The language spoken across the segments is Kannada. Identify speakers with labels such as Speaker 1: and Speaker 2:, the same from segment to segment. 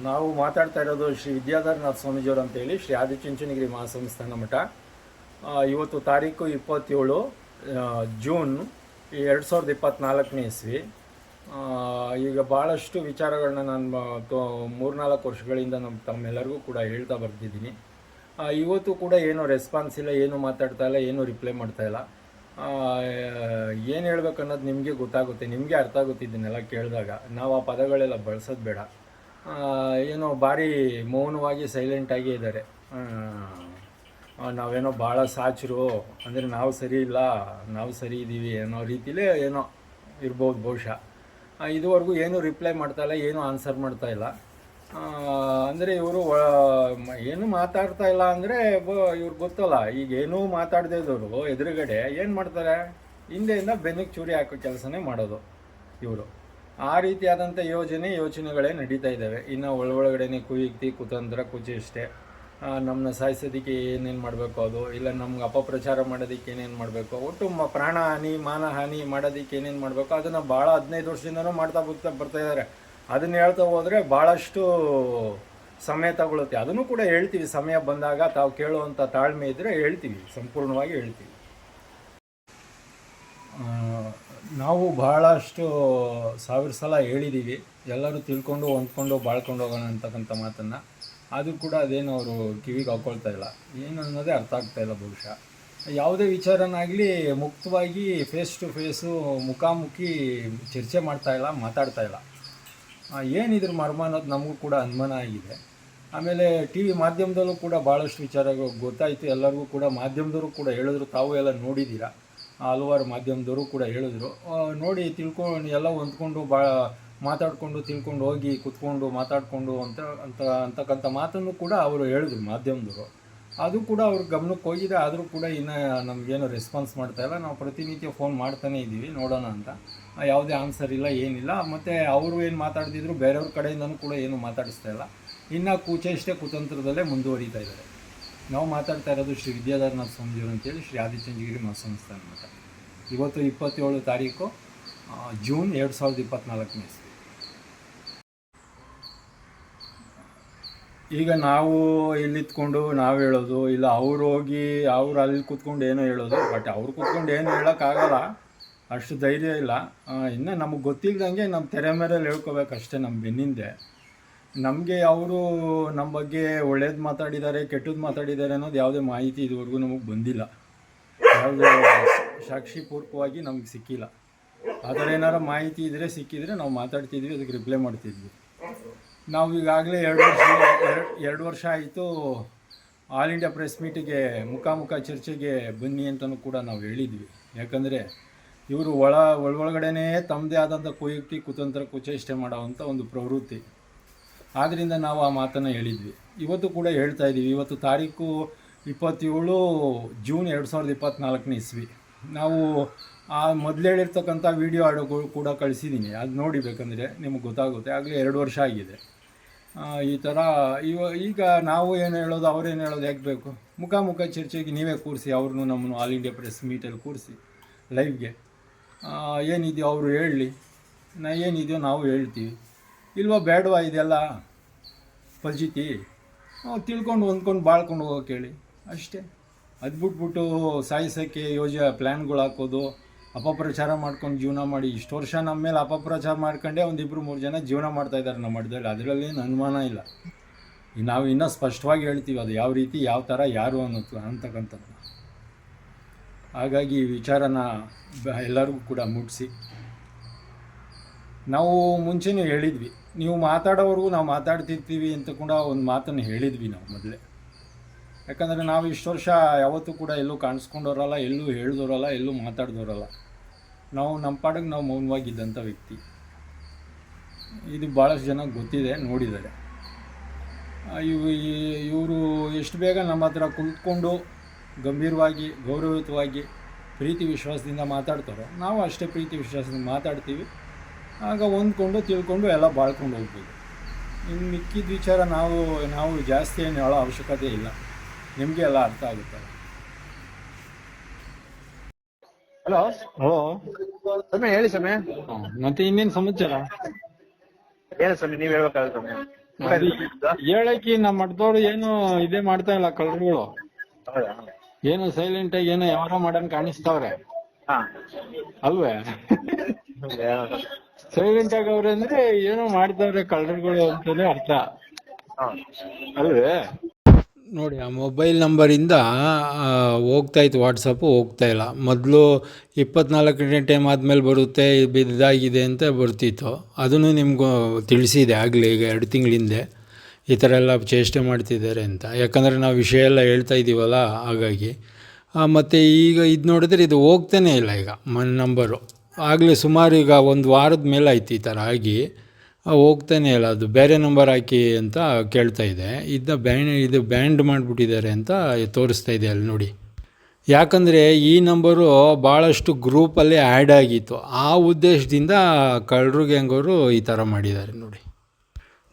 Speaker 1: ನಾವು ಮಾತಾಡ್ತಾ ಇರೋದು ಶ್ರೀ ವಿದ್ಯಾಧರನಾಥ ಸ್ವಾಮೀಜಿಯವರು ಅಂತೇಳಿ ಶ್ರೀ ಆದಿಚುಂಚನಗಿರಿ ಮಹಾಸಂಸ್ಥಾನ ಮಠ. ಇವತ್ತು ತಾರೀಕು 27 ಜೂನ್ 2024 ಇಸ್ವಿ. ಈಗ ಭಾಳಷ್ಟು ವಿಚಾರಗಳನ್ನ ನಾನು 3-4 ವರ್ಷಗಳಿಂದ ತಮ್ಮೆಲ್ಲರಿಗೂ ಕೂಡ ಹೇಳ್ತಾ ಬರ್ತಿದ್ದೀನಿ. ಇವತ್ತು ಕೂಡ ಏನೂ ರೆಸ್ಪಾನ್ಸ್ ಇಲ್ಲ, ಏನು ಮಾತಾಡ್ತಾ ಇಲ್ಲ, ಏನು ರಿಪ್ಲೈ ಮಾಡ್ತಾ ಇಲ್ಲ. ಏನು ಹೇಳ್ಬೇಕು ಅನ್ನೋದು ನಿಮಗೆ ಗೊತ್ತಾಗುತ್ತೆ, ನಿಮಗೆ ಅರ್ಥ ಆಗುತ್ತೆ. ಇದನ್ನೆಲ್ಲ ಕೇಳಿದಾಗ ನಾವು ಆ ಪದಗಳೆಲ್ಲ ಬಳಸೋದು ಬೇಡ. ಏನೋ ಭಾರಿ ಮೌನವಾಗಿ ಸೈಲೆಂಟಾಗಿ ಇದ್ದಾರೆ. ನಾವೇನೋ ಭಾಳ ಸಾಚರು, ಅಂದರೆ ನಾವು ಸರಿ ಇಲ್ಲ, ನಾವು ಸರಿ ಇದ್ದೀವಿ ಅನ್ನೋ ರೀತಿಲೇ ಏನೋ ಇರ್ಬೋದು ಬಹುಶಃ. ಇದುವರೆಗೂ ಏನೂ ರಿಪ್ಲೈ ಮಾಡ್ತಾಯಿಲ್ಲ, ಏನೂ ಆನ್ಸರ್ ಮಾಡ್ತಾಯಿಲ್ಲ. ಅಂದರೆ ಇವರು ಏನು ಮಾತಾಡ್ತಾ ಇಲ್ಲ ಅಂದರೆ ಇವ್ರಿಗೆ ಗೊತ್ತಲ್ಲ. ಈಗ ಏನೂ ಮಾತಾಡದೇ ಇದ್ದವರು ಎದುರುಗಡೆ ಏನು ಮಾಡ್ತಾರೆ, ಹಿಂದೆಯಿಂದ ಬೆನ್ನಿಗೆ ಚೂರಿ ಹಾಕೋ ಕೆಲಸನೇ ಮಾಡೋದು ಇವರು. ಆ ರೀತಿಯಾದಂಥ ಯೋಚನೆಗಳೇ ನಡೀತಾ ಇದ್ದಾವೆ. ಇನ್ನು ಒಳಗಡೆನೆ ಕುಯುಕ್ತಿ, ಕುತಂತ್ರ, ಕುಚೇಷ್ಟೆ, ನಮ್ಮನ್ನ ಸಾಯಿಸೋದಕ್ಕೆ ಏನೇನು ಮಾಡಬೇಕು ಅದು, ಇಲ್ಲ ನಮ್ಗೆ ಅಪಪ್ರಚಾರ ಮಾಡೋದಕ್ಕೆ ಏನೇನು ಮಾಡಬೇಕು, ಒಟ್ಟು ಪ್ರಾಣಹಾನಿ ಮಾನಹಾನಿ ಮಾಡೋದಕ್ಕೆ ಏನೇನು ಮಾಡಬೇಕು ಅದನ್ನು ಭಾಳ 15 ವರ್ಷದಿಂದನೂ ಮಾಡ್ತಾ ಬರ್ತಾ ಇದ್ದಾರೆ. ಅದನ್ನು ಹೇಳ್ತಾ ಹೋದರೆ ಭಾಳಷ್ಟು ಸಮಯ ತಗೊಳುತ್ತೆ. ಅದನ್ನು ಕೂಡ ಹೇಳ್ತೀವಿ, ಸಮಯ ಬಂದಾಗ ತಾವು ಕೇಳುವಂಥ ತಾಳ್ಮೆ ಇದ್ದರೆ ಹೇಳ್ತೀವಿ, ಸಂಪೂರ್ಣವಾಗಿ ಹೇಳ್ತೀವಿ. ನಾವು ಭಾಳಷ್ಟು 1000 ಸಲ ಹೇಳಿದ್ದೀವಿ, ಎಲ್ಲರೂ ತಿಳ್ಕೊಂಡು ಹೊಂದ್ಕೊಂಡು ಬಾಳ್ಕೊಂಡು ಹೋಗೋಣ ಅಂತಕ್ಕಂಥ ಮಾತನ್ನು. ಅದು ಕೂಡ ಅದೇನು ಅವರು ಕಿವಿಗೆ ಹಾಕ್ಕೊಳ್ತಾ ಇಲ್ಲ, ಏನು ಅನ್ನೋದೇ ಅರ್ಥ ಆಗ್ತಾ ಇಲ್ಲ ಬಹುಶಃ. ಯಾವುದೇ ವಿಚಾರನಾಗಲಿ ಮುಕ್ತವಾಗಿ ಫೇಸ್ ಟು ಫೇಸು ಮುಖಾಮುಖಿ ಚರ್ಚೆ ಮಾಡ್ತಾಯಿಲ್ಲ, ಮಾತಾಡ್ತಾ ಇಲ್ಲ. ಏನಿದ್ರ ಮರ್ಮ ಅನ್ನೋದು ನಮಗೂ ಕೂಡ ಅನುಮಾನ ಆಗಿದೆ. ಆಮೇಲೆ ಟಿ ವಿ ಮಾಧ್ಯಮದಲ್ಲೂ ಕೂಡ ಭಾಳಷ್ಟು ವಿಚಾರಗಳು ಗೊತ್ತಾಯಿತು, ಎಲ್ಲರಿಗೂ ಕೂಡ ಮಾಧ್ಯಮದವರು ಕೂಡ ಹೇಳಿದ್ರು, ತಾವು ಎಲ್ಲ ನೋಡಿದ್ದೀರಾ. ಹಲವಾರು ಮಾಧ್ಯಮದವರು ಕೂಡ ಹೇಳಿದ್ರು, ನೋಡಿ ತಿಳ್ಕೊಂಡು ಎಲ್ಲ ಹೊಂದ್ಕೊಂಡು ಮಾತಾಡಿಕೊಂಡು ತಿಳ್ಕೊಂಡು ಹೋಗಿ ಕೂತ್ಕೊಂಡು ಮಾತಾಡಿಕೊಂಡು ಅಂತಕ್ಕಂಥ ಮಾತನ್ನು ಕೂಡ ಅವರು ಹೇಳಿದ್ರು ಮಾಧ್ಯಮದವರು. ಅದು ಕೂಡ ಅವ್ರ ಗಮನಕ್ಕೆ ಹೋಗಿದೆ. ಆದರೂ ಕೂಡ ಇನ್ನು ನಮಗೇನು ರೆಸ್ಪಾನ್ಸ್ ಮಾಡ್ತಾಯಿಲ್ಲ. ನಾವು ಪ್ರತಿನಿತ್ಯ ಫೋನ್ ಮಾಡ್ತಾನೇ ಇದ್ದೀವಿ, ನೋಡೋಣ ಅಂತ. ಯಾವುದೇ ಆನ್ಸರ್ ಇಲ್ಲ, ಏನಿಲ್ಲ. ಮತ್ತು ಅವರು ಏನು ಮಾತಾಡ್ತಿದ್ರು ಬೇರೆಯವ್ರ ಕಡೆಯಿಂದನೂ ಕೂಡ ಏನು ಮಾತಾಡಿಸ್ತಾ ಇಲ್ಲ. ಇನ್ನು ಕುಚೇಷ್ಟೆ ಕುತಂತ್ರದಲ್ಲೇ ಮುಂದುವರಿತಾ ಇದ್ದಾರೆ. ನಾವು ಮಾತಾಡ್ತಾ ಇರೋದು ಶ್ರೀ ವಿದ್ಯಾಧರನಾಥ ಸ್ವಾಮೀಜಿಯವರು ಅಂತೇಳಿ ಶ್ರೀ ಆದಿಚುಂಚನಗಿರಿ ಮಹಾಸಂಸ್ಥಾನ ಮಠ. ಇವತ್ತು 27 ತಾರೀಕು ಜೂನ್ 2024 ಇಸ್ವಿ. ಈಗ ನಾವು ಇಲ್ಲಿತ್ಕೊಂಡು ನಾವು ಹೇಳೋದು, ಇಲ್ಲ ಅವ್ರು ಹೋಗಿ ಅವ್ರು ಅಲ್ಲಿ ಕೂತ್ಕೊಂಡು ಏನೋ ಹೇಳೋದು. ಬಟ್ ಅವ್ರು ಕೂತ್ಕೊಂಡು ಏನು ಹೇಳೋಕ್ಕಾಗಲ್ಲ, ಅಷ್ಟು ಧೈರ್ಯ ಇಲ್ಲ. ಇನ್ನು ನಮಗೆ ಗೊತ್ತಿಲ್ಲದಂಗೆ ನಮ್ಮ ತೆರೆ ಮೇಲೆ ಹೇಳ್ಕೋಬೇಕಷ್ಟೇ ನಮ್ಮ ಬೆನ್ನಿಂದೆ. ನಮಗೆ ಅವರು ನಮ್ಮ ಬಗ್ಗೆ ಒಳ್ಳೇದು ಮಾತಾಡಿದ್ದಾರೆ, ಕೆಟ್ಟದ್ದು ಮಾತಾಡಿದ್ದಾರೆ ಅನ್ನೋದು ಯಾವುದೇ ಮಾಹಿತಿ ಇದುವರೆಗೂ ನಮಗೆ ಬಂದಿಲ್ಲ. ಯಾವುದೇ ಸಾಕ್ಷಿಪೂರ್ವಕವಾಗಿ ನಮಗೆ ಸಿಕ್ಕಿಲ್ಲ. ಆ ಥರ ಏನಾರು ಮಾಹಿತಿ ಇದ್ದರೆ ಸಿಕ್ಕಿದರೆ ನಾವು ಮಾತಾಡ್ತಿದ್ವಿ, ಅದಕ್ಕೆ ರಿಪ್ಲೈ ಮಾಡ್ತಿದ್ವಿ. ನಾವು ಈಗಾಗಲೇ 2 ವರ್ಷ ಆಯಿತು ಆಲ್ ಇಂಡಿಯಾ ಪ್ರೆಸ್ ಮೀಟಿಗೆ ಮುಖಾಮುಖ ಚರ್ಚೆಗೆ ಬನ್ನಿ ಅಂತಲೂ ಕೂಡ ನಾವು ಹೇಳಿದ್ವಿ. ಯಾಕಂದರೆ ಇವರು ಒಳಗಡೆನೇ ತಮ್ಮದೇ ಆದಂಥ ಕುಯುಕ್ತಿ, ಕುತಂತ್ರ, ಕುಚೇಷ್ಟೆ ಮಾಡೋವಂಥ ಒಂದು ಪ್ರವೃತ್ತಿ. ಆದ್ದರಿಂದ ನಾವು ಆ ಮಾತನ್ನು ಹೇಳಿದ್ವಿ. ಇವತ್ತು ಕೂಡ ಹೇಳ್ತಾ ಇದ್ದೀವಿ. ಇವತ್ತು ತಾರೀಕು 27 ಜೂನ್ 2024 ಇಸ್ವಿ. ನಾವು ಆ ಮೊದಲು ಹೇಳಿರ್ತಕ್ಕಂಥ ವೀಡಿಯೋ ಆಡಿಯೋಗಳು ಕೂಡ ಕಳಿಸಿದ್ದೀನಿ, ಅದು ನೋಡಿ ಬೇಕಂದರೆ ನಿಮಗೆ ಗೊತ್ತಾಗುತ್ತೆ. ಆಗಲೇ 2 ವರ್ಷ ಆಗಿದೆ. ಈ ಥರ ಈಗ ನಾವು ಏನು ಹೇಳೋದು, ಅವ್ರೇನು ಹೇಳೋದು ಯಾಕೆ ಬೇಕು? ಮುಖಾಮುಖ ಚರ್ಚೆಗೆ ನೀವೇ ಕೂರಿಸಿ, ಅವ್ರನ್ನೂ ನಮ್ಮನ್ನು ಆಲ್ ಇಂಡಿಯಾ ಪ್ರೆಸ್ ಮೀಟಲ್ಲಿ ಕೂರಿಸಿ ಲೈವ್ಗೆ ಏನಿದೆಯೋ ಅವರು ಹೇಳಲಿ, ಏನಿದೆಯೋ ನಾವು ಹೇಳ್ತೀವಿ. ಇಲ್ವಾ ಬೇಡವಾ ಇದೆಲ್ಲ ಫಜಿತಿ? ತಿಳ್ಕೊಂಡು ಹೊಂದ್ಕೊಂಡು ಬಾಳ್ಕೊಂಡು ಹೋಗೋಕೆ ಹೇಳಿ ಅಷ್ಟೇ. ಅದು ಬಿಟ್ಬಿಟ್ಟು ಸಾಯಿಸೋಕ್ಕೆ ಪ್ಲ್ಯಾನ್ಗಳು ಹಾಕೋದು, ಅಪಪ್ರಚಾರ ಮಾಡ್ಕೊಂಡು ಜೀವನ ಮಾಡಿ ಇಷ್ಟು ವರ್ಷ ನಮ್ಮ ಮೇಲೆ ಅಪಪ್ರಚಾರ ಮಾಡ್ಕೊಂಡೇ 1-2-3 ಜನ ಜೀವನ ಮಾಡ್ತಾಯಿದ್ದಾರೆ ನಮ್ಮ ಮಠದಲ್ಲಿ. ಅದರಲ್ಲೇನು ಅನುಮಾನ ಇಲ್ಲ. ನಾವು ಇನ್ನೂ ಸ್ಪಷ್ಟವಾಗಿ ಹೇಳ್ತೀವಿ ಅದು ಯಾವ ರೀತಿ, ಯಾವ ಥರ, ಯಾರು ಅಂತಕ್ಕಂಥದ್ದು. ಹಾಗಾಗಿ ಈ ವಿಚಾರನ ಎಲ್ಲರಿಗೂ ಕೂಡ ಮುಟ್ಟಿಸಿ, ನಾವು ಮುಂಚೆನೂ ಹೇಳಿದ್ವಿ, ನೀವು ಮಾತಾಡೋವರೆಗೂ ನಾವು ಮಾತಾಡ್ತಿರ್ತೀವಿ ಅಂತ ಕೂಡ ಒಂದು ಮಾತನ್ನು ಹೇಳಿದ್ವಿ ನಾವು ಮೊದಲೇ. ಯಾಕಂದರೆ ನಾವು ಇಷ್ಟು ವರ್ಷ ಯಾವತ್ತೂ ಕೂಡ ಎಲ್ಲೂ ಕಾಣಿಸ್ಕೊಂಡವ್ರಲ್ಲ, ಎಲ್ಲೂ ಹೇಳಿದವರಲ್ಲ, ಎಲ್ಲೂ ಮಾತಾಡಿದವರಲ್ಲ. ನಾವು ನಮ್ಮ ಪಾಡಿಗೆ ನಾವು ಮೌನವಾಗಿದ್ದಂಥ ವ್ಯಕ್ತಿ. ಇದು ಭಾಳಷ್ಟು ಜನ ಗೊತ್ತಿದೆ, ನೋಡಿದ್ದಾರೆ. ಇವರು ಎಷ್ಟು ಬೇಗ ನಮ್ಮ ಹತ್ರ ಕುಳಿತುಕೊಂಡು ಗಂಭೀರವಾಗಿ, ಗೌರವಯುತವಾಗಿ, ಪ್ರೀತಿ ವಿಶ್ವಾಸದಿಂದ ಮಾತಾಡ್ತಾರೋ, ನಾವು ಅಷ್ಟೇ ಪ್ರೀತಿ ವಿಶ್ವಾಸದಿಂದ ಮಾತಾಡ್ತೀವಿ. ಆಗ ಹೊಂದ್ಕೊಂಡು ತಿಳ್ಕೊಂಡು ಎಲ್ಲ ಬಾಳ್ಕೊಂಡು ಹೋಗ್ಬೋದು. ಇನ್ನು ಮಿಕ್ಕಿದ ವಿಚಾರ ನಾವು ಜಾಸ್ತಿ ಏನು ಹೇಳೋ ಅವಶ್ಯಕತೆ ಇಲ್ಲ, ನಿಮಗೆ ಎಲ್ಲ ಅರ್ಥ ಆಗುತ್ತೆ.
Speaker 2: ಹಲೋ. ಸಮಯ ಹೇಳಿ ಸಮಯ.
Speaker 1: ಮತ್ತೆ ಇನ್ನೇನು ಸಮಾಚಾರ?
Speaker 2: ಏನು ಸಮಯ, ನೀವು ಹೇಳ್ಬೇಕಾದ್ರೆ ಸಮಯ.
Speaker 1: ಅದು ಹೇಳಕ್ಕೆ ನಮ್ಮ ಮಠದವ್ರು ಏನು ಇದೇ ಮಾಡ್ತಾ ಇಲ್ಲ ಕಳ್ಳರುಗಳು.
Speaker 2: ಹೌದಾ?
Speaker 1: ಏನು ಸೈಲೆಂಟ್ ಆಗಿ ಏನೋ ಯಾವಾರ ಮಾಡಂಗ್ ಕಾಣಿಸ್ತಾವ್ರೆ
Speaker 2: ಹಾ.
Speaker 1: ಅಲ್ವೇ? ಸೈಲೆಂಟ್ ಆಗಿ ಅವ್ರೆ ಅಂದ್ರೆ ಏನೋ ಮಾಡ್ತಾವ್ರೆ ಕಳ್ಳರುಗಳು ಅಂತಾನೆ ಅರ್ಥ
Speaker 2: ಹಾ.
Speaker 1: ಅಲ್ವೇ? ನೋಡಿ ಆ ಮೊಬೈಲ್ ನಂಬರಿಂದ ಹೋಗ್ತಾ ಇತ್ತು ವಾಟ್ಸಪ್ಪು, ಹೋಗ್ತಾ ಇಲ್ಲ. ಮೊದಲು 24 ಗಂಟೆ ಟೈಮ್ ಆದಮೇಲೆ ಬರುತ್ತೆ ಇದಾಗಿದೆ ಅಂತ ಬರ್ತಿತ್ತು. ಅದನ್ನು ನಿಮ್ಗೆ ತಿಳಿಸಿದೆ ಆಗಲೇ, ಈಗ 2 ತಿಂಗಳ ಹಿಂದೆ ಈ ಥರ ಎಲ್ಲ ಚೇಷ್ಟೆ ಮಾಡ್ತಿದ್ದಾರೆ ಅಂತ. ಯಾಕಂದರೆ ನಾವು ವಿಷಯ ಎಲ್ಲ ಹೇಳ್ತಾ ಇದ್ದೀವಲ್ಲ, ಹಾಗಾಗಿ. ಮತ್ತು ಈಗ ಇದು ನೋಡಿದ್ರೆ ಇದು ಹೋಗ್ತಾನೇ ಇಲ್ಲ ಈಗ ನಂಬರು. ಆಗಲೇ ಸುಮಾರು ಈಗ 1 ವಾರದ ಮೇಲೆ ಆಯ್ತು ಈ ಥರ ಆಗಿ, ಹೋಗ್ತಾನೆ ಇಲ್ಲ. ಅದು ಬೇರೆ ನಂಬರ್ ಹಾಕಿ ಅಂತ ಕೇಳ್ತಾ ಇದೆ. ಇದು ಬ್ಯಾಂಡ್ ಮಾಡಿಬಿಟ್ಟಿದ್ದಾರೆ ಅಂತ ತೋರಿಸ್ತಾ ಇದೆ ಅಲ್ಲಿ ನೋಡಿ. ಯಾಕಂದರೆ ಈ ನಂಬರು ಭಾಳಷ್ಟು ಗ್ರೂಪಲ್ಲಿ ಆ್ಯಡ್ ಆಗಿತ್ತು. ಆ ಉದ್ದೇಶದಿಂದ ಕಳ್ಳರು ಗ್ಯಾಂಗವರು ಈ ಥರ ಮಾಡಿದ್ದಾರೆ ನೋಡಿ.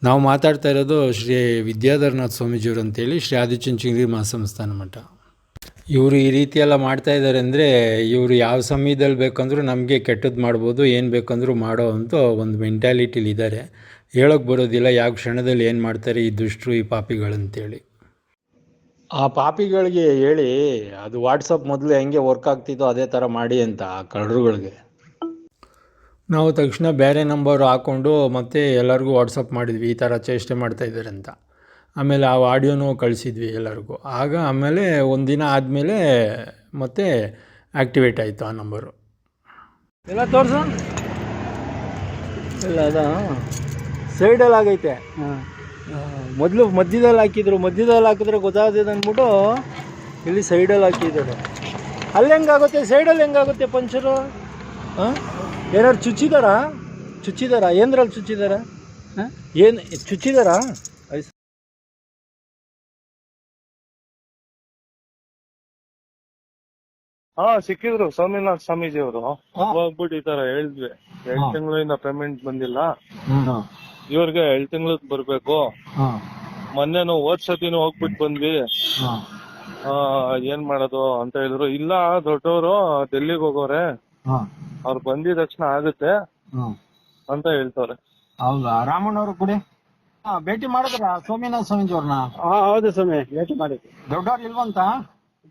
Speaker 1: ನಾವು ಮಾತಾಡ್ತಾ ಇರೋದು ಶ್ರೀ ವಿದ್ಯಾಧರನಾಥ ಸ್ವಾಮೀಜಿಯವರು ಅಂತೇಳಿ, ಶ್ರೀ ಆದಿಚುಂಚನಗಿರಿ ಮಹಾಸಂಸ್ಥಾನ ಮಠ. ಇವರು ಈ ರೀತಿ ಎಲ್ಲ ಮಾಡ್ತಾಯಿದ್ದಾರೆ ಅಂದರೆ, ಇವರು ಯಾವ ಸಮಯದಲ್ಲಿ ಬೇಕಂದ್ರೂ ನಮಗೆ ಕೆಟ್ಟದ್ದು ಮಾಡ್ಬೋದು, ಏನು ಬೇಕಂದ್ರೂ ಮಾಡೋ ಅಂತ ಒಂದು ಮೆಂಟ್ಯಾಲಿಟಿಲಿದ್ದಾರೆ. ಹೇಳೋಕ್ಕೆ ಬರೋದಿಲ್ಲ ಯಾವ ಕ್ಷಣದಲ್ಲಿ ಏನು ಮಾಡ್ತಾರೆ ಈ ದುಷ್ಟರು, ಈ ಪಾಪಿಗಳಂತೇಳಿ. ಆ ಪಾಪಿಗಳಿಗೆ ಹೇಳಿ ಅದು ವಾಟ್ಸಪ್ ಮೊದಲು ಹೆಂಗೆ ವರ್ಕ್ ಆಗ್ತಿತ್ತೋ ಅದೇ ಥರ ಮಾಡಿ ಅಂತ ಆ ಕಳ್ಳರುಗಳಿಗೆ. ನಾವು ತಕ್ಷಣ ಬೇರೆ ನಂಬರ್ ಹಾಕ್ಕೊಂಡು ಮತ್ತೆ ಎಲ್ಲರಿಗೂ ವಾಟ್ಸಪ್ ಮಾಡಿದ್ವಿ, ಈ ಥರ ಚೇಷ್ಟೆ ಮಾಡ್ತಾಯಿದ್ದಾರೆ ಅಂತ. ಆಮೇಲೆ ಆ ಆಡಿಯೋನೂ ಕಳಿಸಿದ್ವಿ ಎಲ್ಲರಿಗೂ. ಆಮೇಲೆ ಒಂದಿನ ಆದಮೇಲೆ ಮತ್ತೆ ಆ್ಯಕ್ಟಿವೇಟ್ ಆಯಿತು ಆ ನಂಬರು. ಎಲ್ಲ ತೋರಿಸು. ಇಲ್ಲ ಅದ ಸೈಡಲ್ಲಿ ಆಗೈತೆ. ಮೊದಲು ಮಧ್ಯದಲ್ಲಿ ಹಾಕಿದ್ರೆ ಗೊತ್ತಾಗ್ತದೆ ಅಂದ್ಬಿಟ್ಟು ಇಲ್ಲಿ ಸೈಡಲ್ಲಿ ಹಾಕಿದ್ದಾರೆ. ಅಲ್ಲಿ ಹೆಂಗಾಗುತ್ತೆ, ಸೈಡಲ್ಲಿ ಹೆಂಗಾಗುತ್ತೆ ಪಂಚರು? ಹಾಂ, ಏನಾದ್ರು ಚುಚ್ಚಿದಾರಾ ಏನ್ರಲ್ಲಿ ಚುಚ್ಚಿದಾರ? ಏನು ಚುಚ್ಚಿದಾರಾ?
Speaker 2: ಹಾ, ಸಿಕ್ಕಿದ್ರು ಸೋಮನಾಥ್ ಸ್ವಾಮೀಜಿ ಅವರು. ಹೋಗ್ಬಿಟ್ಟು ಈ ತರ ಹೇಳಿದ್ವಿ, 2 ತಿಂಗಳಿಂದ ಪೇಮೆಂಟ್ ಬಂದಿಲ್ಲ, ಇವ್ರಿಗೆ 2 ತಿಂಗಳದ್ ಬರ್ಬೇಕು. ಮೊನ್ನೆನು ಹೋದ್ಸತಿನೂ ಹೋಗ್ಬಿಟ್ಟು ಬಂದ್ವಿ, ಏನ್ ಮಾಡೋದು ಅಂತ ಹೇಳಿದ್ರು. ಇಲ್ಲ ದೊಡ್ಡವರು ಡೆಲ್ಲಿಗೆ ಹೋಗೋರೆ, ಅವ್ರು ಬಂದಿದ ತಕ್ಷಣ ಆಗುತ್ತೆ ಅಂತ ಹೇಳ್ತವ್ರೆ.
Speaker 1: ಹೌದಾ? ರಾಮಣ್ಣವ್ರು ಕೂಡ ಭೇಟಿ ಮಾಡಿದ್ರ ಸೋಮನಾಥ್ ಸ್ವಾಮೀಜಿ ಅವ್ರನ್ನ?
Speaker 3: ಹೌದು ಸ್ವಾಮಿ, ಭೇಟಿ ಮಾಡಿದ್ವಿ.
Speaker 1: ದೊಡ್ಡವ್ರು ಇಲ್ವಂತ?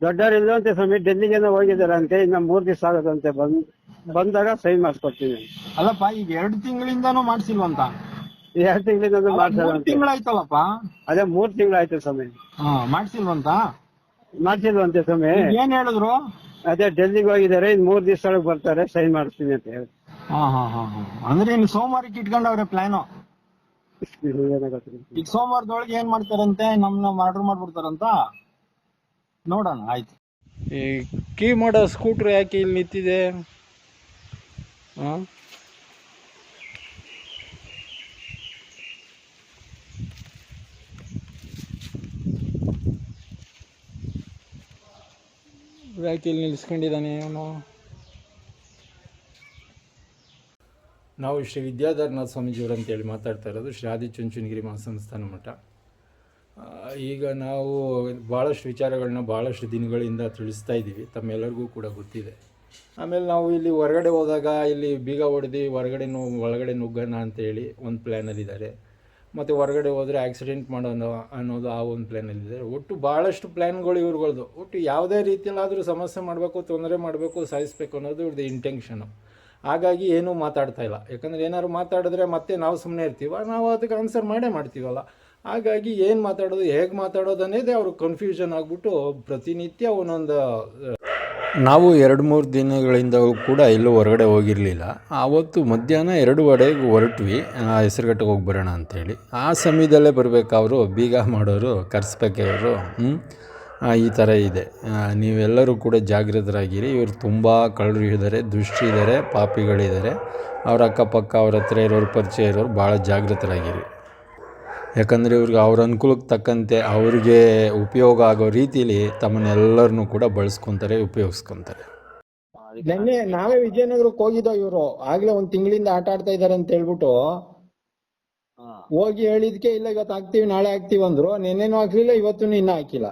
Speaker 3: ದೊಡ್ಡವ್ರು ಇಲ್ವಂತೆ ಸ್ವಾಮಿ, ಡೆಲ್ಲಿಗೇನೋ ಹೋಗಿದ್ದಾರಂತೆ, ಇನ್ನ 3 ದಿವಸ ಆಗೋದಂತೆ. ಬಂದಾಗ ಸೈನ್ ಮಾಡಿಸ್ಕೊಡ್ತೀನಿ.
Speaker 1: ಅಲ್ಲಪ್ಪ, ಈಗ 2 ತಿಂಗಳಿಂದಾನು ಮಾಡ್ಸಿಲ್ವಂತ?
Speaker 3: 2 ತಿಂಗಳಿಂದ ಮಾಡ್ತಾರೆ.
Speaker 1: ತಿಂಗಳಾಯ್ತಲ್ಲಪ್ಪ?
Speaker 3: ಅದೇ 3 ತಿಂಗಳಾಯ್ತು ಸ್ವಾಮಿ.
Speaker 1: ಮಾಡ್ಸಿಲ್ವಂತ?
Speaker 3: ಮಾಡ್ಸಿಲ್ವಂತೆ ಸ್ವಾಮಿ.
Speaker 1: ಏನ್ ಹೇಳಿದ್ರು?
Speaker 3: ಅದೇ ಡೆಲ್ಲಿಗೆ ಹೋಗಿದ್ದಾರೆ, ಇನ್ 3 ದಿವಸ ಒಳಗೆ ಬರ್ತಾರೆ, ಸೈನ್ ಮಾಡಿಸ್ತೀನಿ ಅಂತ ಹೇಳಿ.
Speaker 1: ಅಂದ್ರೆ ಇನ್ನು ಸೋಮವಾರಕ್ಕೆ ಇಟ್ಕೊಂಡವ್ರೆ ಪ್ಲಾನು. ಈಗ ಸೋಮವಾರದೊಳಗೆ ಏನ್ ಮಾಡ್ತಾರಂತೆ, ನಮ್ನ ಆರ್ಡರ್ ಮಾಡ್ಬಿಡ್ತಾರಂತ. ನೋಡೋಣ, ಆಯ್ತು. ಈ ಕೀ ಮಾಡೋ ಸ್ಕೂಟ್ರ್ ಯಾಕೆ ಇಲ್ಲಿ ನಿಂತಿದೆ? ಯಾಕೆ ಇಲ್ಲಿ ನಿಲ್ಲಿಸ್ಕೊಂಡಿದ್ದಾನೆ ಅವನು? ನಾವು ಶ್ರೀ ವಿದ್ಯಾಧರನಾಥ ಸ್ವಾಮೀಜಿಯವರು ಅಂತೇಳಿ ಮಾತಾಡ್ತಾ ಇರೋದು, ಶ್ರೀ ಆದಿಚುಂಚನಗಿರಿ ಮಹಾಸಂಸ್ಥಾನ ಮಠ. ಈಗ ನಾವು ಭಾಳಷ್ಟು ವಿಚಾರಗಳನ್ನ ಭಾಳಷ್ಟು ದಿನಗಳಿಂದ ತಿಳಿಸ್ತಾ ಇದ್ದೀವಿ, ತಮ್ಮೆಲ್ಲರಿಗೂ ಕೂಡ ಗೊತ್ತಿದೆ. ಆಮೇಲೆ ನಾವು ಇಲ್ಲಿ ಹೊರಗಡೆ ಹೋದಾಗ ಇಲ್ಲಿ ಬೀಗ ಹೊಡೆದು ಒಳಗಡೆ ನುಗ್ಗೋಣ ಅಂತೇಳಿ ಒಂದು ಪ್ಲ್ಯಾನಲ್ಲಿದ್ದಾರೆ. ಮತ್ತು ಹೊರಗಡೆ ಹೋದರೆ ಆಕ್ಸಿಡೆಂಟ್ ಮಾಡೋಣ ಅನ್ನೋದು ಆ ಒಂದು ಪ್ಲ್ಯಾನಲ್ಲಿದ್ದಾರೆ. ಒಟ್ಟು ಭಾಳಷ್ಟು ಪ್ಲ್ಯಾನ್ಗಳು ಇವ್ರುಗಳದು. ಒಟ್ಟು ಯಾವುದೇ ರೀತಿಯಲ್ಲಾದರೂ ಸಮಸ್ಯೆ ಮಾಡಬೇಕು, ತೊಂದರೆ ಮಾಡಬೇಕು, ಸಾಯಿಸಬೇಕು ಅನ್ನೋದು ಇವ್ರದ್ದು ಇಂಟೆನ್ಷನು. ಹಾಗಾಗಿ ಏನೂ ಮಾತಾಡ್ತಾ ಇಲ್ಲ. ಯಾಕಂದರೆ ಏನಾದ್ರು ಮಾತಾಡಿದ್ರೆ ಮತ್ತೆ ನಾವು ಸುಮ್ಮನೆ ಇರ್ತೀವ, ನಾವು ಅದಕ್ಕೆ ಆನ್ಸರ್ ಮಾಡ್ತೀವಲ್ಲ. ಹಾಗಾಗಿ ಏನು ಮಾತಾಡೋದು, ಹೇಗೆ ಮಾತಾಡೋದು ಅನ್ನೋದೇ ಅವ್ರಿಗೆ ಕನ್ಫ್ಯೂಷನ್ ಆಗಿಬಿಟ್ಟು ಪ್ರತಿನಿತ್ಯ ಒಂದೊಂದು. ನಾವು 2-3 ದಿನಗಳಿಂದ ಕೂಡ ಎಲ್ಲೂ ಹೊರಗಡೆ ಹೋಗಿರಲಿಲ್ಲ. ಆವತ್ತು ಮಧ್ಯಾಹ್ನ 2:15ಗೆ ಹೊರಟ್ವಿ, ಹೆಸರುಘಟ್ಟಕ್ಕೆ ಹೋಗಿ ಬರೋಣ ಅಂಥೇಳಿ. ಆ ಸಮಯದಲ್ಲೇ ಬರಬೇಕು ಅವರು, ಬೀಗ ಮಾಡೋರು ಕರೆಸ್ಬೇಕೆ ಅವರು. ಈ ಥರ ಇದೆ. ನೀವೆಲ್ಲರೂ ಕೂಡ ಜಾಗೃತರಾಗಿರಿ. ಇವರು ತುಂಬ ಕಳ್ಳರು ಇದ್ದಾರೆ, ದುಷ್ಟರಿದ್ದಾರೆ, ಪಾಪಿಗಳಿದ್ದಾರೆ. ಅವ್ರ ಅಕ್ಕಪಕ್ಕ ಅವ್ರ ಹತ್ರ ಇರೋರು, ಪರಿಚಯ ಇರೋರು ಭಾಳ ಜಾಗೃತರಾಗಿರಿ. ಯಾಕಂದರೆ ಇವ್ರಿಗೆ ಅವ್ರ ಅನುಕೂಲಕ್ಕೆ ತಕ್ಕಂತೆ ಅವ್ರಿಗೆ ಉಪಯೋಗ ಆಗೋ ರೀತಿಲಿ ತಮ್ಮನ್ನೆಲ್ಲರನ್ನೂ ಕೂಡ ಬಳಸ್ಕೊತಾರೆ, ಉಪಯೋಗಿಸ್ಕೊತಾರೆ. ನಿನ್ನೆ ನಾವೇ ವಿಜಯನಗರಕ್ಕೆ ಹೋಗಿದ್ದೋ. ಇವರು ಆಗಲೇ 1 ತಿಂಗಳಿಂದ ಆಟ ಆಡ್ತಾ ಇದ್ದಾರೆ ಅಂತ ಹೇಳ್ಬಿಟ್ಟು ಹೋಗಿ ಹೇಳಿದ್ಕೆ, ಇಲ್ಲ ಇವತ್ತು ಹಾಕ್ತೀವಿ ನಾಳೆ ಹಾಕ್ತೀವಿ ಅಂದ್ರು. ನಿನ್ನೆನೂ ಹಾಕ್ಲಿಲ್ಲ, ಇವತ್ತು ಇನ್ನೂ ಹಾಕಿಲ್ಲ.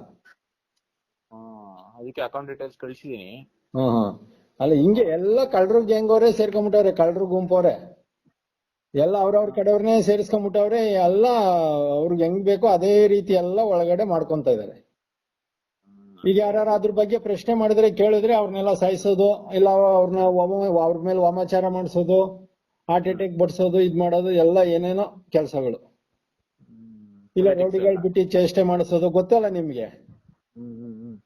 Speaker 2: ಅದಕ್ಕೆ ಅಕೌಂಟ್ ಡೀಟೇಲ್ಸ್ ಕಳಿಸಿದೀನಿ.
Speaker 1: ಅಲ್ಲ, ಹಿಂಗೆ ಎಲ್ಲ ಕಳ್ಳರು ಗ್ಯಾಂಗ್ ಅವರೇ ಸೇರ್ಕೊಂಡ್ಬಿಟ್ಟವ್ರೆ, ಕಳ್ಳರು ಗುಂಪವ್ರೆ. ಎಲ್ಲ ಅವ್ರವ್ರ ಕಡೆಯವ್ರನ್ನೇ ಸೇರಿಸ್ಕೊಂಡ್ಬಿಟ್ಟವ್ರೆ, ಎಲ್ಲ ಅವ್ರಿಗೆ ಹೆಂಗ್ ಬೇಕೋ ಅದೇ ರೀತಿ ಎಲ್ಲ ಒಳಗಡೆ ಮಾಡ್ಕೊಂತ ಇದಾರೆ. ಈಗ ಯಾರು ಅದ್ರ ಬಗ್ಗೆ ಪ್ರಶ್ನೆ ಮಾಡಿದ್ರೆ ಕೇಳಿದ್ರೆ ಅವ್ರನ್ನೆಲ್ಲ ಸಾಯಿಸೋದು, ಇಲ್ಲ ಅವ್ರನ್ನ ಅವ್ರ ಮೇಲೆ ವಾಮಾಚಾರ ಮಾಡಿಸೋದು, ಹಾರ್ಟ್ ಅಟ್ಯಾಕ್ ಬಡ್ಸೋದು, ಇದ್ ಮಾಡೋದು ಎಲ್ಲ ಏನೇನೋ ಕೆಲಸಗಳು. ಇಲ್ಲ ರೌಡಿಗಳು ಬಿಟ್ಟು ಚೇಷ್ಟೆ ಮಾಡಿಸೋದು, ಗೊತ್ತಲ್ಲ ನಿಮ್ಗೆ.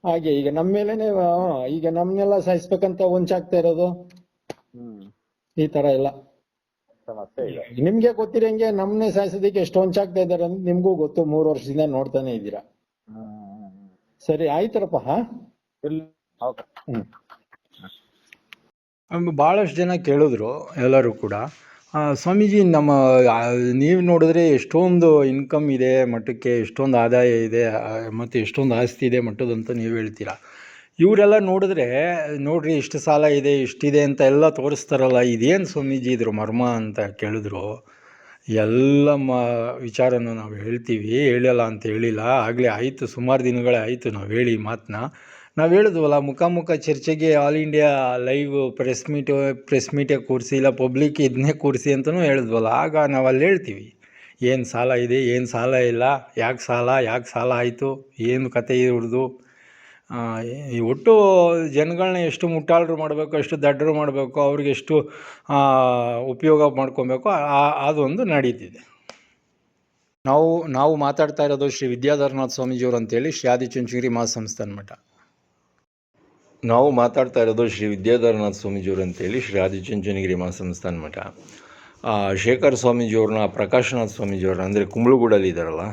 Speaker 1: ಹಾಗೆ ಈಗ ನಮ್ಮ ಮೇಲೆನೆ ಈಗ ನಮ್ನೆಲ್ಲ ಸಾಯಿಸ್ಬೇಕಂತ ಹೊಂಚಾಗ್ತಾ ಇರೋದು, ಈ ತರ ಎಲ್ಲ ನಿಮ್ಗೆ ಗೊತ್ತಿರಂಗೆ ನಮ್ನೆ ಸಾಯಿಸೋದಕ್ಕೆ ಎಷ್ಟು ಹೊಂಚಾಗ್ತಾ ಇದಾರೆ ಅಂತ ನಿಮ್ಗೂ ಗೊತ್ತು. 3 ವರ್ಷದಿಂದ ನೋಡ್ತಾನೆ ಇದ್ದೀರಾ. ಸರಿ ಆಯ್ತರಪ್ಪ. ಬಹಳಷ್ಟು ಜನ ಕೇಳಿದ್ರು ಎಲ್ಲರೂ ಕೂಡ, ಸ್ವಾಮೀಜಿ ನಮ್ಮ ನೀವು ನೋಡಿದ್ರೆ ಎಷ್ಟೊಂದು ಇನ್ಕಮ್ ಇದೆ ಮಟ್ಟಕ್ಕೆ, ಎಷ್ಟೊಂದು ಆದಾಯ ಇದೆ, ಮತ್ತು ಎಷ್ಟೊಂದು ಆಸ್ತಿ ಇದೆ ಮಟ್ಟದಂತ ನೀವು ಹೇಳ್ತೀರಾ. ಇವರೆಲ್ಲ ನೋಡಿದ್ರೆ ನೋಡ್ರಿ ಇಷ್ಟು ಸಾಲ ಇದೆ ಇಷ್ಟಿದೆ ಅಂತ ಎಲ್ಲ ತೋರಿಸ್ತಾರಲ್ಲ, ಇದೇನು ಸ್ವಾಮೀಜಿ ಇದ್ರ ಮರ್ಮ ಅಂತ ಕೇಳಿದ್ರು. ಎಲ್ಲ ವಿಚಾರನೂ ನಾವು ಹೇಳ್ತೀವಿ, ಹೇಳಲ್ಲ ಅಂತ ಹೇಳಿಲ್ಲ. ಆಗಲೇ ಆಯಿತು, ಸುಮಾರು ದಿನಗಳೇ ಆಯಿತು ನಾವು ಹೇಳಿ ಮಾತನ್ನ. ನಾವು ಹೇಳಿದ್ವಲ್ಲ, ಮುಖಾಮುಖ ಚರ್ಚೆಗೆ ಆಲ್ ಇಂಡಿಯಾ ಲೈವ್ ಪ್ರೆಸ್ ಮೀಟೇ ಕೂರಿಸಿ, ಇಲ್ಲ ಪಬ್ಲಿಕ್ ಇದನ್ನೇ ಕೂರಿಸಿ ಅಂತಲೂ ಹೇಳಿದ್ವಲ್ಲ. ಆಗ ನಾವು ಅಲ್ಲಿ ಹೇಳ್ತೀವಿ ಏನು ಸಾಲ ಇದೆ, ಏನು ಸಾಲ ಇಲ್ಲ, ಯಾಕೆ ಸಾಲ ಆಯಿತು, ಏನು ಕತೆ ಇವ್ರದ್ದು. ಈ ಒಟ್ಟು ಜನಗಳನ್ನ ಎಷ್ಟು ಮುಟ್ಟಾಳರು ಮಾಡಬೇಕು, ಎಷ್ಟು ದಡ್ಡರು ಮಾಡಬೇಕು, ಅವ್ರಿಗೆ ಎಷ್ಟು ಉಪಯೋಗ ಮಾಡ್ಕೊಬೇಕು, ಅದೊಂದು ನಡೀತಿದೆ. ನಾವು ಮಾತಾಡ್ತಾ ಇರೋದು ಶ್ರೀ ವಿದ್ಯಾಧರನಾಥ ಸ್ವಾಮೀಜಿಯವರು ಅಂತೇಳಿ, ಶ್ರೀ ಆದಿಚುಂಚನಗಿರಿ ಮಹಾಸಂಸ್ಥಾನ ಮಠ. ನಾವು ಮಾತಾಡ್ತಾ ಇರೋದು ಶ್ರೀ ವಿದ್ಯಾಧರನಾಥ ಸ್ವಾಮೀಜಿಯವರು ಅಂತೇಳಿ, ಶ್ರೀ ಆದಿಚುಂಚನಗಿರಿ ಮಹಾಸಂಸ್ಥಾನ ಮಠ. ಶೇಖರ್ ಸ್ವಾಮೀಜಿಯವ್ರನ್ನ, ಪ್ರಕಾಶನಾಥ ಸ್ವಾಮೀಜಿಯವ್ರನ್ನ, ಅಂದರೆ ಕುಂಬಳಗೂಡಲ್ಲಿ ಇದ್ದಾರಲ್ಲ,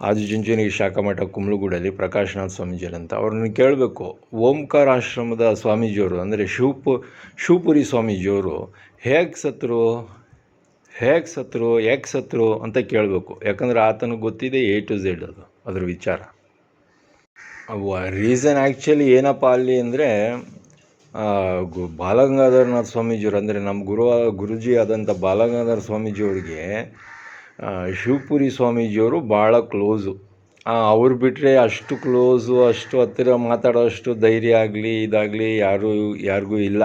Speaker 1: ಆದಿಚುಂಚನಗಿರಿ ಶಾಖಾ ಮಠ ಕುಂಬಳಗೂಡಲ್ಲಿ ಪ್ರಕಾಶನಾಥ ಸ್ವಾಮೀಜಿಯವರು ಅಂತ, ಅವ್ರನ್ನ ಕೇಳಬೇಕು. ಓಂಕಾರ ಆಶ್ರಮದ ಸ್ವಾಮೀಜಿಯವರು ಅಂದರೆ ಶಿವಪುರಿ ಸ್ವಾಮೀಜಿಯವರು ಹೇಗೆ ಸತ್ರು ಅಂತ ಕೇಳಬೇಕು. ಯಾಕಂದರೆ ಆತನಿಗೆ ಗೊತ್ತಿದೆ A to Z ಅದ್ರ ವಿಚಾರ. ರೀಸನ್ ಆ್ಯಕ್ಚುಲಿ ಏನಪ್ಪ ಅಲ್ಲಿ ಅಂದರೆ, ಬಾಲಗಂಗಾಧರನಾಥ ಸ್ವಾಮೀಜಿಯವರು ಅಂದರೆ ನಮ್ಮ ಗುರುಜಿ ಆದಂಥ ಬಾಲಗಂಗಾಧರ ಸ್ವಾಮೀಜಿಯವ್ರಿಗೆ ಶಿವಪುರಿ ಸ್ವಾಮೀಜಿಯವರು ಭಾಳ ಕ್ಲೋಸು. ಅವ್ರು ಬಿಟ್ಟರೆ ಅಷ್ಟು ಕ್ಲೋಸು, ಅಷ್ಟು ಹತ್ತಿರ ಮಾತಾಡೋಷ್ಟು ಧೈರ್ಯ ಆಗಲಿ ಇದಾಗಲಿ ಯಾರಿಗೂ ಇಲ್ಲ.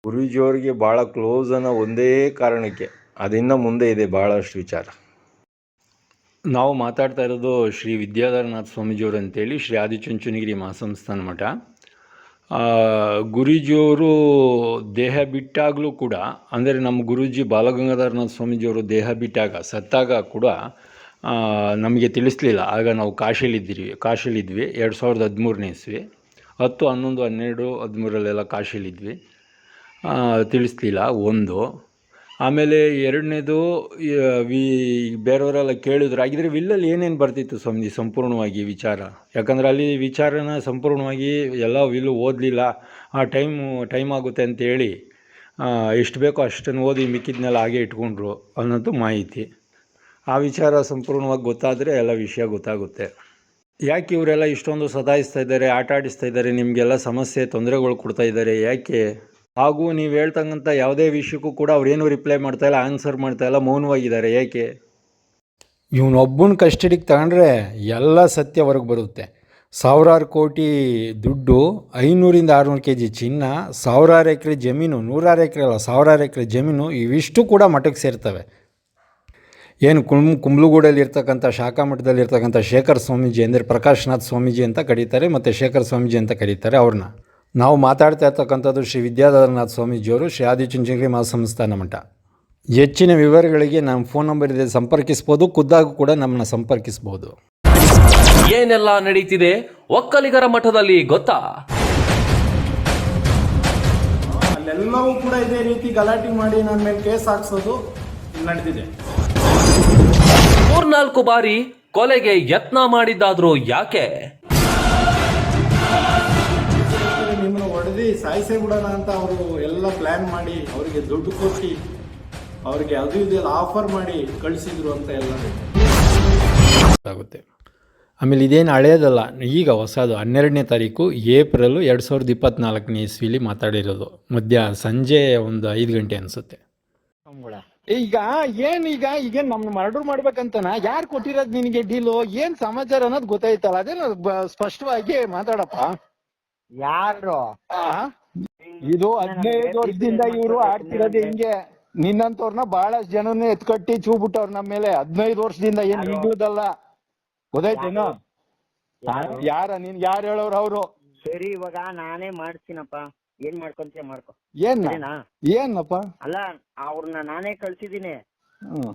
Speaker 1: ಗುರೂಜಿಯವ್ರಿಗೆ ಭಾಳ ಕ್ಲೋಸ್ ಅನ್ನೋ ಒಂದೇ ಕಾರಣಕ್ಕೆ, ಅದಿನ್ನ ಮುಂದೆ ಇದೆ ಭಾಳಷ್ಟು ವಿಚಾರ. ನಾವು ಮಾತಾಡ್ತಾ ಇರೋದು ಶ್ರೀ ವಿದ್ಯಾಧರನಾಥ ಸ್ವಾಮೀಜಿಯವರು ಅಂತೇಳಿ, ಶ್ರೀ ಆದಿಚುಂಚನಗಿರಿ ಮಹಾಸಂಸ್ಥಾನ ಮಠ. ಗುರೂಜಿಯವರು ದೇಹ ಬಿಟ್ಟಾಗಲೂ ಕೂಡ, ಅಂದರೆ ನಮ್ಮ ಗುರೂಜಿ ಬಾಲಗಂಗಾಧರನಾಥ ಸ್ವಾಮೀಜಿಯವರು ದೇಹ ಬಿಟ್ಟಾಗ ಸತ್ತಾಗ ಕೂಡ ನಮಗೆ ತಿಳಿಸ್ಲಿಲ್ಲ. ಆಗ ನಾವು ಕಾಶಿಲಿದ್ವಿ 2013ನೇ ಇಸ್ವಿ, 10, 11, 12, 13 ಕಾಶಿಲಿದ್ವಿ. ತಿಳಿಸ್ಲಿಲ್ಲ ಒಂದು. ಆಮೇಲೆ ಎರಡನೇದು, ಬೇರೆಯವರೆಲ್ಲ ಕೇಳಿದ್ರು, ಆಗಿದ್ರೆ ವಿಲ್ಲಲ್ಲಿ ಏನೇನು ಬರ್ತಿತ್ತು ಸ್ವಾಮೀಜಿ ಸಂಪೂರ್ಣವಾಗಿ ವಿಚಾರ. ಯಾಕಂದರೆ ಅಲ್ಲಿ ವಿಚಾರನ ಸಂಪೂರ್ಣವಾಗಿ ಎಲ್ಲ ವಿಲ್ಲು ಓದಲಿಲ್ಲ. ಆ ಟೈಮ್ ಆಗುತ್ತೆ ಅಂತೇಳಿ ಎಷ್ಟು ಬೇಕೋ ಅಷ್ಟನ್ನು ಓದಿ ಮಿಕ್ಕಿದ್ನೆಲ್ಲ ಹಾಗೆ ಇಟ್ಕೊಂಡ್ರು ಅನ್ನೋದು ಮಾಹಿತಿ. ಆ ವಿಚಾರ ಸಂಪೂರ್ಣವಾಗಿ ಗೊತ್ತಾದರೆ ಎಲ್ಲ ವಿಷಯ ಗೊತ್ತಾಗುತ್ತೆ. ಯಾಕೆ ಇವರೆಲ್ಲ ಇಷ್ಟೊಂದು ಸತಾಯಿಸ್ತಾ ಇದ್ದಾರೆ, ಆಟ ಆಡಿಸ್ತಾ ಇದ್ದಾರೆ, ನಿಮಗೆಲ್ಲ ಸಮಸ್ಯೆ ತೊಂದರೆಗಳು ಕೊಡ್ತಾ ಇದ್ದಾರೆ ಯಾಕೆ? ಹಾಗೂ ನೀವು ಹೇಳ್ತಕ್ಕಂಥ ಯಾವುದೇ ವಿಷಯಕ್ಕೂ ಕೂಡ ಅವ್ರೇನು ರಿಪ್ಲೈ ಮಾಡ್ತಾಯಿಲ್ಲ, ಆನ್ಸರ್ ಮಾಡ್ತಾಯಿಲ್ಲ, ಮೌನವಾಗಿದ್ದಾರೆ ಯಾಕೆ? ಇವನೊಬ್ಬನ ಕಸ್ಟಡಿಗೆ ತಗೊಂಡ್ರೆ ಎಲ್ಲ ಸತ್ಯ ಹೊರಗೆ ಬರುತ್ತೆ. ಸಾವಿರಾರು ಕೋಟಿ ದುಡ್ಡು, 500ರಿಂದ 600 kg ಚಿನ್ನ, ಸಾವಿರಾರು ಎಕರೆ ಜಮೀನು, 100 ಎಕರೆ ಅಲ್ಲ, ಸಾವಿರಾರು ಎಕರೆ ಜಮೀನು, ಇವಿಷ್ಟು ಕೂಡ ಮಠಕ್ಕೆ ಸೇರ್ತವೆ. ಏನು ಕುಂಬ್ಳಗೂಡಲ್ಲಿ ಇರ್ತಕ್ಕಂಥ ಶಾಖಾ ಮಠದಲ್ಲಿ ಇರ್ತಕ್ಕಂಥ ಶೇಖರ್ ಸ್ವಾಮೀಜಿ ಅಂದರೆ ಪ್ರಕಾಶನಾಥ್ ಸ್ವಾಮೀಜಿ ಅಂತ ಕರೀತಾರೆ, ಮತ್ತು ಶೇಖರ್ ಸ್ವಾಮೀಜಿ ಅಂತ ಕರೀತಾರೆ ಅವ್ರನ್ನ. ನಾವು ಮಾತಾಡ್ತಾ ಇರ್ತಕ್ಕಂಥದ್ದು ಶ್ರೀ ವಿದ್ಯಾಧರನಾಥ ಸ್ವಾಮೀಜಿಯವರು, ಶ್ರೀ ಆದಿಚುಂಚನಗಿರಿ ಮಹಾಸಂಸ್ಥಾನ ಮಠ. ಹೆಚ್ಚಿನ ವಿವರಗಳಿಗೆ ನಮ್ಮ ಫೋನ್ ನಂಬರ್ ಇದೆ, ಸಂಪರ್ಕಿಸ್ಬೋದು. ಖುದ್ದಾಗೂ ಕೂಡ ನಮ್ಮನ್ನ ಸಂಪರ್ಕಿಸ್ಬೋದು.
Speaker 4: ಏನೆಲ್ಲ ನಡೀತಿದೆ ಒಕ್ಕಲಿಗರ ಮಠದಲ್ಲಿ ಗೊತ್ತಾ?
Speaker 1: ಅಲ್ಲೆಲ್ಲವೂ ಕೂಡ ಇದೇ ರೀತಿ ಗಲಾಟೆ ಮಾಡಿ ನನ್ನ ಮೇಲೆ ಕೇಸ್ ಹಾಕ್ಸೋದು ನಡೆದಿದೆ.
Speaker 4: 3-4 ಬಾರಿ ಕೊಲೆಗೆ ಯತ್ನ ಮಾಡಿದ್ದಾದ್ರೂ ಯಾಕೆ?
Speaker 1: ನಿಮ್ಮನ್ನು ಹೊಡೆದು ಸಾಯಿಸೇ ಬಿಡೋಣ ಅಂತ ಅವರು ಎಲ್ಲ ಪ್ಲಾನ್ ಮಾಡಿ, ಅವರಿಗೆ ದುಡ್ಡು ಕೊಟ್ಟು, ಅವ್ರಿಗೆ ಅದು ಇದೆಲ್ಲ ಆಫರ್ ಮಾಡಿ ಕಳಿಸಿದ್ರು ಅಂತ ಎಲ್ಲ ಆಗುತ್ತೆ. ಆಮೇಲೆ ಇದೇನು ಹಳೆಯದಲ್ಲ, ಈಗ ಹೊಸದು. 12ನೇ ತಾರೀಕು ಏಪ್ರಿಲ್ 2024ನೇ ಇಸ್ವಿಲಿ ಮಾತಾಡಿರೋದು. ಸಂಜೆ ಒಂದು 5 ಗಂಟೆ ಅನಿಸುತ್ತೆ. ಈಗ ನಮ್ನ ಮರ್ಡರ್ ಮಾಡ್ಬೇಕಂತನ ಯಾರು ಕೊಟ್ಟಿರೋದು ನಿನಗೆ ಡೀಲು? ಏನ್ ಸಮಾಚಾರ ಅನ್ನೋದು ಗೊತ್ತಾಯ್ತಲ್ಲ, ಅದೇನು ಸ್ಪಷ್ಟವಾಗಿ ಮಾತಾಡಪ್ಪ.
Speaker 3: ಯಾರು
Speaker 1: ಇದು 15 ವರ್ಷದಿಂದ ಇವರು ಆಡ್ತಿರೋದು ಹಿಂಗೆ. ನಿನ್ನಂತವ್ರನ್ನ ಬಹಳಷ್ಟು ಜನನೇ ಎತ್ಕಟ್ಟಿ ಚೂ ಬಿಟ್ಟವ್ರ ನಮ್ಮ ಮೇಲೆ 15 ವರ್ಷದಿಂದ ಏನ್ ಈಗ್ಲದಲ್ಲ, ಗೊತ್ತಾಯ್ತೇನೋ? ಯಾರ ನೀನ್ ಯಾರು ಹೇಳೋರು ಅವರು?
Speaker 5: ಸರಿ ಇವಾಗ ನಾನೇ ಮಾಡ್ತೀನಪ್ಪ, ಏನ್ ಮಾಡ್ಕೊಂತೀಯ ಮಾಡ್ಕೊ.
Speaker 1: ಏನ್
Speaker 5: ಸರಿನಾ?
Speaker 1: ಏನಪ್ಪ?
Speaker 5: ಅಲ್ಲ ಅವ್ರನ್ನ ನಾನೇ ಕಳ್ಸಿದೀನಿ,
Speaker 1: ಹ್ಮ್.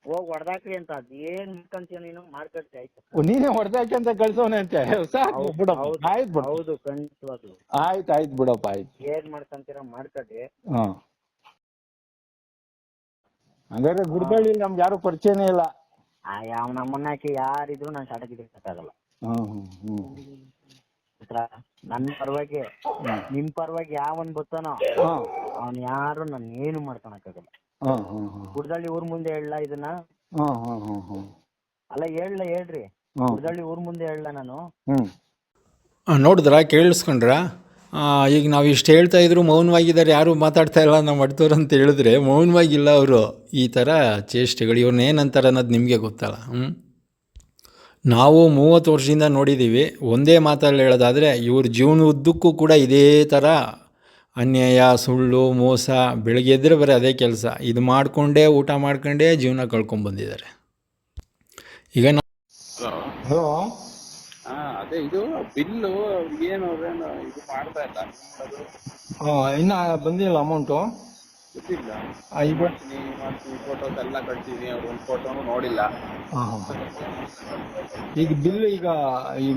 Speaker 5: ಹೋಗ್ ಹೊಡ್ದಾಕ್ರಿ ಅಂತ. ಅದ್ ಏನ್ ಮಾಡ್ಕೊಂತೀಯ ನೀನು ಮಾಡ್ಕೊಳ್ತಿ, ಆಯ್ತು.
Speaker 1: ನೀನೇ ಹೊಡೆದಾಕೆ ಅಂತ ಕಳ್ಸೋನೆ ಅಂತೆ. ಸಾಕು ಬಿಡಪ್ಪ, ಆಯ್ತು ಬಿಡ.
Speaker 5: ಹೌದು ಖಂಡಿತವಾಗ್ಲು.
Speaker 1: ಆಯ್ತು ಬಿಡಪ್ಪ, ಆಯ್ತು.
Speaker 5: ಏನ್ ಮಾಡ್ಕೊಂತೀರ ಮಾಡ್ಕೊಡಿ.
Speaker 1: ಹ್ಮ್. ಹಂಗಾದ್ರೆ ಗುಡ್ಡಳ್ಳಿ ನಮ್ಗೆ ಯಾರು ಪರಿಚಯನೇ ಇಲ್ಲ.
Speaker 5: ಯಾವ ನಮ್ಮನ್ನಾಕಿ ಯಾರಿದ್ರು ನಾನು ಸಾಟಾಗಿದ್ದಕ್ಕಾಗಲ್ಲ. ನನ್ನ ಪರವಾಗಿ ನಿಮ್ ಪರವಾಗಿ ಯಾವನ್ ಬರ್ತಾನೋ ಅವ್ನ್ ಯಾರು ನನ್ ಏನು ಮಾಡ್ಕೊಳಕ್ಕಾಗಲ್ಲ. ಗುಡ್ದಳ್ಳಿ ಊರ್ ಮುಂದೆ ಹೇಳ ಇದನ್ನ. ಅಲ್ಲ ಹೇಳ್ರಿ, ಗುಡ್ದಳ್ಳಿ ಊರ್ ಮುಂದೆ ಹೇಳ ನಾನು.
Speaker 1: ನೋಡಿದ್ರಾ, ಕೇಳಿಸ್ಕೊಂಡ್ರ? ಈಗ ನಾವು ಇಷ್ಟು ಹೇಳ್ತಾ ಇದ್ರು ಮೌನವಾಗಿದ್ದಾರೆ, ಯಾರು ಮಾತಾಡ್ತಾ ಇಲ್ಲ ನಾವು ಮಾಡ್ತವ್ರು ಅಂತ ಹೇಳಿದ್ರೆ ಮೌನವಾಗಿಲ್ಲ ಅವರು. ಈ ಥರ ಚೇಷ್ಟೆಗಳು ಇವ್ರನ್ನ ಏನಂತಾರೆ ಅನ್ನೋದು ನಿಮಗೆ ಗೊತ್ತಲ್ಲ. ನಾವು 30 ವರ್ಷದಿಂದ ನೋಡಿದ್ದೀವಿ. ಒಂದೇ ಮಾತಲ್ಲಿ ಹೇಳೋದಾದರೆ ಇವ್ರ ಜೀವನ ಉದ್ದಕ್ಕೂ ಕೂಡ ಇದೇ ಥರ ಅನ್ಯಾಯ, ಸುಳ್ಳು, ಮೋಸ, ಬೆಳಗ್ಗೆ ಎದ್ದರೆ ಬರೀ ಅದೇ ಕೆಲಸ. ಇದು ಮಾಡಿಕೊಂಡೇ ಊಟ ಮಾಡ್ಕೊಂಡೇ ಜೀವನ ಕಳ್ಕೊಂಡ್ಬಂದಿದ್ದಾರೆ. ಈಗ ಹಲೋ,
Speaker 6: ಅದೇ ಇದು ಬಿಲ್ಲು ಏನು ಇದು ಮಾಡ್ತಾ ಇಲ್ಲ.
Speaker 1: ಇನ್ನು ಬಂದಿಲ್ಲ ಅಮೌಂಟು?
Speaker 6: ಗೊತ್ತಿಲ್ಲ. ಮಾಡ್ತೀನಿ ಫೋಟೋಸ್ ಎಲ್ಲ ಕಳ್ಸಿದೀನಿ, ಅವ್ರು ಒಂದು ಫೋಟೋನು ನೋಡಿಲ್ಲ.
Speaker 1: ಈಗ ಬಿಲ್ ಈಗ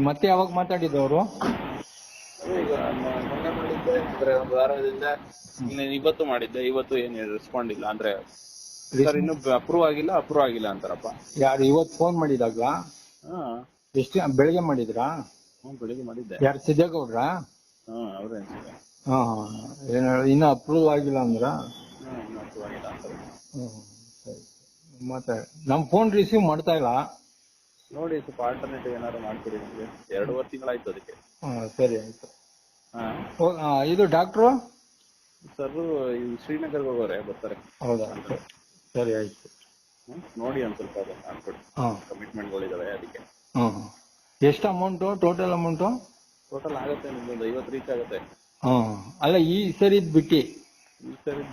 Speaker 1: ಮತ್ತೆ ಯಾವಾಗ ಮಾತಾಡಿದವರು?
Speaker 6: ಈಗ ಮೊನ್ನೆ ಮಾಡಿದ್ದೆ, ಅಂದ್ರೆ ಒಂದು ವಾರದಿಂದ. ಇವತ್ತು ಮಾಡಿದ್ದೆ, ಇವತ್ತು ಏನು ರೆಸ್ಪಾಂಡ್ ಇಲ್ಲ. ಅಂದ್ರೆ ಸರ್ ಇನ್ನು ಅಪ್ರೂವ್ ಆಗಿಲ್ಲ ಅಂತಾರಪ್ಪ.
Speaker 1: ಯಾರು ಇವತ್ತು ಫೋನ್ ಮಾಡಿದಾಗ್ಲಾ? ಎಷ್ಟು ಬೆಳಿಗ್ಗೆ ಮಾಡಿದ್ರಾ?
Speaker 6: ಬೆಳಿಗ್ಗೆ ಮಾಡಿದ್ದೆ.
Speaker 1: ಯಾರು ಸಿದ್ದೇಗೌಡ್ರ?
Speaker 6: ಅವ್ರೆ.
Speaker 1: ಏನು ಇನ್ನು ಅಪ್ರೂವ್ ಆಗಿಲ್ಲ ಅಂದ್ರ?
Speaker 6: ಇನ್ನು ಅಪ್ರೂವ್ ಆಗಿಲ್ಲ ಅಂತಾರೆ.
Speaker 1: ಸರಿ. ಮತ್ತೆ ನಮ್ಮ ಫೋನ್ ರಿಸೀವ್ ಮಾಡ್ತಾ ಇಲ್ಲ.
Speaker 6: ನೋಡಿ ಸ್ವಲ್ಪ ಆಲ್ಟರ್ನೇಟಿವ್ ಏನಾದ್ರು ಮಾಡ್ಕೊಡಿ ನಮಗೆ. 2.5 ತಿಂಗಳಾಯ್ತು ಅದಕ್ಕೆ.
Speaker 1: ಸರಿ ಆಯ್ತು. ಇದು ಡಾಕ್ಟ್ರು
Speaker 6: ಸರ್ ಶ್ರೀನಗರ್ಗೆ ಹೋಗೋರೆ, ಬರ್ತಾರೆ.
Speaker 1: ಹೌದಾ? ಸರಿ ಆಯ್ತು.
Speaker 6: ನೋಡಿ ಒಂದು ಸ್ವಲ್ಪ ಅದನ್ನ ಮಾಡ್ಕೊಡಿ. ಕಮಿಟ್ಮೆಂಟ್ಗಳಿದಾವೆ ಅದಕ್ಕೆ.
Speaker 1: ಎಷ್ಟು ಅಮೌಂಟು? ಟೋಟಲ್ ಅಮೌಂಟು
Speaker 6: ಟೋಟಲ್ ಆಗುತ್ತೆ ನಿಮ್ದೊಂದು 50 ರೀಚ್ ಆಗುತ್ತೆ.
Speaker 1: ಅಲ್ಲ ಈ ಸರಿ ಬಿಟ್ಟು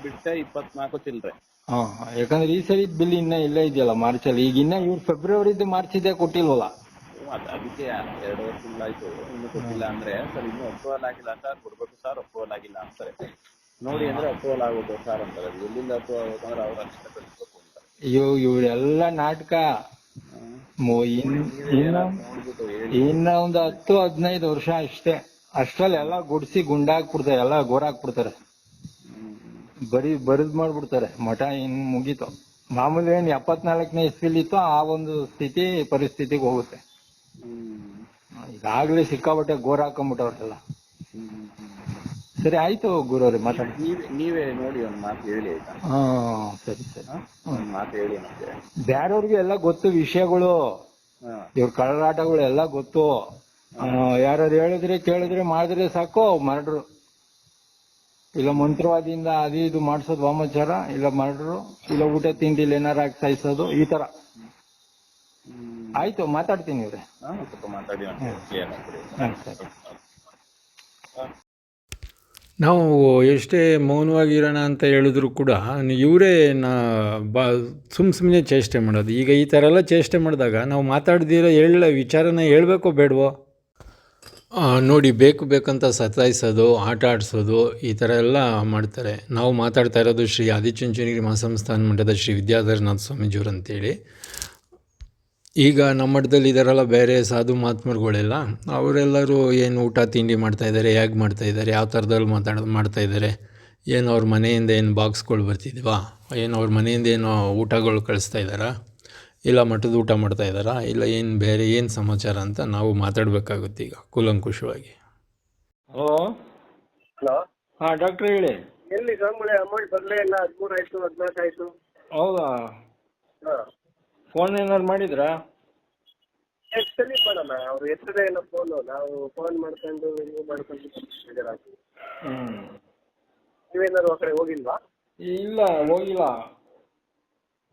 Speaker 6: ಬಿಟ್ಟೆ 24 ಚಿಲ್ಲರೆ.
Speaker 1: ಯಾಕಂದ್ರೆ ಈ ಸರಿ ಬಿಲ್ ಇನ್ನ ಇಲ್ಲೇ ಇದೆಯಲ್ಲ ಮಾರ್ಚಲ್ಲಿ. ಈಗ ಇನ್ನ ಇವ್ರು ಫೆಬ್ರವರಿದು ಮಾರ್ಚಿದೆ ಕೊಟ್ಟಿಲ್ವಲ್ಲ.
Speaker 6: ಅದಕ್ಕೆ 2.5 ತಿಂಗಳಾಯ್ತು ಇನ್ನು ಕೊಟ್ಟಿಲ್ಲ ಅಂದ್ರೆ, ಸರ್ ಇನ್ನೂ ಅಪ್ರೂವಲ್ ಆಗಿಲ್ಲ ಸರ್, ಕೊಡ್ಬೇಕು ಸರ್, ಅಪ್ರೂವಲ್ ಆಗಿಲ್ಲ ಅಂತಾರೆ. ನೋಡಿ ಅಂದ್ರೆ ಅಪ್ರೂವಲ್ ಆಗುತ್ತೆ ಸರ್ ಅಂತಾರೆ. ಅದು ಎಲ್ಲಿಂದ ಅಪ್ರೂವಲ್ ಆಗೋದಂದ್ರೆ ಅವ್ರ ಅಷ್ಟ ಕಳಿಸ್ಬೇಕು ಅಂತಾರೆ.
Speaker 1: ಇವ್ರೆಲ್ಲ ನಾಟಕ. ಇನ್ನ ಒಂದು 10-15 ವರ್ಷ ಅಷ್ಟೇ. ಅಷ್ಟ್ರಲ್ಲಿ ಎಲ್ಲ ಗುಡ್ಸಿ ಗುಂಡಾಕ್ಬಿಡ್ತಾರೆ, ಎಲ್ಲ ಗೋರಾಕ್ಬಿಡ್ತಾರೆ, ಬರಿದ್ ಮಾಡ್ಬಿಡ್ತಾರೆ. ಮಠ ಇನ್ ಮುಗೀತು. ಮಾಮೂಲಿ ಏನ್ 74ನೇ ಇಸ್ವಿಲಿತ್ತು ಆ ಒಂದು ಪರಿಸ್ಥಿತಿಗೆ ಹೋಗುತ್ತೆ. ಈಗಾಗ್ಲೇ ಸಿಕ್ಕಾಬಟ್ಟೆ ಗೋರ್ ಹಾಕೊಂಡ್ಬಿಟ್ಟವ್ರಲ್ಲ. ಸರಿ ಆಯ್ತು ಗುರುವ್ರೆ, ಮಾತಾಡಿ.
Speaker 6: ನೀವೇ ನೋಡಿ ಒಂದ್ ಮಾತು ಹೇಳಿ ಆಯ್ತಾ?
Speaker 1: ಸರಿ ಸರಿ.
Speaker 6: ಒಂದ್ ಮಾತು ಹೇಳಿ ನಮ್ಗೆ.
Speaker 1: ಬೇರೆಯವ್ರಿಗೆ ಎಲ್ಲ ಗೊತ್ತು ವಿಷಯಗಳು, ಇವ್ರ ಕಳ್ಳಾಟಗಳು ಎಲ್ಲ ಗೊತ್ತು. ಯಾರು ಹೇಳಿದ್ರೆ ಕೇಳಿದ್ರೆ ಮಾಡಿದ್ರೆ ಸಾಕು ಮಾಡ್ರು. ಇಲ್ಲ ಮಂತ್ರವಾದಿಯಿಂದ ಅದು ಇದು ಮಾಡ್ಸೋದು ವಾಮಾಚಾರ, ಇಲ್ಲ ಮಾಡ್ರು, ಇಲ್ಲ ಊಟ ತಿಂಡಿಲಿ ಏನಾರ ಹಾಕಿ ಸಾಯಿಸೋದು, ಈ ತರ. ಆಯ್ತು, ಮಾತಾಡ್ತೀನಿ ಇವ್ರೆ.
Speaker 6: ಸ್ವಲ್ಪ ಮಾತಾಡಿ.
Speaker 1: ನಾವು ಎಷ್ಟೇ ಮೌನವಾಗಿರೋಣ ಅಂತ ಹೇಳಿದ್ರು ಕೂಡ ಇವರೇ ಸುಮ್ಮನೆ ಚೇಷ್ಟೆ ಮಾಡೋದು. ಈಗ ಈ ಥರ ಎಲ್ಲ ಚೇಷ್ಟೆ ಮಾಡಿದಾಗ ನಾವು ಮಾತಾಡ್ದಿರೋ ವಿಚಾರನ ಹೇಳ್ಬೇಕೋ ಬೇಡವೋ? ನೋಡಿ, ಬೇಕಂತ ಸತಾಯಿಸೋದು, ಆಟ ಆಡಿಸೋದು, ಈ ಥರ ಎಲ್ಲ ಮಾಡ್ತಾರೆ. ನಾವು ಮಾತಾಡ್ತಾ ಇರೋದು ಶ್ರೀ ಆದಿಚುಂಚನಗಿರಿ ಮಹಾಸಂಸ್ಥಾನ ಮಠದ ಶ್ರೀ ವಿದ್ಯಾಧರನಾಥ ಸ್ವಾಮೀಜಿಯವರು ಅಂತೇಳಿ. ಈಗ ನಮ್ಮ ಮಠದಲ್ಲಿ ಇದರೆಲ್ಲ ಬೇರೆ ಸಾಧು ಮಹಾತ್ಮರುಗಳೆಲ್ಲ, ಅವರೆಲ್ಲರೂ ಏನು ಊಟ ತಿಂಡಿ ಮಾಡ್ತಾಯಿದ್ದಾರೆ, ಹೇಗೆ ಮಾಡ್ತಾಯಿದ್ದಾರೆ, ಯಾವ ಥರದಲ್ಲಿ ಮಾಡ್ತಾಯಿದ್ದಾರೆ, ಏನು ಅವ್ರ ಮನೆಯಿಂದ ಏನು ಬಾಕ್ಸ್ಗಳು ಬರ್ತಿದ್ವಾ, ಏನು ಅವ್ರ ಮನೆಯಿಂದ ಏನು ಊಟಗಳು ಕಳಿಸ್ತಾ ಇದ್ದಾರಾ, ಇಲ್ಲ ಮಠದ ಊಟ ಮಾಡ್ತಾಯಿದ್ದಾರಾ, ಇಲ್ಲ ಏನು ಬೇರೆ ಏನು ಸಮಾಚಾರ ಅಂತ ನಾವು ಮಾತಾಡಬೇಕಾಗುತ್ತೆ ಈಗ ಕೂಲಂಕುಷವಾಗಿ. ಹಲೋ. ಡಾಕ್ಟ್ರ್ ಹೇಳಿ.
Speaker 3: ಎಲ್ಲಿ ಸ್ವಾಮಿಗಳೇ ಅಮೌಂಟ್ ಬರಲೇ ಇಲ್ಲ? 13 ಆಯ್ತು, 14 ಆಯ್ತು.
Speaker 1: ಹೌದಾ? ಫೋನ್ ಏನಾದ್ರು ಮಾಡಿದ್ರಾ?
Speaker 3: ಎಷ್ಟು ಸಲ ಮಾಡೋಣ, ಅವ್ರು ಎತ್ತದೇ ಇಲ್ಲ ಫೋನು. ನಾವು ಫೋನ್ ಮಾಡ್ಕೊಂಡು ನೀವು ಮಾಡ್ಕೊಂಡು ನೀವೇನಾದ್ರು ಆ ಕಡೆ ಹೋಗಿಲ್ವಾ?
Speaker 1: ಇಲ್ಲ, ಹೋಗಿಲ್ಲ.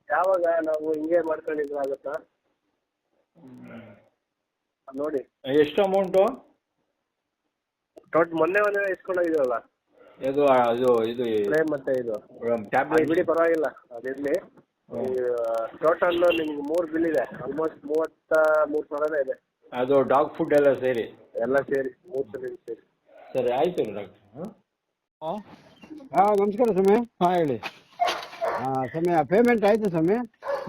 Speaker 3: ಯಾವಾಗ ನಾವು ಹಿಂಗೆ ಮಾಡ್ಕೊಂಡಿದ್ರು ಆಗುತ್ತಾ ನೋಡಿ.
Speaker 1: ಎಷ್ಟು ಅಮೌಂಟು?
Speaker 3: ಮೊನ್ನೆ ಇಸ್ಕೊಂಡೋಗಿದ್ರಲ್ಲ.
Speaker 1: ಇದು ಇದು
Speaker 2: ಮತ್ತೆ ಇದು
Speaker 1: ಟ್ಯಾಬ್ಲೆಟ್
Speaker 2: ಬಿಡಿ ಪರವಾಗಿಲ್ಲ ಅದಿರ್ಲಿ. ಟೋಟಲ್ ನಿಮ್ಗೆ 3 ಬಿಲ್ ಇದೆ, ಆಲ್ಮೋಸ್ಟ್ 33,000 ಇದೆ.
Speaker 1: ಅದು ಡಾಗ್ ಫುಡ್ ಎಲ್ಲ ಸೇರಿ.
Speaker 2: ಎಲ್ಲ ಸೇರಿ 3 ಬಿಲ್ ಸೇರಿ.
Speaker 1: ಸರಿ ಆಯ್ತು ಡಾಕ್ಟರ್.
Speaker 3: ನಮಸ್ಕಾರ ಸ್ವಾಮಿ.
Speaker 1: ಹಾಂ ಹೇಳಿ.
Speaker 3: ಸ್ವಾಮಿ ಪೇಮೆಂಟ್ ಆಯ್ತು ಸ್ವಾಮಿ.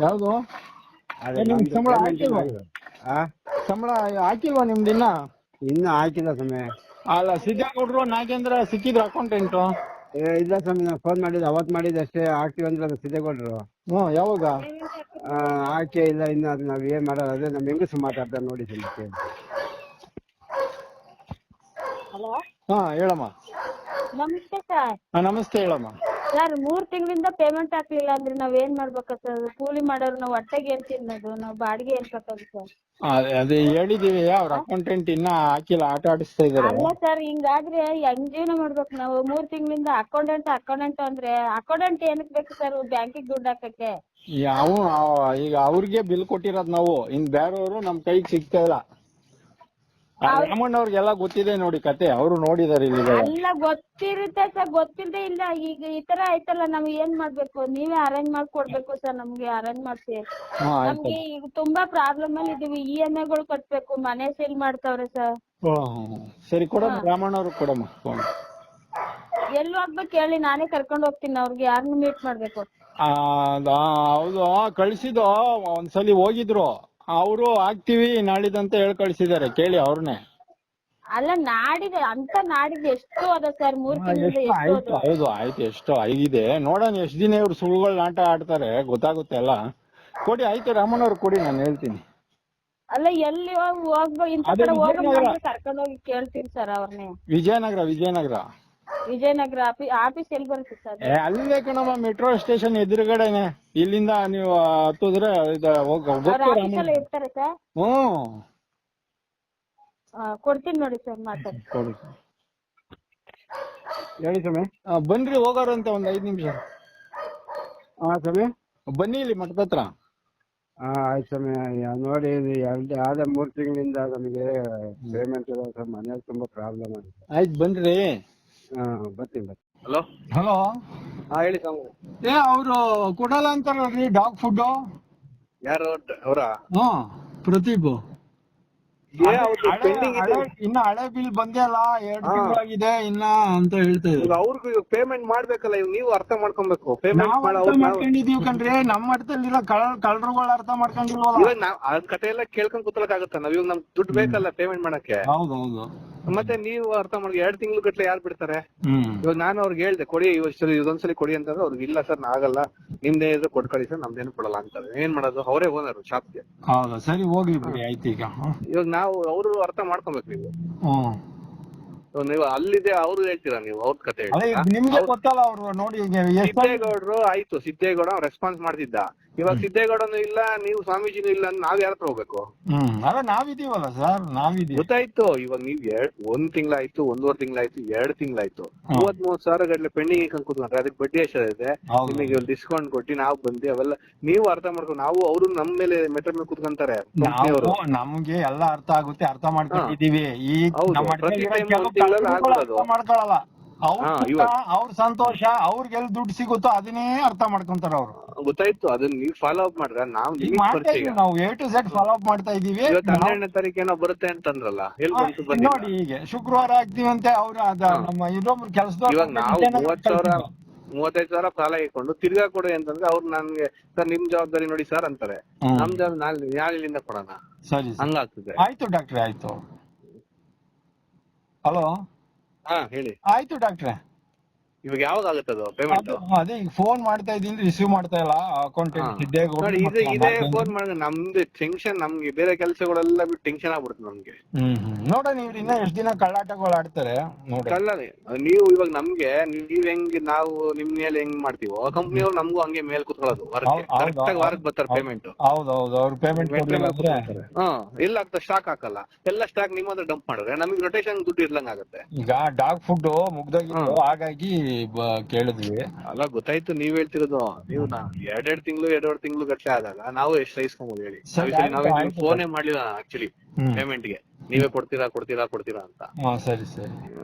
Speaker 1: ಯಾವುದು?
Speaker 3: ಅದೇ
Speaker 1: ನಿಮ್ಗೆ ಸಂಬಳ ಹಾಕಿಲ್ವಾ? ಸಂಬಳ ಹಾಕಿಲ್ವಾ ನಿಮ್ದು
Speaker 3: ಇನ್ನೂ ಹಾಕಿಲ್ಲ ಸ್ವಾಮಿ.
Speaker 1: ಅಲ್ಲ ಸಿದ್ದೇಗೌಡರು ನಾಗೇಂದ್ರ ಸಿಕ್ಕಿದ್ರು ಅಕೌಂಟೆಂಟು.
Speaker 3: ಇಲ್ಲ ಸ್ವಾಮಿ, ನಾನು ಫೋನ್ ಮಾಡಿದ್ದೆ, ಅವತ್ತು ಮಾಡಿದ್ದೆ ಅಷ್ಟೇ. ಹಾಕ್ತೀವಿ ಅಂದ್ರೆ ಸಿದ್ದೇಗೌಡರು.
Speaker 1: ಯಾವಾಗ?
Speaker 3: ಹಾಕೇ ಇಲ್ಲ ಇನ್ನು. ಅದು ನಾವು ಏನು ಮಾಡೋದು, ಅದೇ ನಮ್ಮ ಹೆಂಗಸು ಮಾತಾಡ್ತಾರೆ ನೋಡಿ ಸ್ವಾಮಿ.
Speaker 7: ಹಲೋ
Speaker 1: ಹೇಳಮ್ಮ.
Speaker 7: ನಮಸ್ತೆ ಸರ್.
Speaker 1: ನಮಸ್ತೆ ಹೇಳಮ್ಮ.
Speaker 7: ಸರ್ 3 ತಿಂಗಳಿಂದ ಪೇಮೆಂಟ್ ಹಾಕ್ಲಿಲ್ಲ ಅಂದ್ರೆ ನಾವೇನ್ ಮಾಡ್ಬೇಕು ಸರ್? ಕೂಲಿ ಮಾಡೋರು ನಾವು ಹೊಟ್ಟೆಗೆ ಏನ್ ತಿನ್ನೋದು? ನಾವು ಬಾಡಿಗೆ ಏನ್ ಕಟ್ಟೋದು ಸರ್?
Speaker 1: ಅದೇ ಹೇಳಿದೀವಿ, ಅವ್ರ ಅಕೌಂಟೆಂಟ್ ಇನ್ನ ಹಾಕಿಲ್ಲ, ಆಟ ಆಡಿಸ್ತಾ ಇದಾರೆ.
Speaker 7: ಅಲ್ಲ ಸರ್, ಹಿಂಗಾದ್ರೆ ಹೆಂಗ್ ಜೀವನ ಮಾಡ್ಬೇಕು ನಾವು? 3 ತಿಂಗಳಿಂದ ಅಕೌಂಟೆಂಟ್ ಅಂದ್ರೆ ಅಕೌಂಟೆಂಟ್ ಏನಕ್ ಬೇಕು ಸರ್? ಬ್ಯಾಂಕಿಗೆ ದುಡ್ಡು ಹಾಕಕ್ಕೆ.
Speaker 1: ಈಗ ಅವ್ರಿಗೆ ಬಿಲ್ ಕೊಟ್ಟಿರೋದ್ ನಾವು, ಇನ್ ಬೇರೆಯವರು ನಮ್ ಕೈಗೆ ಸಿಗ್ತಾ ಇಲ್ಲ. ರಾಮಣ್ಣ ಅವ್ರಿಗೆಲ್ಲ ಗೊತ್ತಿದೆ ನೋಡಿ ಕತೆ, ಅವರು ನೋಡಿದಾರೆ ಇಲ್ಲಿ.
Speaker 7: ಎಲ್ಲ ಗೊತ್ತಿರುತ್ತೆ ಸರ್, ಗೊತ್ತಿಲ್ಲದೆ ಇಲ್ಲ. ಈಗ ಈ ತರ ಆಯ್ತಲ್ಲ, ನಾವ್ ಏನ್ ಮಾಡ್ಬೇಕು? ನೀವೇ ಅರೇಂಜ್ ಮಾಡ್ಕೊಡ್ಬೇಕು ಸರ್, ನಮ್ಗೆ ಅರೇಂಜ್ ಮಾಡ್ಸಿ. ನಮ್ಗೆ ಈಗ ತುಂಬಾ ಪ್ರಾಬ್ಲಮ್ ಅಲ್ಲಿ ಇದೀವಿ. EMI ಗಳು ಕಟ್ಬೇಕು, ಮನೆ ಸೇಲ್ ಮಾಡ್ತಾವ್ರೆ ಸರ್.
Speaker 1: ಸರಿ ಕೊಡಮ್ಮ, ರಾಮಣ್ಣ ಅವ್ರಿಗೆ ಕೊಡಮ್ಮ ಫೋನ್.
Speaker 7: ಎಲ್ಲಿ ಹೋಗ್ಬೇಕು ಹೇಳಿ, ನಾನೇ ಕರ್ಕೊಂಡು ಹೋಗ್ತೀನಿ. ಅವ್ರಿಗೆ ಯಾರನ್ನು ಮೀಟ್ ಮಾಡ್ಬೇಕು?
Speaker 1: ಹೌದು, ಕಳ್ಸಿದ್ದು ಒಂದ್ಸಲಿ ಹೋಗಿದ್ರು ಅವರು. ಹಾಕ್ತಿವಿ ನಾಳಿದಂತ ಹೇಳಿ ಕಳ್ಸಿದಾರೆ, ಕೇಳಿ ಅವ್ರನ್ನೇ.
Speaker 7: ಅಲ್ಲ ನಾಡಿದ್ದು ಎಷ್ಟು ಅದ ಸರ್? 3 ತಿಂಗಳಿಂದ ಎಷ್ಟು?
Speaker 1: ಹೌದು ಆಯ್ತು, ಎಷ್ಟು ಆಗಿದೆ ನೋಡೋಣ. ಎಷ್ಟ್ ದಿನ ಇವ್ರು ಸುಳ್ಳುಗಳು ನಾಟ ಆಡ್ತಾರೆ ಗೊತ್ತಾಗುತ್ತೆ ಎಲ್ಲ. ಕೊಡಿ ಆಯ್ತು, ರಾಮಣ್ಣ ಅವ್ರು ಕೊಡಿ, ನಾನು ಹೇಳ್ತೀನಿ.
Speaker 7: ಅಲ್ಲ ಎಲ್ಲಿ ಹೋಗ್ಬೇಕು? ಇಂಥ ಕಡೆ ಕರ್ಕೊಂಡು ಹೋಗಿ ಕೇಳ್ತೀನಿ ಸರ್ ಅವ್ರನ್ನೇ.
Speaker 1: ವಿಜಯನಗರ
Speaker 7: ಆಫೀಸ್ ಎಲ್ಲಿ ಬರುತ್ತೆ ಸರ್?
Speaker 1: ಅಲ್ಲೇ ಕಣಮ್ಮ, ಮೆಟ್ರೋ ಸ್ಟೇಷನ್ ಎದುರುಗಡೆನೆ. ಇಲ್ಲಿಂದ ನೀವು ಹತ್ತಿದ್ರೆ
Speaker 7: ಆಫೀಸಲ್ಲಿ ಇರ್ತಾರೆ ಸರ್? ಕೊಡ್ತೀನಿ ನೋಡಿ ಸರ್, ಮಾತಾಡಿ.
Speaker 1: ಕೊಡಿ.
Speaker 3: ಹೇಳಿ ಸ್ವಾಮಿ.
Speaker 1: ಬನ್ರಿ ಹೋಗೋರಂತ, ಒಂದ್ 5 ನಿಮಿಷ.
Speaker 3: ಸ್ವಾಮಿ
Speaker 1: ಬನ್ನಿ ಇಲ್ಲಿ ಮಠದ ಹತ್ರ.
Speaker 3: ಆಯ್ತು ಸ್ವಾಮಿ. ನೋಡಿ, ಆದ 3 ತಿಂಗಳಿಂದ ನಮಗೆ ಪೇಮೆಂಟ್ ಇಲ್ಲ ಸರ್. ಮನೇಲಿ ತುಂಬಾ ಪ್ರಾಬ್ಲಮ್ ಆಗಿದೆ.
Speaker 1: ಆಯ್ತು ಬನ್ರಿ.
Speaker 3: ಬರ್ತೀನಿ.
Speaker 1: ಹಲೋ.
Speaker 2: ಹೇಳಿ ಸ್ವಾಮಿ.
Speaker 1: ಅವ್ರು ಕೊಡಲ್ಲ ಅಂತಾರಲ್ರಿ ಡಾಗ್ ಫುಡ್.
Speaker 2: ಯಾರು ಅವರ?
Speaker 1: ಪ್ರದೀಪ್.
Speaker 2: ಇನ್ನ
Speaker 1: ಹಳೆ ಬಿಲ್ ಬಂದೇ ಅಲ್ಲ, 2 ತಿಂಗಳಾಗಿದೆ ಇನ್ನ ಅಂತ ಹೇಳ್ತಾ ಇದ್ರು.
Speaker 2: ಅವ್ರಿಗೂ ಪೇಮೆಂಟ್ ಮಾಡ್ಬೇಕಲ್ಲ, ಇವ್ ನೀವು ಅರ್ಥ ಮಾಡ್ಕೊಬೇಕು. ಪೇಮೆಂಟ್
Speaker 1: ಮಾಡ್ಕೊಂಡಿದೀವಿ ಕಣ್ರಿ, ನಮ್ಮ ಮಠದಲ್ಲಿರೋ ಕಳ್ರುಗಳು ಅರ್ಥ ಮಾಡ್ಕೊಂಡಿಲ್ವಲ್ಲ.
Speaker 2: ಇವಾಗ ನಾವ್ ಆ ಕತೆ ಎಲ್ಲ ಕೇಳ್ಕೊಂಡ್ ಕೂತ್ಲಕ್ ಆಗುತ್ತ? ನಾವ್ ಇವಾಗ ನಮ್ ದುಡ್ಡು ಬೇಕಲ್ಲ ಪೇಮೆಂಟ್ ಮಾಡಕ್ಕೆ.
Speaker 1: ಹೌದೌದು.
Speaker 2: ಮತ್ತೆ ನೀವು ಅರ್ಥ ಮಾಡಿ 2 ತಿಂಗಳು ಗಟ್ಲೆ ಯಾರು ಬಿಡ್ತಾರೆ? ಇವಾಗ ನಾನು ಅವ್ರಿಗೆ ಹೇಳ್ದೆ, ಕೊಡಿ ಇದೊಂದ್ಸಲಿ ಕೊಡಿ ಅಂತಂದ್ರೆ ಅವ್ರಿಗೆ ಇಲ್ಲ ಸರ್ ಆಗಲ್ಲ, ನಿಮ್ದೇ ಇದ್ರೆ ಕೊಟ್ಕೊಳ್ಳಿ ಸರ್, ನಮ್ದೇನು ಕೊಡಲ್ಲ ಅಂತಾರೆ. ಏನ್ ಮಾಡೋದು? ಅವರೇ ಓನರ್ ಶಾಪ್ಗೆ.
Speaker 1: ಹೌದಾ, ಸರಿ ಹೋಗ್ಲಿ ಬಿಡಿ ಆಯ್ತು. ಈಗ
Speaker 2: ಇವಾಗ ನಾವು ಅವರು ಅರ್ಥ ಮಾಡ್ಕೊಬೇಕು. ನೀವು ಅಲ್ಲಿದೆ ಅವ್ರು ಹೇಳ್ತೀರಾ, ನೀವು ಅವ್ರ ಕತೆ
Speaker 1: ನಿಮ್ಗೆ ಗೊತ್ತಲ್ಲ ಅವ್ರು ನೋಡಿ.
Speaker 2: ಸಿದ್ದೇಗೌಡರು ಆಯ್ತು, ಸಿದ್ದೇಗೌಡ ರೆಸ್ಪಾನ್ಸ್ ಮಾಡ್ತಿದ್ದ. ಇವಾಗ ಸಿದ್ದೇಗೌಡನು ಇಲ್ಲ, ನೀವು ಸ್ವಾಮೀಜಿನೂ ಇಲ್ಲ, ನಾವ್ ಯಾರ ಹತ್ರ ಹೋಗ್ಬೇಕು?
Speaker 1: ಅಲ್ಲ ನಾವಿದೀವಲ್ಲ ಸರ್, ನಾವಿದೀವಿ.
Speaker 2: ಗೊತ್ತಾಯ್ತು. ಇವಾಗ ನೀವ್ 1 ತಿಂಗಳಾಯ್ತು, 1.5 ತಿಂಗಳಾಯ್ತು, 2 ತಿಂಗಳಾಯ್ತು, 30,000 ಗಟ್ಲೆ ಪೆಂಡಿಂಗ್ ಇಟ್ಕೊಂಡ್ ಕೂತ್ಕೊಂಡ್ರೆ ಅದಕ್ಕೆ ಬಡ್ಡಿ ಎಷ್ಟಿದೆ? ನಿಮಗೆ ಡಿಸ್ಕೌಂಟ್ ಕೊಟ್ಟು ನಾವು ಬಂದಿ ಅವೆಲ್ಲ ನೀವು ಅರ್ಥ ಮಾಡ್ಕೊಂಡು, ನಾವು ಅವರು ನಮ್ ಮೇಲೆ ಮೆಟ್ರ ಮೇಲೆ ಕೂತ್ಕೊಂತಾರೆ.
Speaker 1: ನಮ್ಗೆ ಎಲ್ಲ ಅರ್ಥ ಆಗುತ್ತೆ, ಅರ್ಥ ಮಾಡ್ಕೊಂಡಿದೀವಿ. ಮಾಡ್ಕೊಳಲ್ಲ ಅವ್ರ ಸಂತೋಷ, ಅವ್ರಿಗೆ ಎಲ್ಲಿ ದುಡ್ಡು ಸಿಗುತ್ತೋ ಅದನ್ನೇ ಅರ್ಥ ಮಾಡ್ಕೊಂತಾರ ಅವ್ರು.
Speaker 2: ಗೊತ್ತಾಯ್ತು. ಅದನ್ನ ನೀವು ಫಾಲೋ ಅಪ್ ಮಾಡ್ರ? ನಾವು
Speaker 1: A to Z follow up ಮಾಡ್ತಾ ಇದೀವಿ.
Speaker 2: 12ನೇ ತಾರೀಕು ಏನೋ ಬರುತ್ತೆ ಅಂತಂದ್ರಲ್ಲ,
Speaker 1: ನೋಡಿ ಈಗ ಶುಕ್ರವಾರ ಆಗ್ತೀವಂತೆ ಅವ್ರು. ನಮ್ಮ ಇನ್ನೊಬ್ರು ಕೆಲಸದವ್ರು
Speaker 2: ಇವಾಗ ನಾವು 35,000 ಸಾಲ ಇಟ್ಕೊಂಡು ತಿರ್ಗಾ ಕೊಡಿ ಅಂತಂದ್ರೆ ಅವ್ರು ನನ್ಗೆ ಸರ್ ನಿಮ್ ಜವಾಬ್ದಾರಿ ನೋಡಿ ಸರ್ ಅಂತಾರೆ. ನಮ್ ಜವಾಬ್ದಾರಿ ನಾಳಿಂದ ಕೊಡೋಣ.
Speaker 1: ಸರಿ,
Speaker 2: ಹಂಗಾಗ್ತದೆ.
Speaker 1: ಆಯ್ತು ಡಾಕ್ಟ್ರೆ, ಆಯ್ತು. ಹಲೋ.
Speaker 2: ಹೇಳಿ.
Speaker 1: ಆಯ್ತು ಡಾಕ್ಟ್ರೆ.
Speaker 2: ಇವಾಗ ಯಾವಾಗ ಆಗುತ್ತೆ ಅದು ಪೇಮೆಂಟ್?
Speaker 1: ಅದೇ ಈಗ ಫೋನ್ ಮಾಡ್ತಾ ಇದೀನಿ, ರಿಸೀವ್ ಮಾಡ್ತಾ ಇಲ್ಲ ಅಕೌಂಟೆಂಟ್.
Speaker 2: ಇದೇ ಫೋನ್ ಮಾಡಿ ನಮ್ದು ಟೆನ್ಷನ್, ನಮ್ಗೆ ಬೇರೆ ಕೆಲಸಗಳೆಲ್ಲ ಬಿಟ್ಟು ಟೆನ್ಷನ್ ಆಗ್ಬಿಡುತ್ತೆ ನಮ್ಗೆ.
Speaker 1: ನೋಡೋಣ ಇವ್ರು ಇನ್ನ ಎಷ್ಟ್ ದಿನ ಕಳ್ಳಾಟಗಳು ಆಡ್ತಾರೆ ನೋಡಿ.
Speaker 2: ನೀವು ಇವಾಗ ನಮ್ಗೆ ನೀವ್ ಹೆಂಗ್ ನಾವು ನಿಮ್ ಮೇಲೆ ಹೆಂಗ್ ಮಾಡ್ತೀವೋ, ಕಂಪ್ನಿಯವ್ರು ನಮ್ಗೂ ಹಂಗೆ ಮೇಲ್ ಕುತ್ಕೊಳ್ಳೋದು. ವಾರಕ್ಕೆ ಬರ್ತಾರೆ ಪೇಮೆಂಟ್.
Speaker 1: ಹೌದೌದು, ಅವ್ರ ಪೇಮೆಂಟ್
Speaker 2: ಎಲ್ಲ ಆಗ್ತದೆ, ಸ್ಟಾಕ್ ಹಾಕಲ್ಲ. ಎಲ್ಲ ಸ್ಟಾಕ್ ನಿಮ್ಮ ಹತ್ರ ಡಂಪ್ ಮಾಡಿದ್ರೆ ನಮಗೆ ರೊಟೇಷನ್ ದುಡ್ಡು ಇರ್ಲಂಗ್ ಆಗುತ್ತೆ.
Speaker 1: ಈಗ ಡಾಗ್ ಫುಡ್ ಮುಗ್ದೋಗಿತ್ತು, ಹಾಗಾಗಿ ಕೇಳಿದ್ವಿ.
Speaker 2: ಅಲ್ಲ ಗೊತ್ತಾಯ್ತು ನೀವ್ ಹೇಳ್ತಿರೋದು. ನೀವು 2 ತಿಂಗಳು ಗಟ್ಟಲೆ ಆದಾಗ ನಾವು ಎಷ್ಟು ಸಹಿಸ್ಕೊಂಬೋದು ಹೇಳಿ? ನಾವ್ ಫೋನೇ ಮಾಡ್ಲಿಲ್ಲ ಆಕ್ಚುಲಿ ಪೇಮೆಂಟ್ಗೆ.
Speaker 6: ನೀವೇ ಕೊಡ್ತೀರಾ ಅಂತ.
Speaker 1: ಹಾ ಸರಿ ಸರಿ.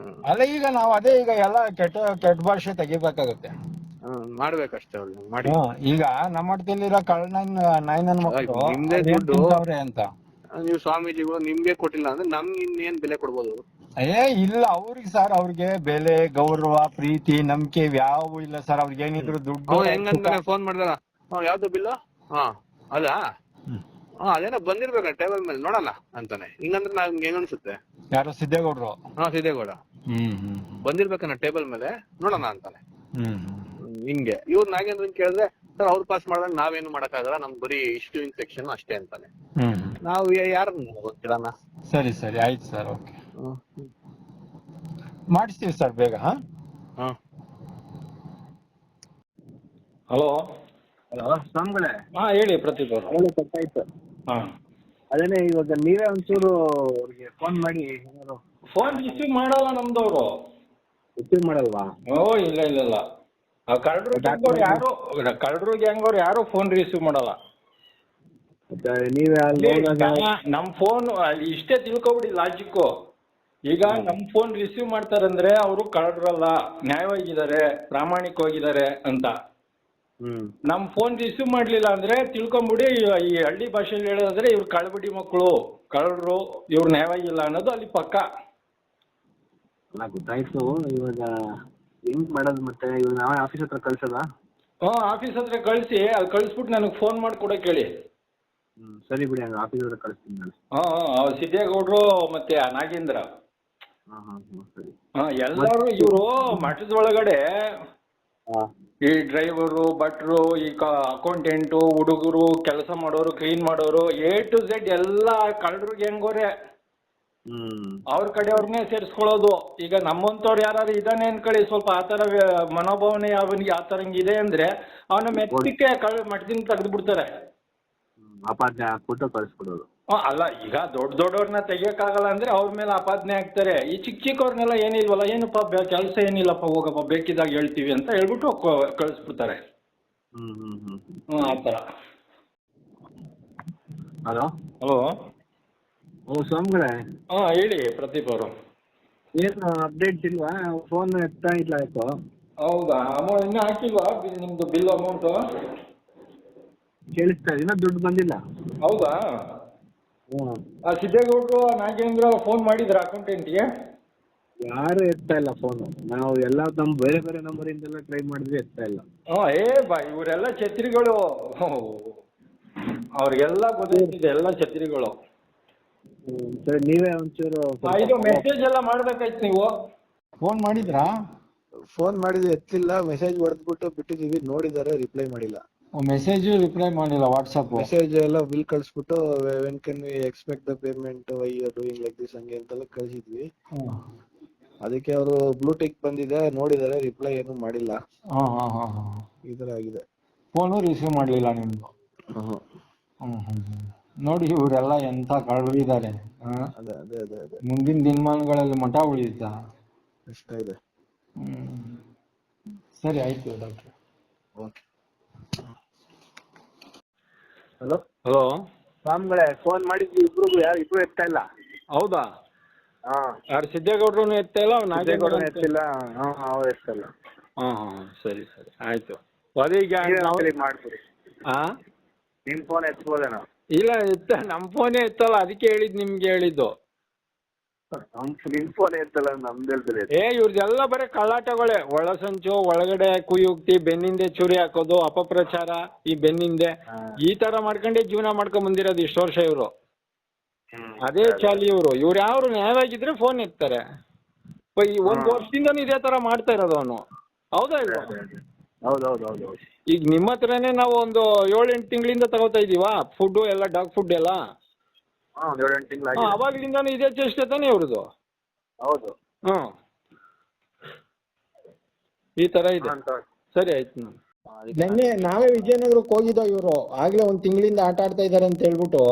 Speaker 1: ಅಲ್ಲ ಈಗ ನಾವು ಅದೇ ಈಗ ಎಲ್ಲ ಕೆಟ್ಟ ಭಾಷೆ ತೆಗಿಬೇಕಾಗತ್ತೆ.
Speaker 6: ಮಾಡ್ಬೇಕಷ್ಟೇ ಅವ್ರಿಗೆ ಮಾಡಿ.
Speaker 1: ಈಗ ನಮ್ಮ ಮಠದಲ್ಲಿರೋ ನಾಯಿನ ಮಕ್ಕಳು
Speaker 6: ನಿಮ್ದೇ
Speaker 1: ಏನ್
Speaker 6: ದುಡ್ಡು.
Speaker 1: ತಿಂತವ್ರೆ ಅಂತ.
Speaker 6: ನೀವು ಸ್ವಾಮೀಜಿಗಳು ನಿಮ್ಗೆ ಕೊಟ್ಟಿಲ್ಲ ಅಂದ್ರೆ ನಮ್ಗೆ ಇನ್ನೇನ್ ಬೆಲೆ ಕೊಡ್ಬೋದು?
Speaker 1: ಇಲ್ಲ ಅವ್ರಿಗೆ ಸರ್, ಅವ್ರಿಗೆ ಬೆಲೆ ಗೌರವ ಪ್ರೀತಿ ನಂಬಿಕೆ ಯಾವು ಇಲ್ಲ ಸರ್. ಅವ್ರಿಗೆ ಏನಿದ್ರು ದುಡ್ಡು.
Speaker 6: ಅವ್ನು ಹೆಂಗಂತಾನೆ ಫೋನ್ ಮಾಡಿದಾರ, ಯಾವ್ದು ಬಿಲ್ಲು? ಅದಾ ಅದೇನೋ ಬಂದಿರ್ಬೇಕ ಟೇಬಲ್ ಮೇಲೆ ನೋಡಲ್ಲ ಅಂತಾನೆ. ಹಿಂಗಂದ್ರೆ ನಮ್ಗೆ ಹೆಂಗ ಅನ್ಸುತ್ತೆ?
Speaker 1: ಯಾರು ಸಿದ್ದೇಗೌಡರು?
Speaker 6: ಸಿದ್ದೇಗೌಡ ಬಂದಿರ್ಬೇಕನ್ನ ಟೇಬಲ್ ಮೇಲೆ ನೋಡೋಣ ಅಂತಾನೆ. ಹಿಂಗೆ ಇವ್ರು ನಾಗೇಂದ್ರನ್ ಕೇಳಿದ್ರೆ, ಸರ್ ಅವ್ರು ಪಾಸ್ ಮಾಡಿದಾಗ ನಾವೇನು ಮಾಡಕ್ಕಾಗಲ್ಲ, ನಮ್ಗೆ ಬರೀ ಇಷ್ಟು ಸೆಕ್ಷನ್ ಅಷ್ಟೇ ಅಂತಾನೆ. ನಾವು ಯಾರನ್ನ ಗೊತ್ತಿಲ್ಲ.
Speaker 1: ಸರಿ ಸರಿ ಆಯ್ತು ಸರ್, ಓಕೆ ಮಾಡಿಸ್ತೀವಿ ಸರ್ ಬೇಗ. ಹಲೋ
Speaker 5: ಸ್ವಾಮಿಗಳೇ,
Speaker 1: ಹೇಳಿ ಪ್ರದೀಪ್ ಅವರು.
Speaker 5: ಹೇಳಿ ಕಟ್ಟಾಯ್ತು. ಅದೇನೆ ಇವಾಗ ನೀವೇ ಒಂಚೂರು ಅವ್ರಿಗೆ ಫೋನ್ ಮಾಡಿ.
Speaker 1: ಫೋನ್ ರಿಸೀವ್ ಮಾಡಲ್ಲ ನಮ್ದವ್ರು.
Speaker 5: ರಿಸೀವ್ ಮಾಡಲ್ವಾ?
Speaker 1: ಇಲ್ಲ ಇಲ್ಲ ಇಲ್ಲ, ಕಳ್ಳರು ಗ್ಯಾಂಗ್ ಯಾರು ಫೋನ್ ರಿಸೀವ್ ಮಾಡಲ್ಲ.
Speaker 5: ನೀವೇ ಅಲ್ಲಿ
Speaker 1: ನಮ್ ಫೋನ್ ಇಷ್ಟೇ ತಿಳ್ಕೊಬಿಡಿ ಲಾಜಿಕ್ಕು. ಈಗ ನಮ್ ಫೋನ್ ರಿಸೀವ್ ಮಾಡ್ತಾರಂದ್ರೆ ಅವರು ಕಳ್ಳರಲ್ಲ, ನ್ಯಾಯವಾಗಿದ್ದಾರೆ, ಪ್ರಾಮಾಣಿಕವಾಗಿದ್ದಾರೆ ಅಂತ. ನಮ್ ಫೋನ್ ರಿಸೀವ್ ಮಾಡ್ಲಿಲ್ಲ ಅಂದ್ರೆ ತಿಳ್ಕೊಂಬಿಡಿ, ಈ ಹಳ್ಳಿ ಭಾಷೆಯಲ್ಲಿ ಹೇಳೋದಾದ್ರೆ ಇವ್ರು ಕಳ್ಬಿಡಿ ಮಕ್ಕಳು, ಕಳ್ಳರು, ಇವ್ರು ನ್ಯಾಯವಾಗಿಲ್ಲ ಅನ್ನೋದು ಅಲ್ಲಿ ಪಕ್ಕ.
Speaker 5: ಗೊತ್ತಾಯ್ತು. ಇವಾಗ ಹೆಂಗ್ ಮಾಡೋದು ಮತ್ತೆ? ಇವಾಗ ನಾವೇ ಆಫೀಸ್ ಹತ್ರ ಕಳ್ಸೋದಾ?
Speaker 1: ಆಫೀಸ್ ಹತ್ರ ಕಳಿಸಿ, ಅಲ್ಲಿ ಕಳಿಸ್ಬಿಟ್ಟು ನನಗೆ ಫೋನ್ ಮಾಡಿ ಕೊಡಕ್ಕೆ ಹೇಳಿ.
Speaker 5: ಸರಿ ಬಿಡಿ, ಹಂಗ ಆಫೀಸ್ ಹತ್ರ ಕಳಿಸ್ತೀನಿ ನಾನು.
Speaker 1: ಸಿದ್ದೇಗೌಡರು ಮತ್ತೆ ನಾಗೇಂದ್ರ.
Speaker 5: ಸರಿ.
Speaker 1: ಎಲ್ಲರೂ ಇವರು ಮಠದ ಒಳಗಡೆ ಈ ಡ್ರೈವರು, ಭಟ್ರು, ಈ ಅಕೌಂಟೆಂಟು, ಹುಡುಗರು, ಕೆಲಸ ಮಾಡೋರು, ಕ್ಲೀನ್ ಮಾಡೋರು, A to Z ಎಲ್ಲ ಕಳ್ಳರು ಹೆಂಗೋರೆ ಅವ್ರ ಕಡೆಯವ್ರನ್ನೇ ಸೇರಿಸ್ಕೊಳ್ಳೋದು. ಈಗ ನಮ್ಮಂತವ್ರು ಯಾರು ಇದಾನೆ ಅನ್ಕೊಳ್ಳಿ, ಸ್ವಲ್ಪ ಆತರ ಮನೋಭಾವನೆ ಅವನಿಗೆ ಆತರಂಗಿದೆ ಅಂದ್ರೆ ಅವನ ಮೆತ್ತಕ್ಕೆ ಮಠದಿಂದ ತೆಗೆದು ಬಿಡ್ತಾರೆ.
Speaker 5: ಅಪಾದ್ನೆ ಹಾಕ್ಬಿಟ್ಟು ಕಳಿಸ್ಬಿಡೋದು.
Speaker 1: ಅಲ್ಲ, ಈಗ ದೊಡ್ಡವ್ರನ್ನ ತೆಗಿಯಕ್ಕಾಗಲ್ಲ ಅಂದ್ರೆ ಅವ್ರ ಮೇಲೆ ಅಪಾದನೆ ಹಾಕ್ತಾರೆ. ಈ ಚಿಕ್ಕವ್ರನ್ನೆಲ್ಲ ಏನಿಲ್ವಲ್ಲ, ಏನಪ್ಪ ಕೆಲಸ ಏನಿಲ್ಲಪ್ಪ, ಹೋಗಪ್ಪ ಬೇಕಿದಾಗ ಹೇಳ್ತೀವಿ ಅಂತ ಹೇಳ್ಬಿಟ್ಟು ಕಳಿಸ್ಬಿಡ್ತಾರೆ. ಆತರ.
Speaker 5: ಹಲೋ
Speaker 1: ಹಲೋ
Speaker 5: ಸ್ವಾಮಿಗಳೇ.
Speaker 1: ಹೇಳಿ ಪ್ರದೀಪ್ ಅವರು.
Speaker 5: ಏನು ಅಪ್ಡೇಟ್ಸ್ ಇಲ್ವಾ? ಫೋನ್ ಎತ್ತಾ ಇಲ್ಲ ಆಯ್ತು.
Speaker 1: ಹೌದಾ? ಇನ್ನೂ ಹಾಕಿಲ್ವಾ ನಿಮ್ದು ಬಿಲ್ ಅಮೌಂಟು?
Speaker 5: ಕೇಳಿಸ್ತಾ ಇದೀನ, ದುಡ್ಡು ಬಂದಿಲ್ಲ.
Speaker 1: ಹೌದಾ? ಸಿದ್ದೇಗೌಡರು, ನಾಗೇಂದ್ರ ಫೋನ್ ಮಾಡಿದ್ರ ಅಕೌಂಟೆಂಟ್ಗೆ?
Speaker 5: ಯಾರು ಎತ್ತಾ ಇಲ್ಲ ಫೋನು. ನಾವು ಎಲ್ಲ ನಮ್ಮ ಬೇರೆ ಬೇರೆ ನಂಬರ್ ಇಂದೆಲ್ಲ ಟ್ರೈ ಮಾಡಿದ್ವಿ, ಎತ್ತಾ ಇಲ್ಲ.
Speaker 1: ಇವರೆಲ್ಲ ಛತ್ರಿಗಳು, ಅವ್ರಿಗೆಲ್ಲ ಗೊತ್ತಿದೆ, ಎಲ್ಲ ಛತ್ರಿಗಳು.
Speaker 5: ಸರಿ, ನೀವೇ ಒಂಚೂರು
Speaker 1: ಇದು ಮೆಸೇಜ್ ಎಲ್ಲ ಮಾಡ್ಬೇಕಾಯ್ತು. ನೀವು ಫೋನ್ ಮಾಡಿದ್ರಾ?
Speaker 8: ಫೋನ್ ಮಾಡಿದ್ವಿ, ಎತ್ತಿಲ್ಲ. ಮೆಸೇಜ್ ಹೊಡೆದ್ಬಿಟ್ಟು ಬಿಟ್ಟಿದೀವಿ, ನೋಡಿದಾರೆ, ರಿಪ್ಲೈ ಮಾಡಿಲ್ಲ.
Speaker 1: ಮೆಸೇಜ್ ರಿಪ್ಲೈ ಮಾಡಿಲ್ಲ. ವಾಟ್ಸಪ್
Speaker 8: ಮೆಸೇಜ್ ಎಲ್ಲ ಬಿಲ್ ಕಳಿಸ್ಬಿಟ್ಟು when can we expect the payment, why you are doing like this ಹಂಗೆ ಅಂತೆಲ್ಲ ಕಳಿಸಿದ್ವಿ. ಅದಕ್ಕೆ ಅವರು ಬ್ಲೂಟಿಕ್ ಬಂದಿದೆ, ನೋಡಿದಾರೆ, ರಿಪ್ಲೈ ಏನು ಮಾಡಿಲ್ಲ. ಈ ತರ ಆಗಿದೆ.
Speaker 1: ಫೋನು ರಿಸೀವ್ ಮಾಡಲಿಲ್ಲ ನಿಮ್ದು? ನೋಡಿ ಇವರೆಲ್ಲ ಎಂತ ಕಳ್ಳರಿದ್ದಾರೆ.
Speaker 8: ಅದೇ ಅದೇ ಅದೇ ಅದೇ
Speaker 1: ಮುಂದಿನ ದಿನಮಾನಗಳಲ್ಲಿ ಮಠ ಉಳಿಯುತ್ತಾ?
Speaker 8: ಇಷ್ಟ ಇದೆ.
Speaker 1: ಸರಿ, ಆಯ್ತು ಡಾಕ್ಟ್ರೆ.
Speaker 8: ಓಕೆ.
Speaker 5: ಹಲೋ
Speaker 1: ಹಲೋ
Speaker 5: ಸ್ವಾಮಿಗಳೇ, ಫೋನ್ ಮಾಡಿದ್ವಿ ಇಬ್ರು ಎತ್ತಾ ಇಲ್ಲ.
Speaker 1: ಹೌದಾ? ಯಾರು ಸಿದ್ದೇಗೌಡರು ಎತ್ತಾ ಇಲ್ಲ, ನಾಗೇಗೌಡರು
Speaker 5: ಎತ್ತಿಲ್ಲ? ಅವ್ರು ಎತ್ತಾ ಇಲ್ಲ.
Speaker 1: ಸರಿ ಸರಿ ಆಯ್ತು.
Speaker 5: ಮಾಡ್ಬಿಡಿ. ನಿಮ್ ಫೋನ್ ಎತ್ಬೋದೇನೋ?
Speaker 1: ಇಲ್ಲ, ನಮ್ ಫೋನೇ ಎತ್ತಲ್ಲ, ಅದಕ್ಕೆ ಹೇಳಿದ್ ನಿಮ್ಗೆ ಹೇಳಿದ್ದು.
Speaker 5: ನಿಮ್ ಫೋನ್ ಎತ್ತಲ್ಲ, ನಮ್ದು.
Speaker 1: ಇವ್ರದೆಲ್ಲ ಬರೀ ಕಳ್ಳಾಟಗಳೇ. ಒಳಸಂಚು, ಒಳಗಡೆ ಕುಯುಕ್ತಿ, ಬೆನ್ನಿಂದೆ ಚುರಿ ಹಾಕೋದು, ಅಪಪ್ರಚಾರ, ಈ ಬೆನ್ನಿಂದೆ ಈ ತರ ಮಾಡ್ಕೊಂಡೇ ಜೀವನ ಮಾಡ್ಕೊಂಡ್ ಬಂದಿರೋದು ಇಷ್ಟು ವರ್ಷ ಇವ್ರು. ಅದೇ ಚಾಲಿ ಇವ್ರು ಯಾರು ನ್ಯಾಯವಾಗಿದ್ರೆ ಫೋನ್ ಎತ್ತಾರೆ. ಒಂದ್ ವರ್ಷದಿಂದನೂ ಇದೇ ತರ ಮಾಡ್ತಾ ಇರೋದು ಅವನು. ಹೌದಾ ಇಲ್ವಾ?
Speaker 5: ಹೌದೌದೌದು.
Speaker 1: ಈಗ ನಿಮ್ಮ ಹತ್ರನೇ ನಾವು ಒಂದು 7-8 ತಿಂಗಳಿಂದ ತಗೋತಾ ಇದೀವಾ ಫುಡ್ ಎಲ್ಲ, ಡಾಗ್ ಫುಡ್ ಎಲ್ಲ.
Speaker 5: 7-8 ತಿಂಗಳು.
Speaker 1: ಅವಾಗ್ಲಿಂದಾನು ಇದೇ ಚೇಷ್ಟೆ ತಾನೇ ಇವ್ರದ್ದು?
Speaker 5: ಹೌದು.
Speaker 1: ಈ ತರ ಇದೆ. ಸರಿ ಆಯ್ತು. ನಿನ್ನೆ ನಾವೇ ವಿಜಯನಗರಕ್ಕೆ ಹೋಗಿದ್ದೋ. ಇವರು ಆಗ್ಲೇ 1 ತಿಂಗಳಿಂದ ಆಟ ಆಡ್ತಾ ಇದಾರೆ ಅಂತ ಹೇಳ್ಬಿಟ್ಟು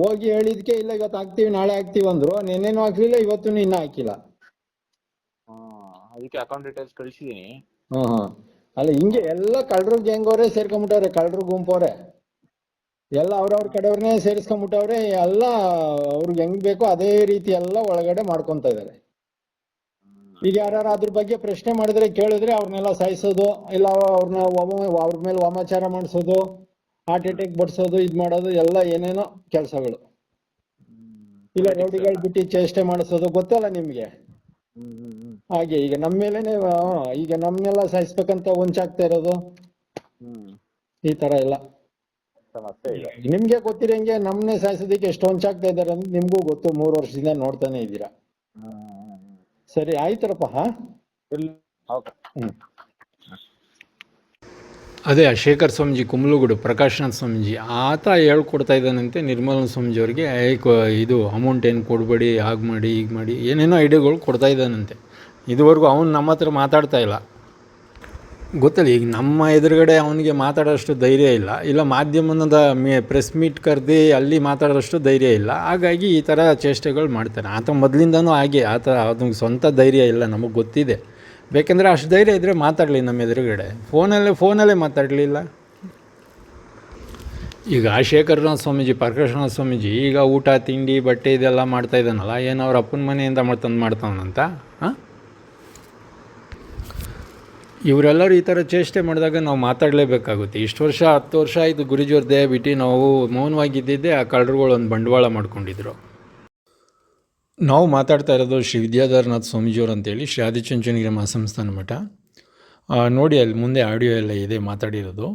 Speaker 1: ಹೋಗಿ ಹೇಳಿದ್ಕೆ, ಇಲ್ಲ ಇವತ್ತು ಹಾಕ್ತಿವಿ ನಾಳೆ ಹಾಕ್ತಿವಿ ಅಂದ್ರು. ನಿನ್ನೆನೂ ಹಾಕ್ಲಿಲ್ಲ, ಇವತ್ತು ಇನ್ನ ಹಾಕಿಲ್ಲ.
Speaker 6: ಅದಕ್ಕೆ ಅಕೌಂಟ್ ಡೀಟೇಲ್ಸ್ ಕಳಿಸಿದೀನಿ.
Speaker 1: ಅಲ್ಲ, ಹಿಂಗೆ ಎಲ್ಲ ಕಳ್ಳರು ಗ್ಯಾಂಗ್ ಅವರೇ ಸೇರ್ಕೊಂಡ್ಬಿಟ್ಟವ್ರೆ, ಕಳ್ಳರು ಗುಂಪವ್ರೆ. ಎಲ್ಲ ಅವ್ರವ್ರ ಕಡೆಯವ್ರನ್ನೇ ಸೇರಿಸ್ಕೊಂಡ್ಬಿಟ್ಟವ್ರೆ, ಎಲ್ಲ ಅವ್ರಿಗೆ ಹೆಂಗ್ ಬೇಕೋ ಅದೇ ರೀತಿ ಎಲ್ಲ ಒಳಗಡೆ ಮಾಡ್ಕೊತ ಇದ್ದಾರೆ. ಈಗ ಯಾರು ಅದ್ರ ಬಗ್ಗೆ ಪ್ರಶ್ನೆ ಮಾಡಿದ್ರೆ ಕೇಳಿದ್ರೆ ಅವ್ರನ್ನೆಲ್ಲ ಸಾಯಿಸೋದು, ಇಲ್ಲ ಅವ್ರನ್ನ ಅವ್ರ ಮೇಲೆ ವಾಮಾಚಾರ ಮಾಡಿಸೋದು, ಹಾರ್ಟ್ ಅಟ್ಯಾಕ್ ಬಡ್ಸೋದು, ಇದ್ ಮಾಡೋದು ಎಲ್ಲ ಏನೇನೋ ಕೆಲಸಗಳು. ಇಲ್ಲ ರೌಡಿಗಳು ಬಿಟ್ಟು ಚೇಷ್ಟೆ ಮಾಡಿಸೋದು, ಗೊತ್ತಲ್ಲ ನಿಮ್ಗೆ. ಹಾಗೆ ಈಗ ನಮ್ಮ ಮೇಲೆನೆ ಈಗ ನಮ್ನೆಲ್ಲ ಸಾಯಿಸ್ಬೇಕಂತ ಹೊಂಚಾಗ್ತಾ ಇರೋದು, ಈ ತರ ಎಲ್ಲ
Speaker 6: ಸಮಸ್ಯೆ ಇದೆ.
Speaker 1: ನಿಮ್ಗೆ ಗೊತ್ತಿರಂಗೆ ನಮ್ನೆ ಸಾಯಿಸೋದಕ್ಕೆ ಎಷ್ಟು ಹೊಂಚಾಗ್ತಾ ಇದಾರೆ ಅಂತ ನಿಮ್ಗೂ ಗೊತ್ತು. 3 ವರ್ಷದಿಂದ ನೋಡ್ತಾನೆ ಇದ್ದೀರಾ. ಸರಿ ಆಯ್ತರಪ್ಪ. ಅದೇ ಶೇಖರ್ ಸ್ವಾಮೀಜಿ ಕುಂಬ್ಲುಗುಡು, ಪ್ರಕಾಶನಾಥ್ ಸ್ವಾಮೀಜಿ ಆತ ಹೇಳ್ಕೊಡ್ತಾ ಇದ್ದಾನಂತೆ ನಿರ್ಮಲಾ ಸ್ವಾಮೀಜಿ ಅವ್ರಿಗೆ, ಇದು ಅಮೌಂಟ್ ಏನು ಕೊಡಬೇಡಿ, ಹಾಗೆ ಮಾಡಿ ಹೀಗೆ ಮಾಡಿ ಏನೇನೋ ಐಡಿಯಾಗಳು ಕೊಡ್ತಾ ಇದ್ದಾನಂತೆ. ಇದುವರೆಗೂ ಅವ್ನು ನಮ್ಮ ಹತ್ರ ಮಾತಾಡ್ತಾ ಇಲ್ಲ, ಗೊತ್ತಲ್ಲ. ಈಗ ನಮ್ಮ ಎದುರುಗಡೆ ಅವನಿಗೆ ಮಾತಾಡೋಷ್ಟು ಧೈರ್ಯ ಇಲ್ಲ, ಇಲ್ಲ ಮಾಧ್ಯಮದ ಪ್ರೆಸ್ ಮೀಟ್ ಕರೆದು ಅಲ್ಲಿ ಮಾತಾಡೋಷ್ಟು ಧೈರ್ಯ ಇಲ್ಲ. ಹಾಗಾಗಿ ಈ ಥರ ಚೇಷ್ಟೆಗಳು ಮಾಡ್ತಾನೆ. ಆತ ಮೊದಲಿಂದನೂ ಹಾಗೆ, ಅದಕ್ಕೆ ಸ್ವಂತ ಧೈರ್ಯ ಇಲ್ಲ, ನಮಗೆ ಗೊತ್ತಿದೆ. ಬೇಕೆಂದರೆ ಅಷ್ಟು ಧೈರ್ಯ ಇದ್ದರೆ ಮಾತಾಡಲಿ ನಮ್ಮ ಎದುರುಗಡೆ, ಫೋನಲ್ಲೇ ಮಾತಾಡಲಿಲ್ಲ. ಈಗ ಶೇಖರನಾಥ ಸ್ವಾಮೀಜಿ, ಪ್ರಕಾಶನಾಥ ಸ್ವಾಮೀಜಿ ಈಗ ಊಟ ತಿಂಡಿ ಬಟ್ಟೆ ಇದೆಲ್ಲ ಮಾಡ್ತಾ ಇದ್ದಾನಲ್ಲ, ಏನು ಅವ್ರ ಅಪ್ಪನ ಮನೆಯಿಂದ ಮಾಡ್ತಾವನಂತ. ಹಾಂ, ಇವರೆಲ್ಲರೂ ಈ ಥರ ಚೇಷ್ಟೆ ಮಾಡಿದಾಗ ನಾವು ಮಾತಾಡಲೇಬೇಕಾಗುತ್ತೆ. ಇಷ್ಟು ವರ್ಷ 10 ವರ್ಷ ಆಯಿತು ಗುರುಜಿಯವ್ರ ದೇಹ ಬಿಟ್ಟು ನಾವು ಮೌನವಾಗಿದ್ದಿದ್ದೆ ಆ ಕಳ್ಳರುಗಳು ಒಂದು ಬಂಡವಾಳ ಮಾಡ್ಕೊಂಡಿದ್ರು. ನಾವು ಮಾತಾಡ್ತಾ ಇರೋದು ಶ್ರೀ ವಿದ್ಯಾಧರನಾಥ ಸ್ವಾಮೀಜಿಯವರು ಅಂತೇಳಿ, ಶ್ರೀ ಆದಿಚುಂಚನಗಿರಿ ಮಹಾಸಂಸ್ಥಾನ ಮಠ. ನೋಡಿ ಅಲ್ಲಿ ಮುಂದೆ ಆಡಿಯೋ ಎಲ್ಲ ಇದೆ ಮಾತಾಡಿರೋದು.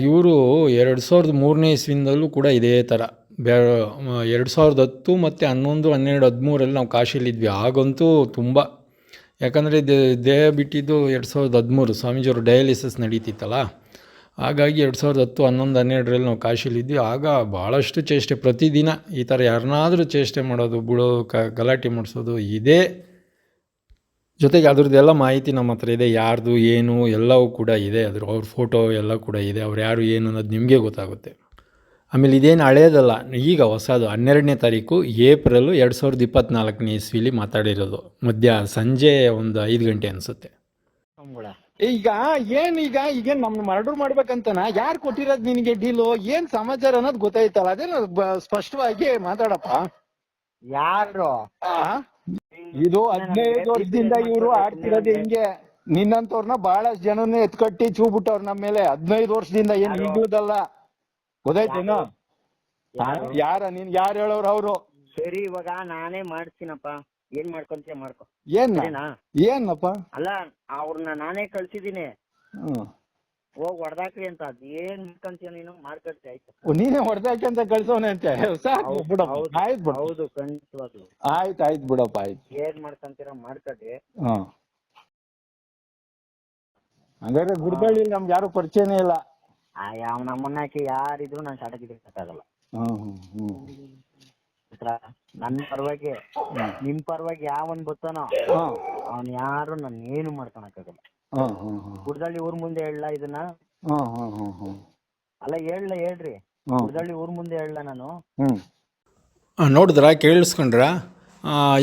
Speaker 1: ಇವರು 2003ನೇ ಇಸ್ವಿಯಿಂದಲೂ ಕೂಡ ಇದೇ ಥರ 2010 ಮತ್ತು 11, 12, 13 ನಾವು ಕಾಶಿಲಿದ್ವಿ. ಆಗಂತೂ ತುಂಬ, ಯಾಕಂದರೆ ದೇಹ ಬಿಟ್ಟಿದ್ದು 2013 ಸ್ವಾಮೀಜಿಯವರು ಡಯಾಲಿಸಿಸ್ ನಡೀತಿತ್ತಲ್ಲ. ಹಾಗಾಗಿ 2010, 11, 12 ನಾವು ಕಾಶಿಲಿದ್ವಿ. ಆಗ ಭಾಳಷ್ಟು ಚೇಷ್ಟೆ, ಪ್ರತಿದಿನ ಈ ಥರ ಯಾರನ್ನಾದರೂ ಚೇಷ್ಟೆ ಮಾಡೋದು, ಗಲಾಟೆ ಮಾಡಿಸೋದು ಇದೇ. ಜೊತೆಗೆ ಅದ್ರದ್ದೆಲ್ಲ ಮಾಹಿತಿ ನಮ್ಮ ಹತ್ರ ಇದೆ, ಯಾರ್ದು ಏನು ಎಲ್ಲವೂ ಕೂಡ ಇದೆ. ಅವ್ರ ಫೋಟೋ ಎಲ್ಲ ಕೂಡ ಇದೆ, ಅವ್ರು ಯಾರು ಏನು ಅನ್ನೋದು ನಿಮಗೆ ಗೊತ್ತಾಗುತ್ತೆ. ಆಮೇಲೆ ಇದೇನು ಹಳೇದಲ್ಲ, ಈಗ ಹೊಸದು 12ನೇ ತಾರೀಕು ಏಪ್ರಿಲ್ 2024ನೇ ಇಸ್ವಿಲಿ ಮಾತಾಡಿರೋದು. ಸಂಜೆ ಒಂದು 5 ಗಂಟೆ ಅನಿಸುತ್ತೆ. ಈಗ ಈಗೇನು ನಮ್ಮ ಮರ್ಡರ್ ಮಾಡ್ಬೇಕಂತನ ಯಾರು ಕೊಟ್ಟಿರೋದು ನಿನಗೆ ಡೀಲು, ಏನ್ ಸಮಾಚಾರ ಅನ್ನೋದು ಗೊತ್ತಾಯ್ತಲ್ಲ, ಅದೇನು ಸ್ಪಷ್ಟವಾಗಿ ಮಾತಾಡಪ್ಪ.
Speaker 5: ಯಾರು
Speaker 1: ಇದು 15 ವರ್ಷದಿಂದ ಇವರು ಆಡ್ತಿರೋದು ಹಿಂಗೆ. ನಿನ್ನಂತವ್ರನ್ನ ಬಹಳಷ್ಟು ಜನನೇ ಎತ್ಕಟ್ಟಿ ಚೂಬಿಟ್ಟವ್ರು ನಮ್ಮ ಮೇಲೆ 15 ವರ್ಷದಿಂದ. ಏನ್ ಈಗಲದಲ್ಲ, ಗೊತ್ತಾಯ್ತೇನೋ. ಯಾರ ನೀನ್ ಯಾರು ಹೇಳೋರು ಅವರು?
Speaker 5: ಸರಿ, ಇವಾಗ ನಾನೇ ಮಾಡ್ತೀನಪ್ಪ, ಏನ್ ಮಾಡ್ಕೊಂತೀಯ ಮಾಡ್ಕೊ.
Speaker 1: ಏನಪ್ಪ?
Speaker 5: ಅಲ್ಲ, ಅವ್ರನ್ನ ನಾನೇ ಕಳ್ಸಿದೀನಿ, ಹೋಗ್ ಹೊಡೆದಾಕ್ರಿ ಅಂತ. ಅದ್ ಏನ್ ಮಾಡ್ಕೊಂತೀಯ ನೀನು, ಮಾಡ್ಕೊಳ್ತಿ. ಆಯ್ತು,
Speaker 1: ನೀನೇ ಹೊಡೆದಾಕಿ ಅಂತ ಕಳ್ಸೋನೆ ಅಂತ.
Speaker 5: ಹೌದು, ಖಂಡಿತವಾಗ್ಲು.
Speaker 1: ಆಯ್ತು ಬಿಡಪ್ಪ, ಆಯ್ತು.
Speaker 5: ಏನ್ ಮಾಡ್ಕೊಂತೀರ ಮಾಡ್ಕೊಡಿ.
Speaker 1: ಹಂಗಾದ್ರೆ ಗುಡ್ಬಳ್ಳಿ ನಮ್ಗೆ ಯಾರು ಪರಿಚಯನೇ ಇಲ್ಲ.
Speaker 5: ಯಾವ ನಮ್ಮನ್ನ ಹಾಕಿ ಯಾರಿದ್ರು ನಾನು ಸಾಕಾಗಲ್ಲ. ನನ್ನ ಪರವಾಗಿ ನಿಮ್ ಪರವಾಗಿ ಯಾವನ್ ಗೊತ್ತಾನೋ ಅವ್ನ್ ಯಾರು ನನ್ ಏನು ಮಾಡ್ಕೊಳಕ್ಕಾಗಲ್ಲ. ಗುಡ್ದಳ್ಳಿ ಊರ್ ಮುಂದೆ ಹೇಳ ಇದನ್ನ. ಅಲ್ಲ ಹೇಳ್ರಿ, ಗುಡ್ದಳ್ಳಿ ಊರ್ ಮುಂದೆ ಹೇಳ ನಾನು.
Speaker 1: ನೋಡಿದ್ರಾ, ಕೇಳಿಸ್ಕೊಂಡ್ರ?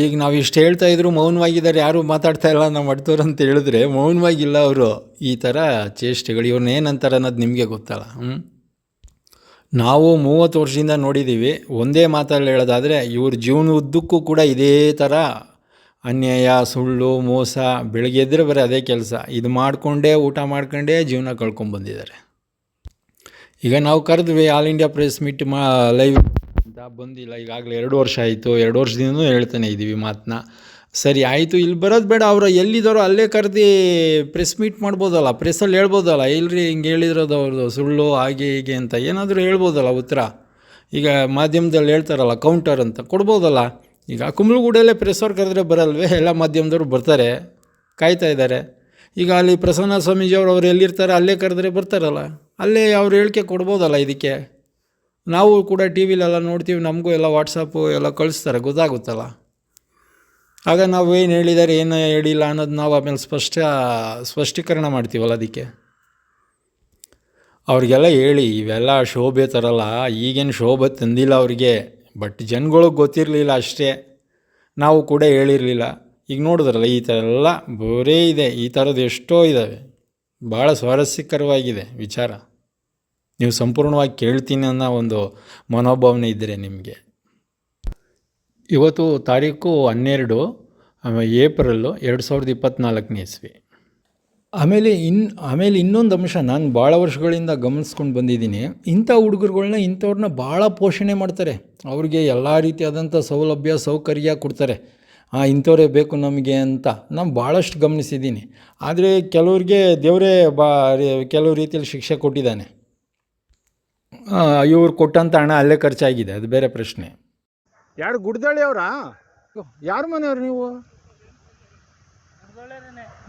Speaker 1: ಈಗ ನಾವು ಇಷ್ಟು ಹೇಳ್ತಾ ಇದ್ರು ಮೌನವಾಗಿದ್ದಾರೆ, ಯಾರು ಮಾತಾಡ್ತಾ ಇಲ್ಲ ನಾವು ಮಾಡ್ತವ್ರು ಅಂತ ಹೇಳಿದ್ರೆ ಮೌನವಾಗಿಲ್ಲ ಅವರು. ಈ ಥರ ಚೇಷ್ಟೆಗಳು ಇವ್ರನ್ನ ಏನಂತಾರೆ ಅನ್ನೋದು ನಿಮಗೆ ಗೊತ್ತಲ್ಲ. ನಾವು 30 ವರ್ಷದಿಂದ ನೋಡಿದ್ದೀವಿ. ಒಂದೇ ಮಾತಲ್ಲಿ ಹೇಳೋದಾದರೆ ಇವ್ರ ಜೀವನ ಉದ್ದಕ್ಕೂ ಕೂಡ ಇದೇ ಥರ ಅನ್ಯಾಯ, ಸುಳ್ಳು, ಮೋಸ, ಬೆಳಗ್ಗೆ ಎದ್ದರೆ ಬರೀ ಅದೇ ಕೆಲಸ. ಇದು ಮಾಡಿಕೊಂಡೇ ಊಟ ಮಾಡ್ಕೊಂಡೇ ಜೀವನ ಕಳ್ಕೊಂಡ್ಬಂದಿದ್ದಾರೆ. ಈಗ ನಾವು ಕರೆದ್ವಿ all India press meet live ಅಂತ, ಬಂದಿಲ್ಲ. ಈಗಾಗಲೇ 2 ವರ್ಷ ಆಯಿತು. 2 ವರ್ಷದಿಂದನೂ ಹೇಳ್ತಾನೆ ಇದ್ದೀವಿ ಮಾತನ್ನ. ಸರಿ ಆಯಿತು, ಇಲ್ಲಿ ಬರೋದು ಬೇಡ, ಅವರು ಎಲ್ಲಿದ್ದಾರೋ ಅಲ್ಲೇ ಕರೆದು ಪ್ರೆಸ್ ಮೀಟ್ ಮಾಡ್ಬೋದಲ್ಲ, ಪ್ರೆಸ್ಸಲ್ಲಿ ಹೇಳ್ಬೋದಲ್ಲ, ಇಲ್ರಿ ಹಿಂಗೆ ಹೇಳಿರೋದು ಅವ್ರದ್ದು ಸುಳ್ಳು ಹಾಗೆ ಹೀಗೆ ಅಂತ ಏನಾದರೂ ಹೇಳ್ಬೋದಲ್ಲ ಉತ್ತರ. ಈಗ ಮಾಧ್ಯಮದಲ್ಲಿ ಹೇಳ್ತಾರಲ್ಲ ಕೌಂಟರ್ ಅಂತ ಕೊಡ್ಬೋದಲ್ಲ. ಈಗ ಕುಂಬ್ಳಗೂಡಲ್ಲೇ ಪ್ರೆಸ್ ಅವ್ರು ಕರೆದ್ರೆ ಬರಲ್ವೇ? ಎಲ್ಲ ಮಾಧ್ಯಮದವ್ರು ಬರ್ತಾರೆ, ಕಾಯ್ತಾ ಇದ್ದಾರೆ. ಈಗ ಅಲ್ಲಿ ಪ್ರಸನ್ನ ಸ್ವಾಮೀಜಿಯವರು ಅವ್ರು ಎಲ್ಲಿರ್ತಾರೆ ಅಲ್ಲೇ ಕರೆದ್ರೆ ಬರ್ತಾರಲ್ಲ, ಅಲ್ಲೇ ಅವ್ರು ಹೇಳಿಕೆ ಕೊಡ್ಬೋದಲ್ಲ. ಇದಕ್ಕೆ ನಾವು ಕೂಡ ಟಿ ವಿಲೆಲ್ಲ ನೋಡ್ತೀವಿ, ನಮಗೂ ಎಲ್ಲ ವಾಟ್ಸಪ್ಪು ಎಲ್ಲ ಕಳಿಸ್ತಾರೆ, ಗೊತ್ತಾಗುತ್ತಲ್ಲ. ಆಗ ನಾವು ಏನು ಹೇಳಿದ್ದಾರೆ ಏನು ಹೇಳಿಲ್ಲ ಅನ್ನೋದು ನಾವು ಆಮೇಲೆ ಸ್ಪಷ್ಟೀಕರಣ ಮಾಡ್ತೀವಲ್ಲ. ಅದಕ್ಕೆ ಅವ್ರಿಗೆಲ್ಲ ಹೇಳಿ, ಇವೆಲ್ಲ ಶೋಭೆ ತರಲ್ಲ, ಈಗೇನು ಶೋಭೆ ತಂದಿಲ್ಲ ಅವ್ರಿಗೆ. ಬಟ್ ಜನಗಳಿಗೆ ಗೊತ್ತಿರಲಿಲ್ಲ ಅಷ್ಟೇ, ನಾವು ಕೂಡ ಹೇಳಿರಲಿಲ್ಲ. ಈಗ ನೋಡಿದ್ರಲ್ಲ ಈ ಥರ ಎಲ್ಲ ಬರೇ ಇದೆ. ಈ ಥರದ್ದು ಎಷ್ಟೋ ಇದ್ದಾವೆ, ಭಾಳ ಸ್ವಾರಸ್ಯಕರವಾಗಿದೆ ವಿಚಾರ. ನೀವು ಸಂಪೂರ್ಣವಾಗಿ ಕೇಳ್ತೀನಿ ಅನ್ನೋ ಒಂದು ಮನೋಭಾವನೆ ಇದ್ದರೆ ನಿಮಗೆ. ಇವತ್ತು ತಾರೀಕು 12 ಏಪ್ರಿಲ್ಲು 2024 ಇಸ್ವಿ. ಆಮೇಲೆ ಇನ್ನೊಂದು ಅಂಶ ನಾನು ಭಾಳ ವರ್ಷಗಳಿಂದ ಗಮನಿಸ್ಕೊಂಡು ಬಂದಿದ್ದೀನಿ. ಇಂಥ ಹುಡುಗರುಗಳ್ನ ಇಂಥವ್ರನ್ನ ಭಾಳ ಪೋಷಣೆ ಮಾಡ್ತಾರೆ. ಅವ್ರಿಗೆ ಎಲ್ಲ ರೀತಿಯಾದಂಥ ಸೌಲಭ್ಯ ಸೌಕರ್ಯ ಕೊಡ್ತಾರೆ. ಇಂಥವರೇ ಬೇಕು ನಮಗೆ ಅಂತ ನಾನು ಭಾಳಷ್ಟು ಗಮನಿಸಿದ್ದೀನಿ. ಆದರೆ ಕೆಲವ್ರಿಗೆ ದೇವರೇ ಕೆಲವು ರೀತಿಯಲ್ಲಿ ಶಿಕ್ಷೆ ಕೊಟ್ಟಿದ್ದಾನೆ. ಇವ್ರು ಕೊಟ್ಟಂಥ ಹಣ ಅಲ್ಲೇ ಖರ್ಚಾಗಿದೆ, ಅದು ಬೇರೆ ಪ್ರಶ್ನೆ. ಯಾರು ಗುಡ್ದಳ್ಳಿ ಅವರಾ? ಯಾರ ಮನೆಯವ್ರು ನೀವು?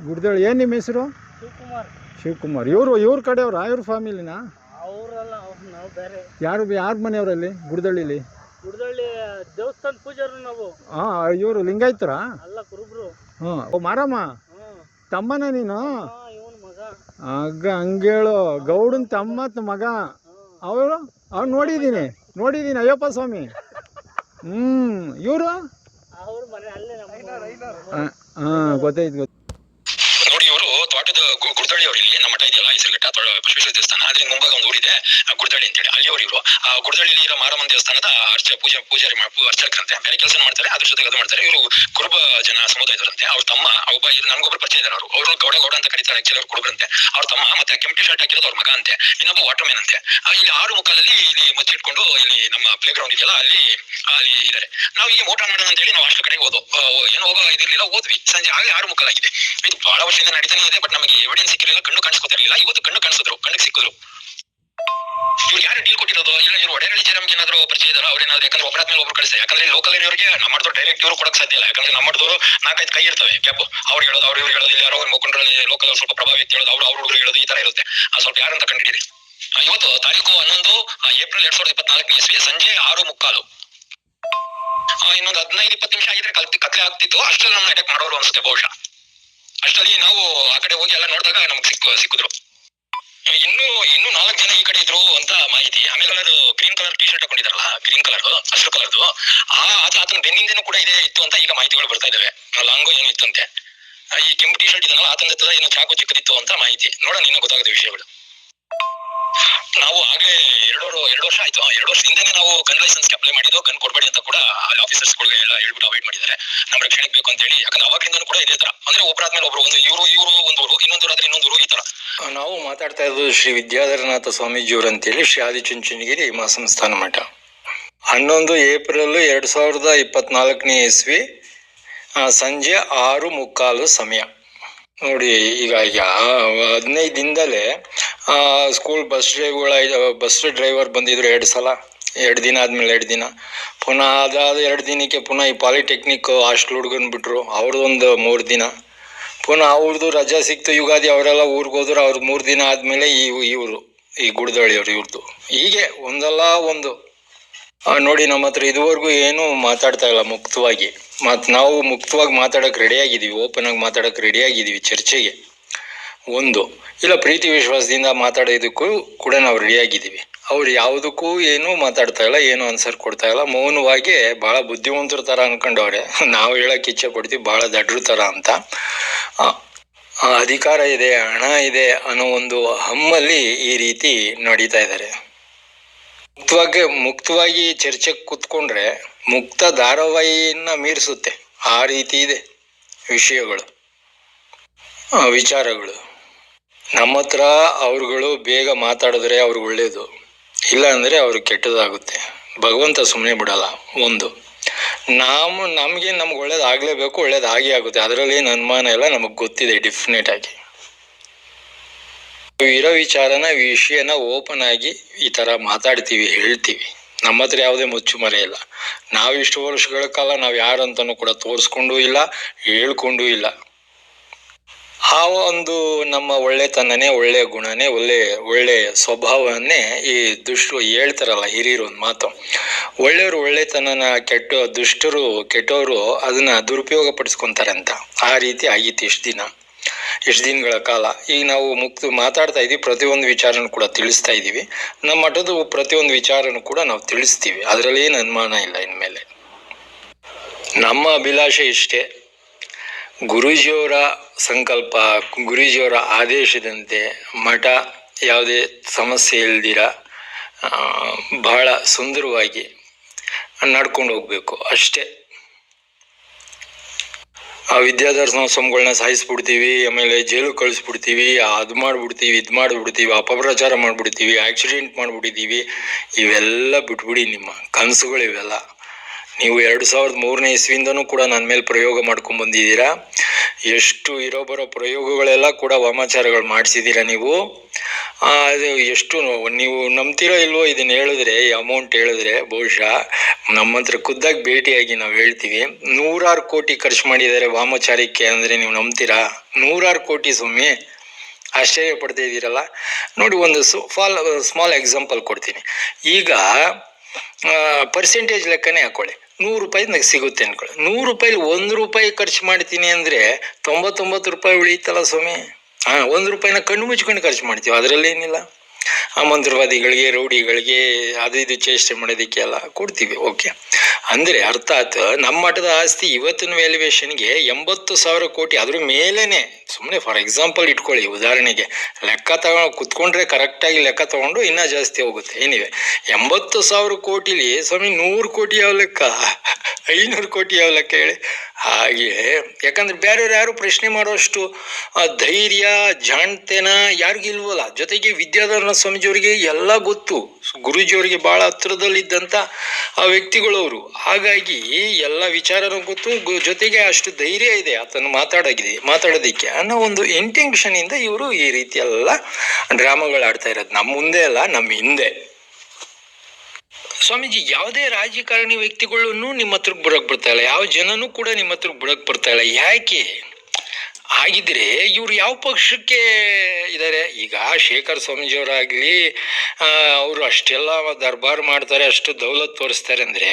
Speaker 1: ಗುಡ್ದಳ್ಳಿ. ಏನು ನಿಮ್ಮ ಹೆಸರು? ಶಿವಕುಮಾರ್. ಇವ್ರ ಕಡೆಯವ್ರಾ? ಇವ್ರ ಫ್ಯಾಮಿಲಿನಾ? ಯಾರ ಮನೆಯವರಲ್ಲಿ ಗುಡ್ದಳ್ಳಿಲಿ?
Speaker 9: ದೇವಸ್ಥಾನ ಪೂಜಾರು ನಾವು.
Speaker 1: ಇವರು ಲಿಂಗಾಯತರ?
Speaker 9: ಅಲ್ಲ, ಕುರುಬ್ರು.
Speaker 1: ಮಾರಮ್ಮ ತಮ್ಮನ ನೀನು? ಹಂಗೇಳು, ಗೌಡನ್ ತಮ್ಮ ಮಗ. ಅವ್ರು ನೋಡಿದ್ದೀನಿ ಅಯ್ಯಪ್ಪ ಸ್ವಾಮಿ. ಇವರು ಗೊತ್ತಾಯ್ತು.
Speaker 10: ನೋಡಿ, ಇವರು ತೋಟದ ಗುಡ್ದಳ್ಳಿ ಅವರು. ಇಲ್ಲಿ ನಮ್ಮ ಮಠ ಇದೆಯಲ್ಲ, ಹೆಸರುಘಟ್ಟ ಬಸವೇಶ್ವರ ದೇವಸ್ಥಾನ, ಅದ್ರ ಮುಂಭಾಗ ಒಂದು ಊರಿದೆ ಗುಡ್ದಳ್ಳಿ ಅಂತೇಳಿ. ಅಲ್ಲಿ ಅವರು ಇವರು ಗುಡ್ದಳ್ಳಿ ಇರೋ ಮಾರಮ್ಮನ ದೇವಸ್ಥಾನದ ಪೂಜಾರಿ ಅರ್ಚಕರಂತೆ. ಬೇರೆ ಕೆಲಸ ಮಾಡ್ತಾರೆ, ಅದ್ರ ಜೊತೆಗೆ ಅದು ಮಾಡ್ತಾರೆ. ಇವರು ಕುರುಬ ಜನ ಸಮುದಾಯದವರಂತೆ. ಅವ್ರ ತಮ್ಮ ಒಬ್ಬ ನನ್ಗೊಬ್ಬರು ಪರಿಚಯ ಇದ್ದಾರೆ. ಅವರು ಗೌಡ ಅಂತ ಕರೀತಾರೆ. ಆಕ್ಚುಲಿ ಅವ್ರು ಕುರುಬರಂತೆ. ಅವ್ರ ತಮ್ಮ ಮತ್ತೆ ಕೆಂಪು ಶರ್ಟ್ ಹಾಕಿರೋದು ಅವ್ರ ಮಗ ಅಂತೆ. ಇನ್ನೊಬ್ಬ ವಾಟರ್ ಮ್ಯಾನ್ ಅಂತೆ. ಇಲ್ಲಿ 6 ಮುಕ್ಕಾಲಲ್ಲಿ ಇಲ್ಲಿ ಮುಚ್ಚಿಟ್ಕೊಂಡು ಇಲ್ಲಿ ನಮ್ಮ ಪ್ಲೇ ಗ್ರೌಂಡ್ ಇದೆಯಲ್ಲ, ಅಲ್ಲಿ ಇದ್ದಾರೆ. ನಾವು ಈಗ ಊಟ ಮಾಡೋಣ ಅಂತ ಹೇಳಿ ನಾವು ಅಷ್ಟು ಕಡೆಗೆ ಏನೋ ಹೋಗೋ ಇದಿರ್ಲಿಲ್ಲ, ಹೋದ್ವಿ. ಸಂಜೆ ಆಗಲೇ 6 ಮುಕ್ಕಾಲಾಗಿದೆ. ಇದು ಬಹಳ ವರ್ಷದಿಂದ ನಡೀತಾನೆ ಇದೆ. ಬಟ್ ನಮಗೆ ಎವಿಡೆನ್ಸ್ ಸಿಕ್ಕಿರಲಿಲ್ಲ, ಕಣ್ಣು ಕಾಣಿಸ್ಕೊತಿರ್ಲಿಲ್ಲ. ಇವತ್ತು ಕಣ್ಣು ಸಿಕ್ಕಿದ್ರು. ಇವ್ರು ಯಾರು ಡೀಲ್ ಕೊಟ್ಟಿರೋದು? ಇಲ್ಲ ಇವ್ರು ಒಡೆರಳ್ಳಿ ಜಯರಾಮ್ಗೆ ಏನಾದ್ರು ಪರಿಚಯ ಇದಾರೋ? ಅವ್ರೇನಾದ್ರು? ಯಾಕಂದ್ರೆ ಒಬ್ಬರ ಮೇಲೆ ಒಬ್ರು ಕಳಿಸ್ತಾರೆ. ಯಾಕಂದ್ರೆ ಲೋಕಲ್ ಏರಿಯವರಿಗೆ ನಮ್ಮದವ್ರು ಡೈರೆಕ್ಟ್ ಇವರು ಕೊಡಕ್ ಸಾಧ್ಯ ಇಲ್ಲ. ಯಾಕಂದ್ರೆ ನಮ್ಮದವ್ರು 4-5 ಕೈ ಇರ್ತವೆ ಗ್ಯಾಪ್. ಅವ್ರು ಹೇಳೋದು, ಇವ್ರು ಹೇಳೋದು, ಇಲ್ಲಿ ಯಾರೋ ಮುಖಂಡರಲ್ಲಿ ಲೋಕಲ್ ಸ್ವಲ್ಪ ಪ್ರಭಾವಿ ಹೇಳೋದು, ಅವ್ರ ಹುಡುಗರು ಹೇಳೋದು, ಈ ತರ ಇರುತ್ತೆ. ಸ್ವಲ್ಪ ಯಾರಂತ ಕಂಡಿದ್ದೀರಿ. ಇವತ್ತು ತಾರೀಕು 11 ಏಪ್ರಿಲ್ 2024 ಇಸ್ವಿ ಸಂಜೆ 6:15. ಇನ್ನೊಂದು 15-20 ನಿಮಿಷ ಆಗಿದ್ರೆ ಕತ್ಲೆ ಆಗ್ತಿತ್ತು. ಅಷ್ಟರಲ್ಲಿ ನಮ್ಮ ಅಟ್ಯಾಕ್ ಮಾಡೋರು ಅನ್ಸುತ್ತೆ ಬಹುಶಃ. ಅಷ್ಟರಲ್ಲಿ ನಾವು ಆ ಕಡೆ ಹೋಗಿ ಎಲ್ಲ ನೋಡಿದಾಗ ನಮ್ಗೆ ಸಿಕ್ಕಿದ್ರು. ಇನ್ನೂ 4 ಜನ ಈ ಕಡೆ ಇದ್ರು ಅಂತ ಮಾಹಿತಿ. ಆಮೇಲೆ ಅದು ಗ್ರೀನ್ ಕಲರ್ ಟಿ ಶರ್ಟ್ ಹಾಕೊಂಡಿದಾರಲ್ಲ, ಗ್ರೀನ್ ಕಲರ್ ಹಸಿರು ಕಲರ್ದು, ಆತನ ಬೆನ್ನಿಂದನೂ ಕೂಡ ಇದೇ ಇತ್ತು ಅಂತ ಈಗ ಮಾಹಿತಿಗಳು ಬರ್ತಾ ಇದಾವೆ. ಲಾಂಗೋ ಏನು ಇತ್ತಂತೆ. ಈ ಕೆಂಪು ಟಿ ಶರ್ಟ್ ಇದನ್ನಲ್ಲ, ಆತನ ಏನೋ ಚಾಕು ಚಿಕ್ಕದಿತ್ತು ಅಂತ ಮಾಹಿತಿ. ನೋಡೋಣ ಇನ್ನೂ ಗೊತ್ತಾಗದ ವಿಷಯಗಳು. ನಾವು ಆಗ್ಲೇ 2 ವರ್ಷ ಆಯ್ತು. 2 ವರ್ಷ ಹಿಂದೆ ನಾವು ಗನ್ ಲೈಸೆನ್ಸ್ ಅಪ್ಲೈ ಮಾಡಿದ್ದು. ಗನ್ ಕೊಡ್ಬೇಡಿ ಅಂತ ಕೂಡ ಅಲ್ಲಿ ಆಫೀಸರ್ಸ್ ಗಳಿಗೆ ಎಲ್ಲ ಹೇಳ್ಬಿಟ್ಟು ಅವಾಯ್ಡ್ ಮಾಡಿದ್ದಾರೆ. ನಮ್ಮ ರಕ್ಷಣೆಗೆ ಬೇಕು ಅಂತ ಹೇಳಿ. ಯಾಕಂದ್ರೆ ಅವಾಗ್ಲಿಂದನೂ ಕೂಡ ಇದೇ ತರ, ಅಂದ್ರೆ ಒಬ್ಬರಾದ್ಮೇಲೆ ಒಬ್ರು, ಇವರು ಒಂದು ಊರು, ಇನ್ನೊಂದು ಆದ್ರೆ ಇನ್ನೊಂದು ಊರು, ಈ ತರ. ನಾವು ಮಾತಾಡ್ತಾ ಇರೋದು ಶ್ರೀ ವಿದ್ಯಾಧರನಾಥ ಸ್ವಾಮೀಜಿಯವರು ಅಂತೇಳಿ, ಶ್ರೀ ಆದಿಚುಂಚನಗಿರಿ ಮಹಾಸಂಸ್ಥಾನ ಮಠ. 11 ಏಪ್ರಿಲ್ 2024 ಇಸ್ವಿ ಸಂಜೆ 6:15 ಸಮಯ. ನೋಡಿ, ಈಗ 15 ದಿನದಲ್ಲೇ ಸ್ಕೂಲ್ ಬಸ್ ಡ್ರೈವರ್ ಬಂದಿದ್ರು 2 ಸಲ. 2 ದಿನ ಆದ್ಮೇಲೆ 2 ದಿನ, ಪುನಃ ಅದಾದ 2 ದಿನಕ್ಕೆ ಪುನಃ ಈ ಪಾಲಿಟೆಕ್ನಿಕ್ ಹಾಸ್ಟೆಲ್ ಹುಡುಗನ್ ಬಿಟ್ರು, ಅವ್ರದ್ದೊಂದು 3 ದಿನ. ಪುನಃ ಅವ್ರದ್ದು ರಜಾ ಸಿಕ್ತು, ಯುಗಾದಿ, ಅವರೆಲ್ಲ ಊರಿಗೆ ಹೋದ್ರು. ಅವ್ರು 3 ದಿನ ಆದ್ಮೇಲೆ ಇವರು ಈ ಗುಡ್ದಳ್ಳಿಯವ್ರು ಇವ್ರದ್ದು. ಹೀಗೆ ಒಂದಲ್ಲ ಒಂದು. ನೋಡಿ, ನಮ್ಮ ಹತ್ರ ಇದುವರೆಗೂ ಏನು ಮಾತಾಡ್ತಾ ಇಲ್ಲ ಮುಕ್ತವಾಗಿ. ನಾವು ಮುಕ್ತವಾಗಿ ಮಾತಾಡಕ್ ರೆಡಿ ಆಗಿದೀವಿ, ಓಪನ್ ಆಗಿ ಮಾತಾಡಕ್ ರೆಡಿ ಆಗಿದೀವಿ ಚರ್ಚೆಗೆ. ಇಲ್ಲ ಪ್ರೀತಿ ವಿಶ್ವಾಸದಿಂದ ಮಾತಾಡೋದಕ್ಕೂ ಕೂಡ ನಾವು ರೆಡಿ ಆಗಿದ್ದೀವಿ. ಅವ್ರು ಯಾವುದಕ್ಕೂ ಏನೂ ಮಾತಾಡ್ತಾ ಇಲ್ಲ, ಏನು ಆನ್ಸರ್ ಕೊಡ್ತಾ ಇಲ್ಲ. ಮೌನವಾಗಿ ಬಹಳ ಬುದ್ಧಿವಂತರ ತರ ಅನ್ಕೊಂಡವ್ರೆ. ನಾವು ಹೇಳಕ್ ಇಚ್ಛೆ ಪಡ್ತೀವಿ ಬಹಳ ದಡ್ರ ತರ ಅಂತ. ಅಧಿಕಾರ ಇದೆ, ಹಣ ಇದೆ ಅನ್ನೋ ಒಂದು ಹಮ್ಮಲ್ಲಿ ಈ ರೀತಿ ನಡೀತಾ ಇದ್ದಾರೆ. ಮುಕ್ತವಾಗಿ ಚರ್ಚೆಗೆ ಕೂತ್ಕೊಂಡ್ರೆ ಮುಕ್ತ ಧಾರಾವಾಹಿಯನ್ನ ಮೀರಿಸುತ್ತೆ. ಆ ರೀತಿ ಇದೆ ವಿಚಾರಗಳು. ನಮ್ಮ ಹತ್ರ ಅವ್ರುಗಳು ಬೇಗ ಮಾತಾಡಿದ್ರೆ ಅವ್ರಿಗೆ ಒಳ್ಳೇದು, ಇಲ್ಲ ಅಂದ್ರೆ ಅವ್ರಿಗೆ ಕೆಟ್ಟದಾಗುತ್ತೆ. ಭಗವಂತ ಸುಮ್ಮನೆ ಬಿಡಲ್ಲ. ನಮ್ಗೆ ಒಳ್ಳೇದಾಗ್ಲೇಬೇಕು, ಒಳ್ಳೇದಾಗೇ ಆಗುತ್ತೆ. ಅದರಲ್ಲಿ ಏನು ಅನುಮಾನ ಇಲ್ಲ, ನಮಗ್ ಗೊತ್ತಿದೆ ಡೆಫಿನೆಟ್ ಆಗಿ. ಇರೋ ವಿಷಯನ ಓಪನ್ ಆಗಿ ಈ ತರ ಮಾತಾಡ್ತೀವಿ, ಹೇಳ್ತೀವಿ. ನಮ್ಮ ಹತ್ರ ಯಾವುದೇ ಮುಚ್ಚುಮರೆ ಇಲ್ಲ. ನಾವು ಇಷ್ಟು ವರ್ಷಗಳ ಕಾಲ ನಾವು ಯಾರಂತನೂ ಕೂಡ ತೋರಿಸ್ಕೊಂಡೂ ಇಲ್ಲ, ಹೇಳ್ಕೊಂಡೂ ಇಲ್ಲ. ಆ ಒಂದು ನಮ್ಮ ಒಳ್ಳೆತನನೇ, ಒಳ್ಳೆ ಗುಣನೇ, ಒಳ್ಳೆ ಸ್ವಭಾವವನ್ನೇ ಈ ದುಷ್ಟರು ಹೇಳ್ತಾರಲ್ಲ ಹಿರಿಯರು ಒಂದು ಮಾತು. ಒಳ್ಳೆಯವರು ಒಳ್ಳೆತನನ ದುಷ್ಟರು ಕೆಟ್ಟವರು ಅದನ್ನ ದುರುಪಯೋಗ ಪಡಿಸ್ಕೊಂತಾರೆ ಅಂತ. ಆ ರೀತಿ ಆಗಿತ್ತು ಇಷ್ಟು ದಿನಗಳ ಕಾಲ. ಈಗ ನಾವು ಮಾತಾಡ್ತಾ ಇದೀವಿ, ಪ್ರತಿಯೊಂದು ವಿಚಾರನೂ ಕೂಡ ತಿಳಿಸ್ತಾ ಇದೀವಿ. ನಮ್ಮ ಮಠದ ಪ್ರತಿಯೊಂದು ವಿಚಾರನೂ ಕೂಡ ನಾವು ತಿಳಿಸ್ತೀವಿ, ಅದರಲ್ಲಿ ಏನು ಅನುಮಾನ ಇಲ್ಲ. ಇನ್ಮೇಲೆ ನಮ್ಮ ಅಭಿಲಾಷೆ ಇಷ್ಟೇ, ಗುರೂಜಿಯವರ ಸಂಕಲ್ಪ, ಗುರೂಜಿಯವರ ಆದೇಶದಂತೆ ಮಠ
Speaker 1: ಯಾವುದೇ ಸಮಸ್ಯೆ ಇಲ್ದಿರ ಬಹಳ ಸುಂದರವಾಗಿ ನಡ್ಕೊಂಡು ಹೋಗ್ಬೇಕು ಅಷ್ಟೇ. ಆ ವಿದ್ಯಾಧರ್ಮ ಸ್ವಾಮಿಗಳನ್ನ ಸಾಯಿಸ್ಬಿಡ್ತೀವಿ, ಆಮೇಲೆ ಜೈಲಿಗೆ ಕಳಿಸ್ಬಿಡ್ತೀವಿ, ಅದು ಮಾಡ್ಬಿಡ್ತೀವಿ, ಇದು ಮಾಡಿಬಿಡ್ತೀವಿ, ಅಪಪ್ರಚಾರ ಮಾಡ್ಬಿಡ್ತೀವಿ, ಆಕ್ಸಿಡೆಂಟ್ ಮಾಡ್ಬಿಟ್ಟಿದ್ದೀವಿ, ಇವೆಲ್ಲ ಬಿಟ್ಬಿಡಿ. ನಿಮ್ಮ ಕನಸುಗಳು ಇವೆಲ್ಲ. ನೀವು 2003ನೇ ಇಸ್ವಿಯಿಂದನೂ ಕೂಡ ನನ್ನ ಮೇಲೆ ಪ್ರಯೋಗ ಮಾಡ್ಕೊಂಡು ಬಂದಿದ್ದೀರಾ. ಎಷ್ಟು ಇರೋ ಬರೋ ಪ್ರಯೋಗಗಳೆಲ್ಲ ಕೂಡ ವಾಮಾಚಾರಗಳು ಮಾಡಿಸಿದ್ದೀರಾ ನೀವು. ಅದು ಎಷ್ಟು ನೀವು ನಂಬ್ತಿರೋ ಇಲ್ವೋ ಇದನ್ನ ಹೇಳಿದ್ರೆ, ಈ ಅಮೌಂಟ್ ಹೇಳಿದ್ರೆ ಬಹುಶಃ ನಮ್ಮ ಹತ್ರ ಖುದ್ದಾಗಿ ಭೇಟಿಯಾಗಿ ನಾವು ಹೇಳ್ತೀವಿ. 100 ಕೋಟಿ ಖರ್ಚು ಮಾಡಿದ್ದಾರೆ ವಾಮಾಚಾರಕ್ಕೆ ಅಂದರೆ ನೀವು ನಂಬ್ತೀರಾ? 100 ಕೋಟಿ ಸ್ವಾಮಿ, ಆಶ್ಚರ್ಯ ಪಡ್ತಾ ಇದ್ದೀರಲ್ಲ. ನೋಡಿ, ಒಂದು ಸ್ಮಾಲ್ ಎಕ್ಸಾಂಪಲ್ ಕೊಡ್ತೀನಿ. ಈಗ ಪರ್ಸೆಂಟೇಜ್ ಲೆಕ್ಕನೇ ಹಾಕೊಳ್ಳಿ. 100 ರೂಪಾಯಿ ನನಗೆ ಸಿಗುತ್ತೆ ಅನ್ಕೊಳ್ಳಿ. 100 ರೂಪಾಯಿಲಿ 1 ರೂಪಾಯಿ ಖರ್ಚು ಮಾಡ್ತೀನಿ ಅಂದರೆ 99 ರೂಪಾಯಿ ಉಳಿಯುತ್ತಲ್ಲ ಸ್ವಾಮಿ. 1 ರೂಪಾಯಿನ ಕಣ್ಣು ಮುಚ್ಕೊಂಡು ಖರ್ಚು ಮಾಡ್ತೀವಿ, ಅದರಲ್ಲೇನಿಲ್ಲ. ಆ ಮಂತ್ರವಾದಿಗಳಿಗೆ, ರೌಡಿಗಳಿಗೆ, ಅದು ಇದು ಚೇಷ್ಟೆ ಮಾಡೋದಕ್ಕೆ ಎಲ್ಲ ಕೊಡ್ತೀವಿ. ಓಕೆ, ಅಂದರೆ ಅರ್ಥಾತ್ ನಮ್ಮ ಮಠದ ಆಸ್ತಿ ಇವತ್ತಿನ ವ್ಯಾಲ್ಯೂಯೇಷನ್ಗೆ 80,000 ಕೋಟಿ, ಅದ್ರ ಮೇಲೇನೆ. ಸುಮ್ಮನೆ ಫಾರ್ ಎಕ್ಸಾಂಪಲ್ ಇಟ್ಕೊಳ್ಳಿ, ಉದಾಹರಣೆಗೆ ಲೆಕ್ಕ ತಗೊಂಡು ಕುತ್ಕೊಂಡ್ರೆ ಕರೆಕ್ಟಾಗಿ ಲೆಕ್ಕ ತಗೊಂಡು ಇನ್ನೂ ಜಾಸ್ತಿ ಹೋಗುತ್ತೆ. ಏನಿವೆ 80,000 ಕೋಟಿಲಿ ಸ್ವಾಮಿ 100 ಕೋಟಿ ಯಾವ ಲೆಕ್ಕ, 500 ಕೋಟಿ ಯಾವ ಲೆಕ್ಕ ಹೇಳಿ? ಹಾಗೆ ಯಾಕಂದ್ರೆ ಬೇರೆಯವ್ರು ಯಾರು ಪ್ರಶ್ನೆ ಮಾಡೋಷ್ಟು ಧೈರ್ಯ ಜಾಣ್ತೆನ ಯಾರಿಗಿಲ್ವಲ್ಲ. ಜೊತೆಗೆ ವಿದ್ಯಾಧರ ಸ್ವಾಮೀಜಿಯವರಿಗೆ ಎಲ್ಲ ಗೊತ್ತು, ಗುರೂಜಿಯವರಿಗೆ ಬಹಳ ಹತ್ರದಲ್ಲಿದ್ದಂಥ ಆ ವ್ಯಕ್ತಿಗಳವರು. ಹಾಗಾಗಿ ಎಲ್ಲ ವಿಚಾರನೂ ಗೊತ್ತು, ಜೊತೆಗೆ ಅಷ್ಟು ಧೈರ್ಯ ಇದೆ ಆತನು ಮಾತಾಡೋದಕ್ಕೆ ಅನ್ನೋ ಒಂದು ಇಂಟೆನ್ಷನ್ ಇಂದ ಇವರು ಈ ರೀತಿ ಎಲ್ಲ ಡ್ರಾಮಾಗಳು ಆಡ್ತಾ ಇರೋದು. ನಮ್ಮ ಮುಂದೆ ಅಲ್ಲ, ನಮ್ಮ ಹಿಂದೆ. ಸ್ವಾಮೀಜಿ, ಯಾವುದೇ ರಾಜಕಾರಣಿ ವ್ಯಕ್ತಿಗಳನ್ನು ನಿಮ್ಮ ಹತ್ರಕ್ಕೆ ಬರೋಕ್ ಬರ್ತಾ ಇಲ್ಲ, ಯಾವ ಜನನೂ ಕೂಡ ನಿಮ್ಮ ಹತ್ರಕ್ಕೆ ಬರೋಕ್ ಬರ್ತಾ ಇಲ್ಲ. ಯಾಕೆ ಆಗಿದ್ರೆ ಇವ್ರು ಯಾವ ಪಕ್ಷಕ್ಕೆ ಇದ್ದಾರೆ? ಈಗ ಶೇಖರ್ ಸ್ವಾಮೀಜಿಯವರಾಗ್ಲಿ, ಅವರು ಅಷ್ಟೆಲ್ಲ ದರ್ಬಾರ್ ಮಾಡ್ತಾರೆ, ಅಷ್ಟು ದೌಲತ್ ತೋರಿಸ್ತಾರೆ ಅಂದ್ರೆ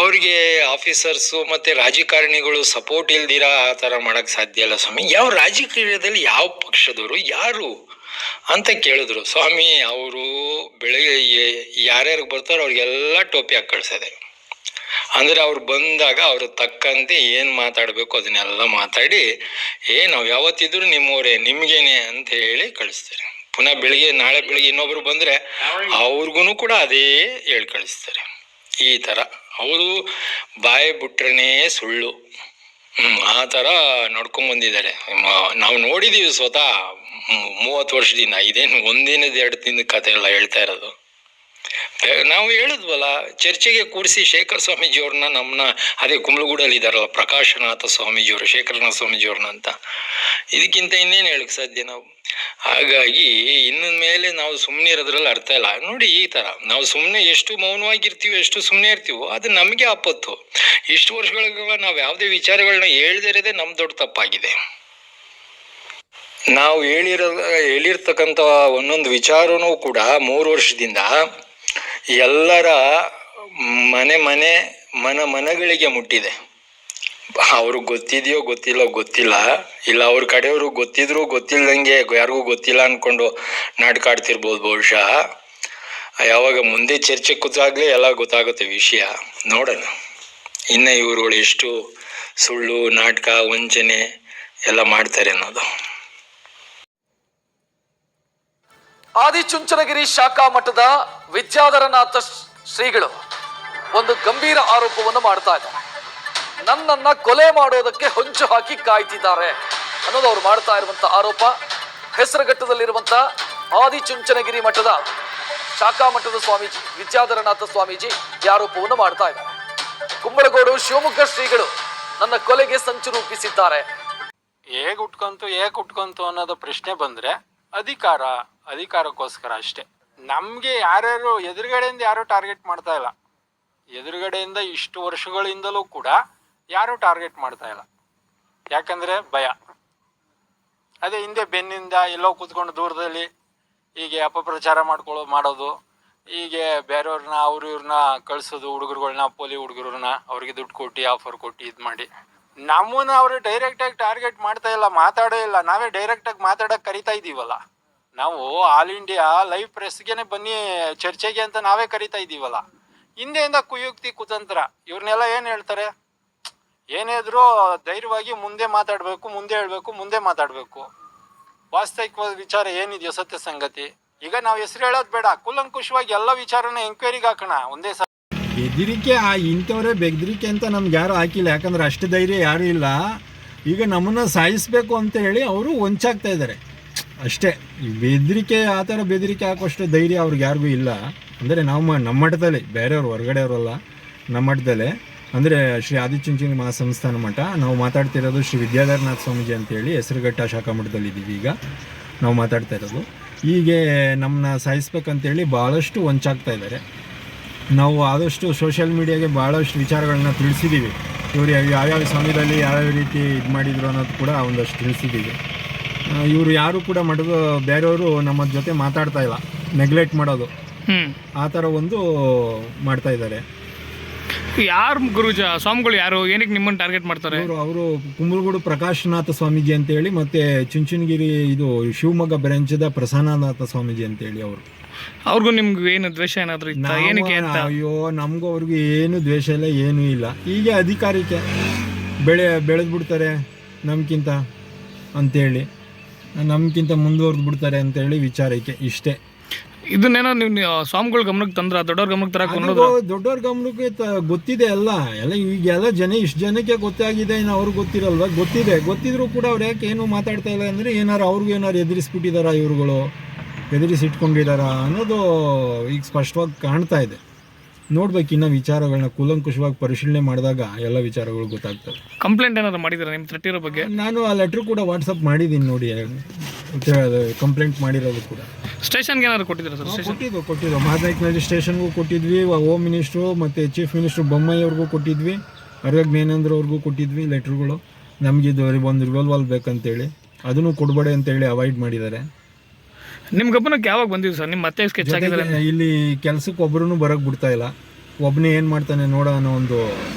Speaker 1: ಅವ್ರಿಗೆ ಆಫೀಸರ್ಸು ಮತ್ತೆ ರಾಜಕಾರಣಿಗಳು ಸಪೋರ್ಟ್ ಇಲ್ದಿರ ಆ ಥರ ಮಾಡಕ್ ಸಾಧ್ಯ ಇಲ್ಲ ಸ್ವಾಮಿ. ಯಾವ ರಾಜಕೀಯದಲ್ಲಿ ಯಾವ ಪಕ್ಷದವರು ಯಾರು ಅಂತ ಕೇಳಿದ್ರು. ಸ್ವಾಮಿ, ಅವರು ಬೆಳಗ್ಗೆ ಯಾರ್ಯಾರಿಗೆ ಬರ್ತಾರೋ ಅವ್ರಿಗೆಲ್ಲ ಟೋಪಿ ಹಾಕಿ ಕಳ್ಸದೆ. ಅಂದ್ರೆ ಅವ್ರು ಬಂದಾಗ ಅವ್ರ ತಕ್ಕಂತೆ ಏನ್ ಮಾತಾಡ್ಬೇಕು ಅದನ್ನೆಲ್ಲ ಮಾತಾಡಿ, ನಾವ್ ಯಾವತ್ತಿದ್ರು ನಿಮ್ಮವರೇ, ನಿಮ್ಗೇನೆ ಅಂತ ಹೇಳಿ ಕಳಿಸ್ತಾರೆ. ಪುನಃ ನಾಳೆ ಬೆಳಿಗ್ಗೆ ಇನ್ನೊಬ್ರು ಬಂದ್ರೆ ಅವ್ರಿಗೂ ಕೂಡ ಅದೇ ಹೇಳಿ ಕಳಿಸ್ತಾರೆ. ಈ ತರ ಅವರು ಬಾಯಿ ಬಿಟ್ರನೇ ಸುಳ್ಳು, ಆ ತರ ನಡ್ಕೊಂಡ್ ಬಂದಿದ್ದಾರೆ. ನಾವು ನೋಡಿದೀವಿ ಸ್ವತಃ 30 ವರ್ಷದಿಂದ. ಇದೇನು ಒಂದಿನದ 2 ದಿನದ ಕಥೆ ಎಲ್ಲ ಹೇಳ್ತಾ ಇರೋದು. ನಾವು ಹೇಳಿದ್ವಲ್ಲ, ಚರ್ಚೆಗೆ ಕೂರಿಸಿ ಶೇಖರ್ ಸ್ವಾಮೀಜಿಯವ್ರನ್ನ, ನಮ್ಮನ್ನ ಅದೇ ಕುಂಬ್ಳಗೂಡಲ್ಲಿ ಇದಾರಲ್ಲ ಪ್ರಕಾಶನಾಥ ಸ್ವಾಮೀಜಿಯವರು, ಶೇಖರನಾಥ ಸ್ವಾಮೀಜಿಯವ್ರನ್ನ ಅಂತ. ಇದಕ್ಕಿಂತ ಇನ್ನೇನು ಹೇಳಕ್ ಸಾಧ್ಯ ನಾವು? ಹಾಗಾಗಿ ಇನ್ನು ಮೇಲೆ ನಾವು ಸುಮ್ಮನೆ ಇರೋದ್ರಲ್ಲಿ ಅರ್ಥ ಇಲ್ಲ. ನೋಡಿ, ಈ ತರ ನಾವು ಸುಮ್ಮನೆ ಎಷ್ಟು ಮೌನವಾಗಿರ್ತೀವಿ, ಎಷ್ಟು ಸುಮ್ಮನೆ ಇರ್ತೀವೋ ಅದು ನಮಗೆ ಆಪತ್ತು. ಇಷ್ಟು ವರ್ಷಗಳ ನಾವು ಯಾವುದೇ ವಿಚಾರಗಳನ್ನ ಹೇಳ್ದೇ ಇರೋದೇ ನಮ್ ದೊಡ್ಡ ತಪ್ಪಾಗಿದೆ. ನಾವು ಹೇಳಿರ್ತಕ್ಕಂಥ ಒಂದೊಂದು ವಿಚಾರನೂ ಕೂಡ 3 ವರ್ಷದಿಂದ ಎಲ್ಲರ ಮನಗಳಿಗೆ ಮುಟ್ಟಿದೆ. ಅವ್ರಿಗೆ ಗೊತ್ತಿದೆಯೋ ಗೊತ್ತಿಲ್ಲ, ಇಲ್ಲ ಅವ್ರ ಕಡೆಯವರು ಗೊತ್ತಿದ್ರು ಗೊತ್ತಿಲ್ದಂಗೆ ಯಾರಿಗೂ ಗೊತ್ತಿಲ್ಲ ಅನ್ಕೊಂಡು ನಾಟಕ ಆಡ್ತಿರ್ಬೋದು ಬಹುಶಃ. ಯಾವಾಗ ಮುಂದೆ ಚರ್ಚೆ ಕೂತಾಗ್ಲೇ ಎಲ್ಲ ಗೊತ್ತಾಗುತ್ತೆ ವಿಷಯ. ನೋಡೋಣ ಇನ್ನ ಇವ್ರುಗಳು ಎಷ್ಟು ಸುಳ್ಳು, ನಾಟಕ, ವಂಚನೆ ಎಲ್ಲ ಮಾಡ್ತಾರೆ ಅನ್ನೋದು.
Speaker 11: ಆದಿಚುಂಚನಗಿರಿ ಶಾಖಾ ಮಠದ ವಿದ್ಯಾಧರನಾಥ ಶ್ರೀಗಳು ಒಂದು ಗಂಭೀರ ಆರೋಪವನ್ನು ಮಾಡ್ತಾ ಇದ್ದಾರೆ. ನನ್ನನ್ನ ಕೊಲೆ ಮಾಡೋದಕ್ಕೆ ಹೊಂಚು ಹಾಕಿ ಕಾಯ್ತಿದ್ದಾರೆ ಅನ್ನೋದು ಅವ್ರು ಮಾಡ್ತಾ ಇರುವಂತ ಆರೋಪ. ಹೆಸರುಘಟ್ಟದಲ್ಲಿರುವಂತ ಆದಿಚುಂಚನಗಿರಿ ಮಠದ ಶಾಖಾ ಮಠದ ಸ್ವಾಮೀಜಿ ವಿದ್ಯಾಧರನಾಥ ಸ್ವಾಮೀಜಿ ಈ ಆರೋಪವನ್ನು ಮಾಡ್ತಾ ಇದ್ದಾರೆ. ಕುಂಬಳಗೋಡು ಶಿವಮೊಗ್ಗ ಶ್ರೀಗಳು ನನ್ನ ಕೊಲೆಗೆ ಸಂಚು ರೂಪಿಸಿದ್ದಾರೆ.
Speaker 1: ಹೇಗೆ ಉಟ್ಕೊಂತು ಅನ್ನೋದು ಪ್ರಶ್ನೆ ಬಂದ್ರೆ ಅಧಿಕಾರಕ್ಕೋಸ್ಕರ ಅಷ್ಟೇ. ನಮ್ಗೆ ಯಾರ್ಯಾರು ಎದುರುಗಡೆಯಿಂದ ಯಾರು ಟಾರ್ಗೆಟ್ ಮಾಡ್ತಾ ಇಲ್ಲ. ಎದುರುಗಡೆಯಿಂದ ಇಷ್ಟು ವರ್ಷಗಳಿಂದಲೂ ಕೂಡ ಯಾರು ಟಾರ್ಗೆಟ್ ಮಾಡ್ತಾ ಇಲ್ಲ. ಯಾಕಂದ್ರೆ ಭಯ. ಅದೇ ಹಿಂದೆ ಬೆನ್ನಿಂದ ಎಲ್ಲೋ ಕೂತ್ಕೊಂಡು ದೂರದಲ್ಲಿ ಹೀಗೆ ಅಪಪ್ರಚಾರ ಮಾಡೋದು, ಹೀಗೆ ಬೇರೆಯವ್ರನ್ನ ಇವ್ರನ್ನ ಕಳ್ಸೋದು, ಹುಡುಗರುಗಳನ್ನ, ಪೋಲಿ ಹುಡುಗರನ್ನ ಅವ್ರಿಗೆ ದುಡ್ಡು ಕೊಟ್ಟು ಆಫರ್ ಕೊಟ್ಟು ಇದು ಮಾಡಿ ನಮ್ಮನ್ನ ಅವರು ಡೈರೆಕ್ಟ್ ಆಗಿ ಟಾರ್ಗೆಟ್ ಮಾಡ್ತಾ ಇಲ್ಲ, ಮಾತಾಡೇ ಇಲ್ಲ. ನಾವೇ ಡೈರೆಕ್ಟ್ ಆಗಿ ಮಾತಾಡಕ್ ಕರಿತಾ ಇದೀವಲ್ಲ. ನಾವು ಆಲ್ ಇಂಡಿಯಾ ಲೈವ್ ಪ್ರೆಸ್ಗೆನೆ ಬನ್ನಿ ಚರ್ಚೆಗೆ ಅಂತ ನಾವೇ ಕರಿತಾ ಇದೀವಲ್ಲ. ಹಿಂದೆಯಿಂದ ಕುಯುಕ್ತಿ ಕುತಂತ್ರ ಇವ್ರನ್ನೆಲ್ಲ ಏನ್ ಹೇಳ್ತಾರೆ, ಏನೇ ಇದ್ರೂ ಧೈರ್ಯವಾಗಿ ಮುಂದೆ ಮಾತಾಡ್ಬೇಕು, ಮುಂದೆ ಹೇಳ್ಬೇಕು, ಮುಂದೆ ಮಾತಾಡ್ಬೇಕು. ವಾಸ್ತವಿಕವಾದ ವಿಚಾರ ಏನಿದೆಯೋ ಸತ್ಯ ಸಂಗತಿ ಈಗ ನಾವು ಹೆಸರು ಹೇಳೋದು ಬೇಡ, ಕೂಲಂಕುಷವಾಗಿ ಎಲ್ಲ ವಿಚಾರನ ಎಂಕ್ವೈರಿಗೆ ಹಾಕೋಣ ಒಂದೇ ಸಲ. ಬೆದರಿಕೆ ಇಂಥವರೇ ಬೆದರಿಕೆ ಅಂತ ನಮ್ಗೆ ಯಾರು ಹಾಕಿಲ್ಲ, ಯಾಕಂದ್ರೆ ಅಷ್ಟು ಧೈರ್ಯ ಯಾರೂ ಇಲ್ಲ. ಈಗ ನಮ್ಮನ್ನು ಸಾಯಿಸಬೇಕು ಅಂತ ಹೇಳಿ ಅವರು ಹೊಂಚಾಗ್ತಾ ಇದ್ದಾರೆ ಅಷ್ಟೇ. ಈ ಬೆದರಿಕೆ ಆ ಥರ ಬೆದರಿಕೆ ಹಾಕೋಷ್ಟು ಧೈರ್ಯ ಅವ್ರಿಗೆ ಯಾರಿಗೂ ಇಲ್ಲ. ಅಂದರೆ ನಾವು ನಮ್ಮ ಮಠದಲ್ಲಿ, ಬೇರೆಯವರು ಹೊರಗಡೆಯವರಲ್ಲ, ನಮ್ಮ ಮಠದಲ್ಲೇ ಅಂದರೆ ಶ್ರೀ ಆದಿಚುಂಚನಗಿರಿ ಮಹಾಸಂಸ್ಥಾನ ಮಠ. ನಾವು ಮಾತಾಡ್ತಿರೋದು ಶ್ರೀ ವಿದ್ಯಾಧರನಾಥ ಸ್ವಾಮೀಜಿ ಅಂತೇಳಿ ಹೆಸರುಘಟ್ಟ ಶಾಖಾ ಮಠದಲ್ಲಿದ್ದೀವಿ. ಈಗ ನಾವು ಮಾತಾಡ್ತಾ ಇರೋದು ಹೀಗೆ ನಮ್ಮನ್ನ ಸಾಯಿಸ್ಬೇಕಂತೇಳಿ ಭಾಳಷ್ಟು ಹೊಂಚಾಗ್ತಾ ಇದ್ದಾರೆ. ನಾವು ಆದಷ್ಟು ಸೋಷಿಯಲ್ ಮೀಡಿಯಾಗೆ ಭಾಳಷ್ಟು ವಿಚಾರಗಳನ್ನ ತಿಳಿಸಿದ್ದೀವಿ. ಇವರು ಯಾವ್ಯಾವ ಸಮಯದಲ್ಲಿ ಯಾವ್ಯಾವ ರೀತಿ ಇದು ಮಾಡಿದ್ರು ಅನ್ನೋದು ಕೂಡ ಒಂದಷ್ಟು ತಿಳಿಸಿದ್ದೀವಿ. ಇವರು ಯಾರು ಕೂಡ ಮಠದ ಬೇರೆಯವರು ನಮ್ಮ ಜೊತೆ ಮಾತಾಡ್ತಾ ಇಲ್ಲ, ನೆಗ್ಲೆಕ್ಟ್ ಮಾಡೋದು ಆ ಥರ ಒಂದು ಮಾಡ್ತಾ ಇದ್ದಾರೆ.
Speaker 12: ಯಾರು ಗುರುಜ ಸ್ವಾಮಿಗಳು ಯಾರು, ಏನಕ್ಕೆ ನಿಮ್ಮನ್ನು ಟಾರ್ಗೆಟ್ ಮಾಡ್ತಾರೆ?
Speaker 1: ಅವರು ಕುಂಬಳಗೂಡು ಪ್ರಕಾಶನಾಥ ಸ್ವಾಮೀಜಿ ಅಂತೇಳಿ, ಮತ್ತೆ ಚುಂಚನಗಿರಿ ಇದು ಶಿವಮೊಗ್ಗ ಬ್ರಾಂಚದ ಪ್ರಸನ್ನನಾಥ ಸ್ವಾಮೀಜಿ ಅಂತೇಳಿ ಅವರು.
Speaker 12: ಅವ್ರಿಗೂ ನಿಮ್ಗೆ ಏನು ದ್ವೇಷ ಏನಾದ್ರು ಇತ್ತಾ? ಏನಕ್ಕೆ ಅಂತ?
Speaker 1: ಅಯ್ಯೋ, ನಮಗೂ ಅವ್ರಿಗೂ ಏನು ದ್ವೇಷ ಇಲ್ಲ, ಏನೂ ಇಲ್ಲ. ಹೀಗೆ ಅಧಿಕಾರಕ್ಕೆ ಬೆಳೆದು ಬಿಡ್ತಾರೆ ನಮ್ಗಿಂತ ಅಂತೇಳಿ, ನಮ್ಗಿಂತ ಮುಂದುವರೆದು ಬಿಡ್ತಾರೆ ಅಂತೇಳಿ ವಿಚಾರಕ್ಕೆ ಇಷ್ಟೇ.
Speaker 12: ಇದನ್ನೇನೋ ನೀವು ಸ್ವಾಮಿಗಳ ಗಮನಕ್ಕೆ ತಂದ್ರ, ದೊಡ್ಡವ್ರ ಗಮನಕ್ಕೆ ತರಕ್ಕೆ?
Speaker 1: ದೊಡ್ಡವ್ರ ಗಮನಕ್ಕೆ ಗೊತ್ತಿದೆ ಎಲ್ಲ ಈಗೆಲ್ಲ ಇಷ್ಟು ಜನಕ್ಕೆ ಗೊತ್ತಾಗಿದೆ, ಇನ್ನು ಅವ್ರಿಗೆ ಗೊತ್ತಿರಲ್ವ? ಗೊತ್ತಿದ್ರು ಕೂಡ ಅವ್ರು ಯಾಕೆ ಏನು ಮಾತಾಡ್ತಾ ಇಲ್ಲ ಅಂದರೆ ಏನಾರು ಅವ್ರಿಗೂ ಏನಾರು ಎದುರಿಸ್ಬಿಟ್ಟಿದಾರ, ಇವ್ರುಗಳು ಎದುರಿಸಿಟ್ಕೊಂಡಿದಾರ ಅನ್ನೋದು ಈಗ ಸ್ಪಷ್ಟವಾಗಿ ಕಾಣ್ತಾ ಇದೆ. ನೋಡ್ಬೇಕು ಇನ್ನು ವಿಚಾರಗಳನ್ನ ಕೂಲಂಕುಷವಾಗಿ ಪರಿಶೀಲನೆ ಮಾಡಿದಾಗ ಎಲ್ಲ ವಿಚಾರಗಳು ಗೊತ್ತಾಗ್ತವೆ.
Speaker 12: ಕಂಪ್ಲೇಂಟ್ ಏನಾದ್ರು ಮಾಡಿದಾರೆ ನಿಮ್ಮ ಥ್ರೆಟ್ ಇರೋ ಬಗ್ಗೆ?
Speaker 1: ನಾನು ಆ ಲೆಟ್ರ್ ಕೂಡ ವಾಟ್ಸಪ್ ಮಾಡಿದ್ದೀನಿ ನೋಡಿ, ಕಂಪ್ಲೇಂಟ್ ಮಾಡಿರೋದು ಕೂಡ.
Speaker 12: ಸ್ಟೇಷನ್ಗೆ ಏನಾದ್ರು ಕೊಟ್ಟಿದ್ದೀರಾ ಸರ್?
Speaker 1: ಕೊಟ್ಟಿದ್ದು ಮಹಾನಾಯ್ಕನಹಳ್ಳಿ ಸ್ಟೇಷನ್ಗೂ ಕೊಟ್ಟಿದ್ವಿ, ಹೋಮ್ ಮಿನಿಸ್ಟ್ರು ಮತ್ತು ಚೀಫ್ ಮಿನಿಸ್ಟ್ರು ಬೊಮ್ಮಾಯಿ ಅವ್ರಿಗೂ ಕೊಟ್ಟಿದ್ವಿ, ಅರಗ ಜ್ಞಾನೇಂದ್ರ ಅವ್ರಿಗೂ ಕೊಟ್ಟಿದ್ವಿ ಲೆಟ್ರುಗಳು. ನಮಗಿದು ಒಂದು ರಿವಾಲ್ವಲ್ ಬೇಕಂತೇಳಿ, ಅದನ್ನು ಕೊಡಬೇಡಿ ಅಂತೇಳಿ ಅವಾಯ್ಡ್ ಮಾಡಿದ್ದಾರೆ.
Speaker 12: ನಿಮ್ಮ ಗಮನಕ್ಕೆ ಯಾವಾಗ ಬಂದಿದ್ದು ಸರ್? ನಿಮ್ಮ ಮತ್ತೆ ಸ್ಕೆಚ್ ಆಗಿದ್ದಾರೆ?
Speaker 1: ಇಲ್ಲಿ ಕೆಲಸಕ್ಕೆ ಒಬ್ಬರೂ ಬರೋಕ್ಕೆ ಬಿಡ್ತಾ ಇಲ್ಲ, ಒಬ್ಬನೇ ಏನು ಮಾಡ್ತಾನೆ ನೋಡೋ ಅನ್ನೋ ಒಂದು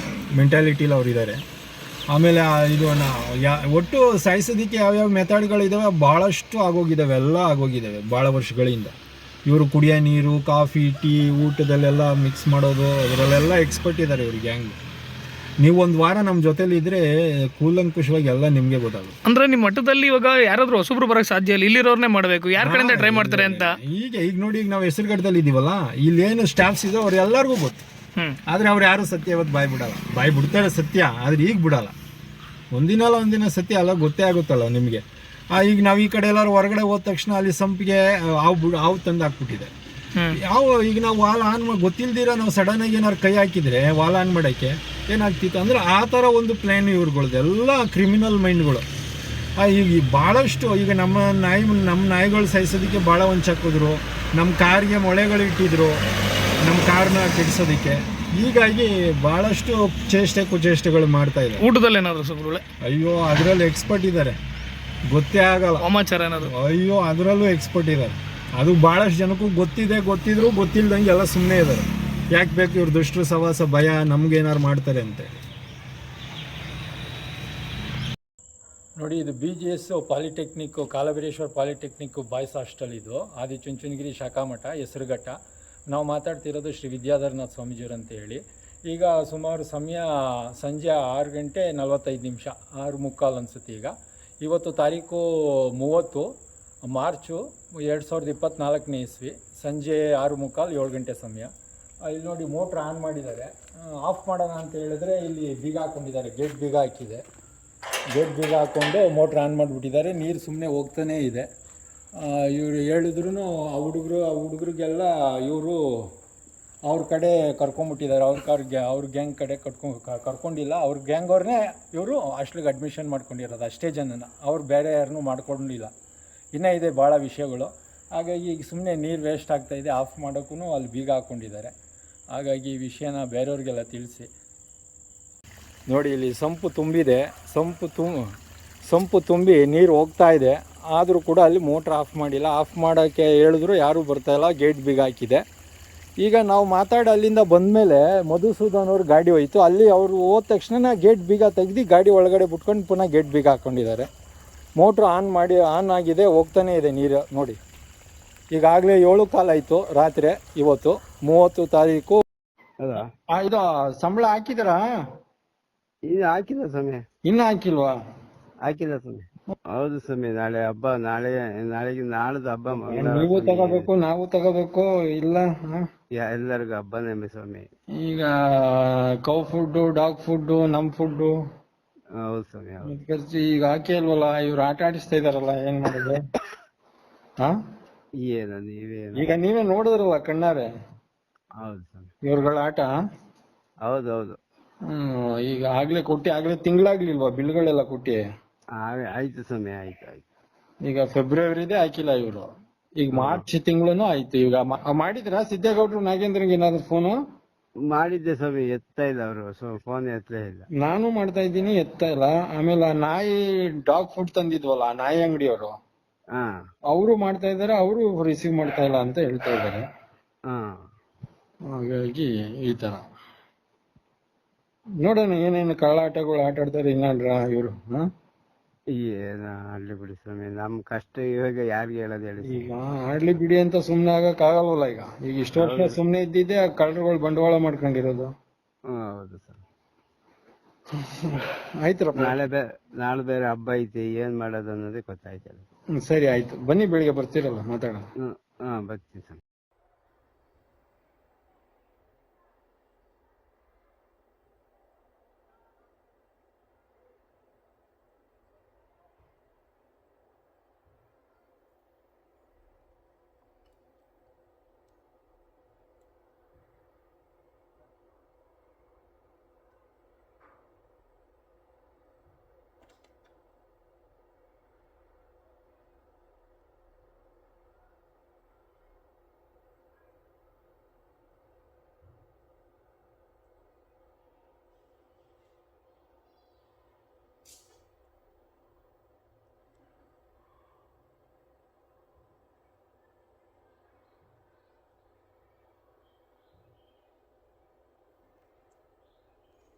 Speaker 1: ಮೆಂಟಾಲಿಟಿಲಿ ಅವರಿದ್ದಾರೆ. ಆಮೇಲೆ ಇದು ಒಟ್ಟು ಸಾಯಿಸೋದಕ್ಕೆ ಯಾವ್ಯಾವ ಮೆಥಡ್ಗಳಿದ್ದಾವೆ ಭಾಳಷ್ಟು ಆಗೋಗಿದ್ದಾವೆ, ಎಲ್ಲ ಆಗೋಗಿದ್ದಾವೆ ಭಾಳ ವರ್ಷಗಳಿಂದ. ಇವರು ಕುಡಿಯೋ ನೀರು, ಕಾಫಿ, ಟೀ, ಊಟದಲ್ಲೆಲ್ಲ ಮಿಕ್ಸ್ ಮಾಡೋದು, ಅದರಲ್ಲೆಲ್ಲ ಎಕ್ಸ್ಪರ್ಟ್ ಇದ್ದಾರೆ ಇವ್ರ ಗ್ಯಾಂಗ್. ನೀವು ಒಂದು ವಾರ ನಮ್ಮ ಜೊತೆಲಿ ಇದ್ರೆ ಕೂಲಂಕುಷವಾಗಿ ಎಲ್ಲ ನಿಮಗೆ ಗೊತ್ತಾಗುತ್ತೆ.
Speaker 12: ಅಂದ್ರೆ ನಿಮ್ಮ ಮಠದಲ್ಲಿ ಇವಾಗ ಯಾರಾದ್ರೂ ಹೊಸಬ್ರು ಬರೋಕ್ಕೆ ಸಾಧ್ಯ ಇಲ್ಲ, ಇಲ್ಲಿರೋರ್ನೇ ಮಾಡಬೇಕು, ಯಾರ ಕಡೆಯಿಂದ ಟ್ರೈ ಮಾಡ್ತಾರೆ ಅಂತ?
Speaker 1: ಈಗ ನೋಡಿ, ಈಗ ನಾವು ಹೆಸರುಘಟ್ಟದಲ್ಲಿ ಇದ್ದೀವಲ್ಲ, ಇಲ್ಲೇನು ಸ್ಟಾಫ್ಸ್ ಇದೋ ಅವ್ರು ಎಲ್ಲರಿಗೂ ಗೊತ್ತು. ಆದರೆ ಅವ್ರು ಯಾರು ಸತ್ಯ ಇವತ್ತು ಬಾಯಿ ಬಿಡ್ತಾರೆ ಸತ್ಯ, ಆದರೆ ಈಗ ಬಿಡಲ್ಲ. ಒಂದಿನ ಸತ್ಯ ಅಲ್ಲ, ಗೊತ್ತೇ ಆಗುತ್ತಲ್ಲ ನಿಮಗೆ. ಈಗ ನಾವು ಈ ಕಡೆ ಎಲ್ಲರೂ ಹೊರಗಡೆ ಹೋದ ತಕ್ಷಣ ಅಲ್ಲಿ ಸಂಪಿಗೆ ಹಾವು ತಂದು ಹಾಕ್ಬಿಟ್ಟಿದೆ. ಈಗ ನಾವು ವಾಲ್ ಆನ್ ಗೊತ್ತಿಲ್ದಿರ ನಾವು ಸಡನ್ ಆಗಿ ಏನಾದ್ರು ಕೈ ಹಾಕಿದ್ರೆ ವಾಲ್ ಆನ್ ಮಾಡೋಕ್ಕೆ ಏನಾಗ್ತಿತ್ತು ಅಂದರೆ ಆ ಥರ ಒಂದು ಪ್ಲ್ಯಾನ್ ಇವ್ರುಗಳ್ದು, ಎಲ್ಲ ಕ್ರಿಮಿನಲ್ ಮೈಂಡ್ಗಳು. ಈಗ ಭಾಳಷ್ಟು ಈಗ ನಮ್ಮ ನಾಯಿಗಳು ಸಾಯಿಸೋದಕ್ಕೆ ಭಾಳ ಹೊಂಚಾಕಿದ್ರು, ನಮ್ಮ ಕಾರ್ಗೆ ಮೊಳೆಗಳು ಇಟ್ಟಿದ್ರು, ನಮ್ಮ ಕಾರ್ನ ಕೆಡಿಸೋದಕ್ಕೆ. ಹೀಗಾಗಿ ಭಾಳಷ್ಟು ಕುಚೇಷ್ಟೆಗಳು ಮಾಡ್ತಾ ಇದ್ದಾರೆ.
Speaker 12: ಊಟದಲ್ಲಿ ಏನಾದ್ರು ಸುಬ್ರುಳೆ?
Speaker 1: ಅಯ್ಯೋ, ಅದರಲ್ಲಿ ಎಕ್ಸ್ಪರ್ಟ್ ಇದ್ದಾರೆ, ಗೊತ್ತೇ ಆಗಲ್ಲ.
Speaker 12: ವಾಮಾಚಾರ ಏನಾದ್ರು?
Speaker 1: ಅಯ್ಯೋ, ಅದರಲ್ಲೂ ಎಕ್ಸ್ಪರ್ಟ್ ಇದ್ದಾರೆ. ಅದು ಭಾಳಷ್ಟು ಜನಕ್ಕೂ ಗೊತ್ತಿದ್ರು ಗೊತ್ತಿಲ್ದಂಗೆ ಎಲ್ಲ ಸುಮ್ಮನೆ ಇದ್ದಾರೆ. ಯಾಕೆ ಬೇಕು ಇವ್ರು ದುಷ್ಟರು ಸವಾಸ, ಭಯ, ನಮ್ಗೇನಾರು ಮಾಡ್ತಾರೆ ಅಂತ. ನೋಡಿ, ಇದು BGS polytechnic, Kalabhaireshwara polytechnic boys hostel. ಇದು ಆದಿಚುಂಚನಗಿರಿ ಶಾಖಾ ಮಠ, ಹೆಸರುಘಟ್ಟ. ನಾವು ಮಾತಾಡ್ತಿರೋದು ಶ್ರೀ ವಿದ್ಯಾಧರನಾಥ ಸ್ವಾಮೀಜಿಯವರು ಅಂತ ಹೇಳಿ. ಈಗ ಸುಮಾರು ಸಮಯ ಸಂಜೆ 6:45, 6:45 ಅನಿಸುತ್ತೆ. ಇವತ್ತು ತಾರೀಕು 30 ಮಾರ್ಚು 2024ನೇ ಇಸ್ವಿ, ಸಂಜೆ 6:45, 7 ಗಂಟೆ ಸಮಯ. ಇಲ್ಲಿ ನೋಡಿ, ಮೋಟ್ರ್ ಆನ್ ಮಾಡಿದ್ದಾರೆ. ಆಫ್ ಮಾಡೋಣ ಅಂತ ಹೇಳಿದ್ರೆ ಇಲ್ಲಿ ಬೀಗ ಹಾಕ್ಕೊಂಡಿದ್ದಾರೆ, ಗೇಟ್ ಬೀಗ ಹಾಕಿದೆ. ಗೇಟ್ ಬೀಗ ಹಾಕ್ಕೊಂಡು ಮೋಟ್ರ್ ಆನ್ ಮಾಡಿಬಿಟ್ಟಿದ್ದಾರೆ. ನೀರು ಸುಮ್ಮನೆ ಹೋಗ್ತಾನೇ ಇದೆ. ಇವರು ಹೇಳಿದ್ರು ಆ ಹುಡುಗರಿಗೆಲ್ಲ ಇವರು ಅವ್ರ ಕಡೆ ಕರ್ಕೊಂಬಿಟ್ಟಿದ್ದಾರೆ. ಅವ್ರ ಗ್ಯಾಂಗ್ ಕಡೆ ಕರ್ಕೊಂಡಿಲ್ಲ. ಅವ್ರ ಗ್ಯಾಂಗ್ ಅವ್ರನ್ನೇ ಇವರು ಹಾಸ್ಟೆಲ್ಗೆ ಅಡ್ಮಿಷನ್ ಮಾಡ್ಕೊಂಡಿರೋದು, ಅಷ್ಟೇ ಜನನ. ಅವ್ರು ಬೇರೆ ಯಾರನ್ನೂ ಮಾಡ್ಕೊಂಡಿಲ್ಲ. ಇನ್ನೂ ಇದೆ ಭಾಳ ವಿಷಯಗಳು. ಹಾಗಾಗಿ ಈಗ ಸುಮ್ಮನೆ ನೀರು ವೇಸ್ಟ್ ಆಗ್ತಾಯಿದೆ, ಆಫ್ ಮಾಡೋಕ್ಕೂ ಅಲ್ಲಿ ಬೀಗ ಹಾಕ್ಕೊಂಡಿದ್ದಾರೆ. ಹಾಗಾಗಿ ಈ ವಿಷಯನ ಬೇರೆಯವ್ರಿಗೆಲ್ಲ ತಿಳಿಸಿ. ನೋಡಿ, ಇಲ್ಲಿ ಸಂಪು ತುಂಬಿದೆ, ಸಂಪು ತುಂಬಿ ನೀರು ಹೋಗ್ತಾ ಇದೆ. ಆದರೂ ಕೂಡ ಅಲ್ಲಿ ಮೋಟ್ರ್ ಆಫ್ ಮಾಡಿಲ್ಲ. ಆಫ್ ಮಾಡೋಕ್ಕೆ ಹೇಳಿದ್ರು, ಯಾರೂ ಬರ್ತಾಯಿಲ್ಲ, ಗೇಟ್ ಬೀಗ ಹಾಕಿದೆ. ಈಗ ನಾವು ಮಾತಾಡಿ ಅಲ್ಲಿಂದ ಬಂದಮೇಲೆ ಮಧುಸೂದನ್ ಅವ್ರ ಗಾಡಿ ಹೋಯಿತು. ಅಲ್ಲಿ ಅವರು ಹೋದ ತಕ್ಷಣ ಗೇಟ್ ಬೀಗ ತೆಗೆದು ಗಾಡಿ ಒಳಗಡೆ ಬಿಟ್ಕೊಂಡು ಪುನಃ ಗೇಟ್ ಬೀಗ ಹಾಕ್ಕೊಂಡಿದ್ದಾರೆ. ಮೋಟ್ರ್ ಆನ್ ಆಗಿದೆ, ಹೋಗ್ತಾನೇ ಇದೆ ನೀರು. ನೋಡಿ, ಈಗಾಗಲೇ 7:15 ಆಯಿತು ರಾತ್ರಿ. ಇವತ್ತು 30 ತಾರೀಕು. ಇದು ಸಂಬಳ ಹಾಕಿದ್ದೀರಾ?
Speaker 3: ಇದು ಹಾಕಿಲ್ಲ ಸಮಯ.
Speaker 1: ಇನ್ನೂ ಹಾಕಿಲ್ವಾ?
Speaker 3: ಹಾಕಿಲ್ಲ ಸಮಯ. ಹೌದು ಸ್ವಾಮಿ, ನಾಳೆ ಹಬ್ಬ, ನಾಳೆದು ಹಬ್ಬ
Speaker 1: ನೀವು ತಗೋಬೇಕು, ನಾವು ತಗೋಬೇಕು, ಇಲ್ಲ
Speaker 3: ಎಲ್ಲರಿಗೂ ಹಬ್ಬನೇ ಸ್ವಾಮಿ.
Speaker 1: ಈಗ ಕೌ ಫುಡ್, ಡಾಗ್ ಫುಡ್, ನಮ್ ಫುಡ್
Speaker 3: ಹೌದು ಸ್ವಾಮಿ, ಹೌದು.
Speaker 1: ಖರ್ಚು ಈಗ ಹಾಕಿ ಅಲ್ವಲ್ಲ, ಇವ್ರು ಆಟ ಆಡಿಸ್ತಾ ಇದಾರಲ್ಲ, ಏನ್ ಮಾಡೋದು? ಹಾ,
Speaker 3: ಏನು ನೀವೇನು?
Speaker 1: ಈಗ ನೀವೇ ನೋಡಿದ್ರಲ್ಲ ಕಣ್ಣಾರೆ
Speaker 3: ಹೌದು ಸ್ವಾಮಿ,
Speaker 1: ಇವ್ರಗಳ ಆಟ.
Speaker 3: ಹೌದೌದು.
Speaker 1: ಈಗ ಆಗ್ಲೇ ತಿಂಗಳಾಗ್ಲಿಲ್ವಾ ಬಿಲ್ಗಳೆಲ್ಲ ಕೊಟ್ಟಿ?
Speaker 3: ಆಯ್ತು ಸ್ವಾಮಿ, ಆಯ್ತು.
Speaker 1: ಈಗ ಫೆಬ್ರವರಿದೇ ಹಾಕಿಲ್ಲ ಇವರು, ಈಗ ಮಾರ್ಚ್ ತಿಂಗಳು ಆಯ್ತು. ಈಗ ಮಾಡಿದ್ರ ಸಿದ್ದೇಗೌಡರು ನಾಗೇಂದ್ರಗೆ ಏನಾದ್ರು ಫೋನು
Speaker 3: ಮಾಡಿದ್ದೆ ಸ್ವಾಮಿ, ಎತ್ತಾ ಇಲ್ಲ ಅವರು, ಫೋನ್ ಎತ್ತಲೇ ಇಲ್ಲ.
Speaker 1: ನಾನು ಮಾಡ್ತಾ ಇದ್ದೀನಿ, ಎತ್ತಾ ಇಲ್ಲ. ಆಮೇಲೆ ನಾಯಿ ಡಾಗ್ ಫುಡ್ ತಂದಿದ್ವಲ್ಲ, ನಾಯಿ ಅಂಗಡಿಯವರು, ಅವರು ಮಾಡ್ತಾ ಇದಾರೆ, ಅವರು ರಿಸೀವ್ ಮಾಡ್ತಾ ಇಲ್ಲ ಅಂತ ಹೇಳ್ತಾ ಇದ್ದಾರೆ. ಹಾಗಾಗಿ ಈ ತರ ನೋಡೋಣ ಏನೇನು ಕಳ್ಳಾಟಗಳು ಆಟ ಆಡ್ತಾರೆ ಇನ್ನಾಡ್ರ ಇವರು.
Speaker 3: ಏನು ಆಡ್ಲಿ ಬಿಡಿ ಸ್ವಾಮಿ, ನಮ್ ಕಷ್ಟ ಇವಾಗ ಯಾರಿಗೆ ಹೇಳೋದು ಹೇಳಿ.
Speaker 1: ಈಗ ಆಡ್ಲಿ ಬಿಡಿ ಅಂತ ಸುಮ್ನೆ ಆಗಕ್ ಆಗಲ್ವಲ್ಲ. ಈಗ ಇಷ್ಟು ವರ್ಷ ಸುಮ್ನೆ ಇದ್ದಿದ್ದೆ ಕಳ್ಳರುಗಳು ಬಂಡವಾಳ ಮಾಡ್ಕೊಂಡಿರೋದು.
Speaker 3: ಹೌದು ಸರ್.
Speaker 1: ಆಯ್ತರಪ್ಪ,
Speaker 3: ನಾಳೆ ಬೇರೆ ಹಬ್ಬ ಐತಿ, ಏನ್ ಮಾಡೋದು ಅನ್ನೋದೇ ಗೊತ್ತಾಯ್ತಲ್ಲ.
Speaker 1: ಸರಿ ಆಯ್ತು, ಬನ್ನಿ ಬೆಳಿಗ್ಗೆ ಬರ್ತೀರಲ್ಲ ಮಾತಾಡೋಣ.
Speaker 3: ಬರ್ತೀನಿ ಸರ್.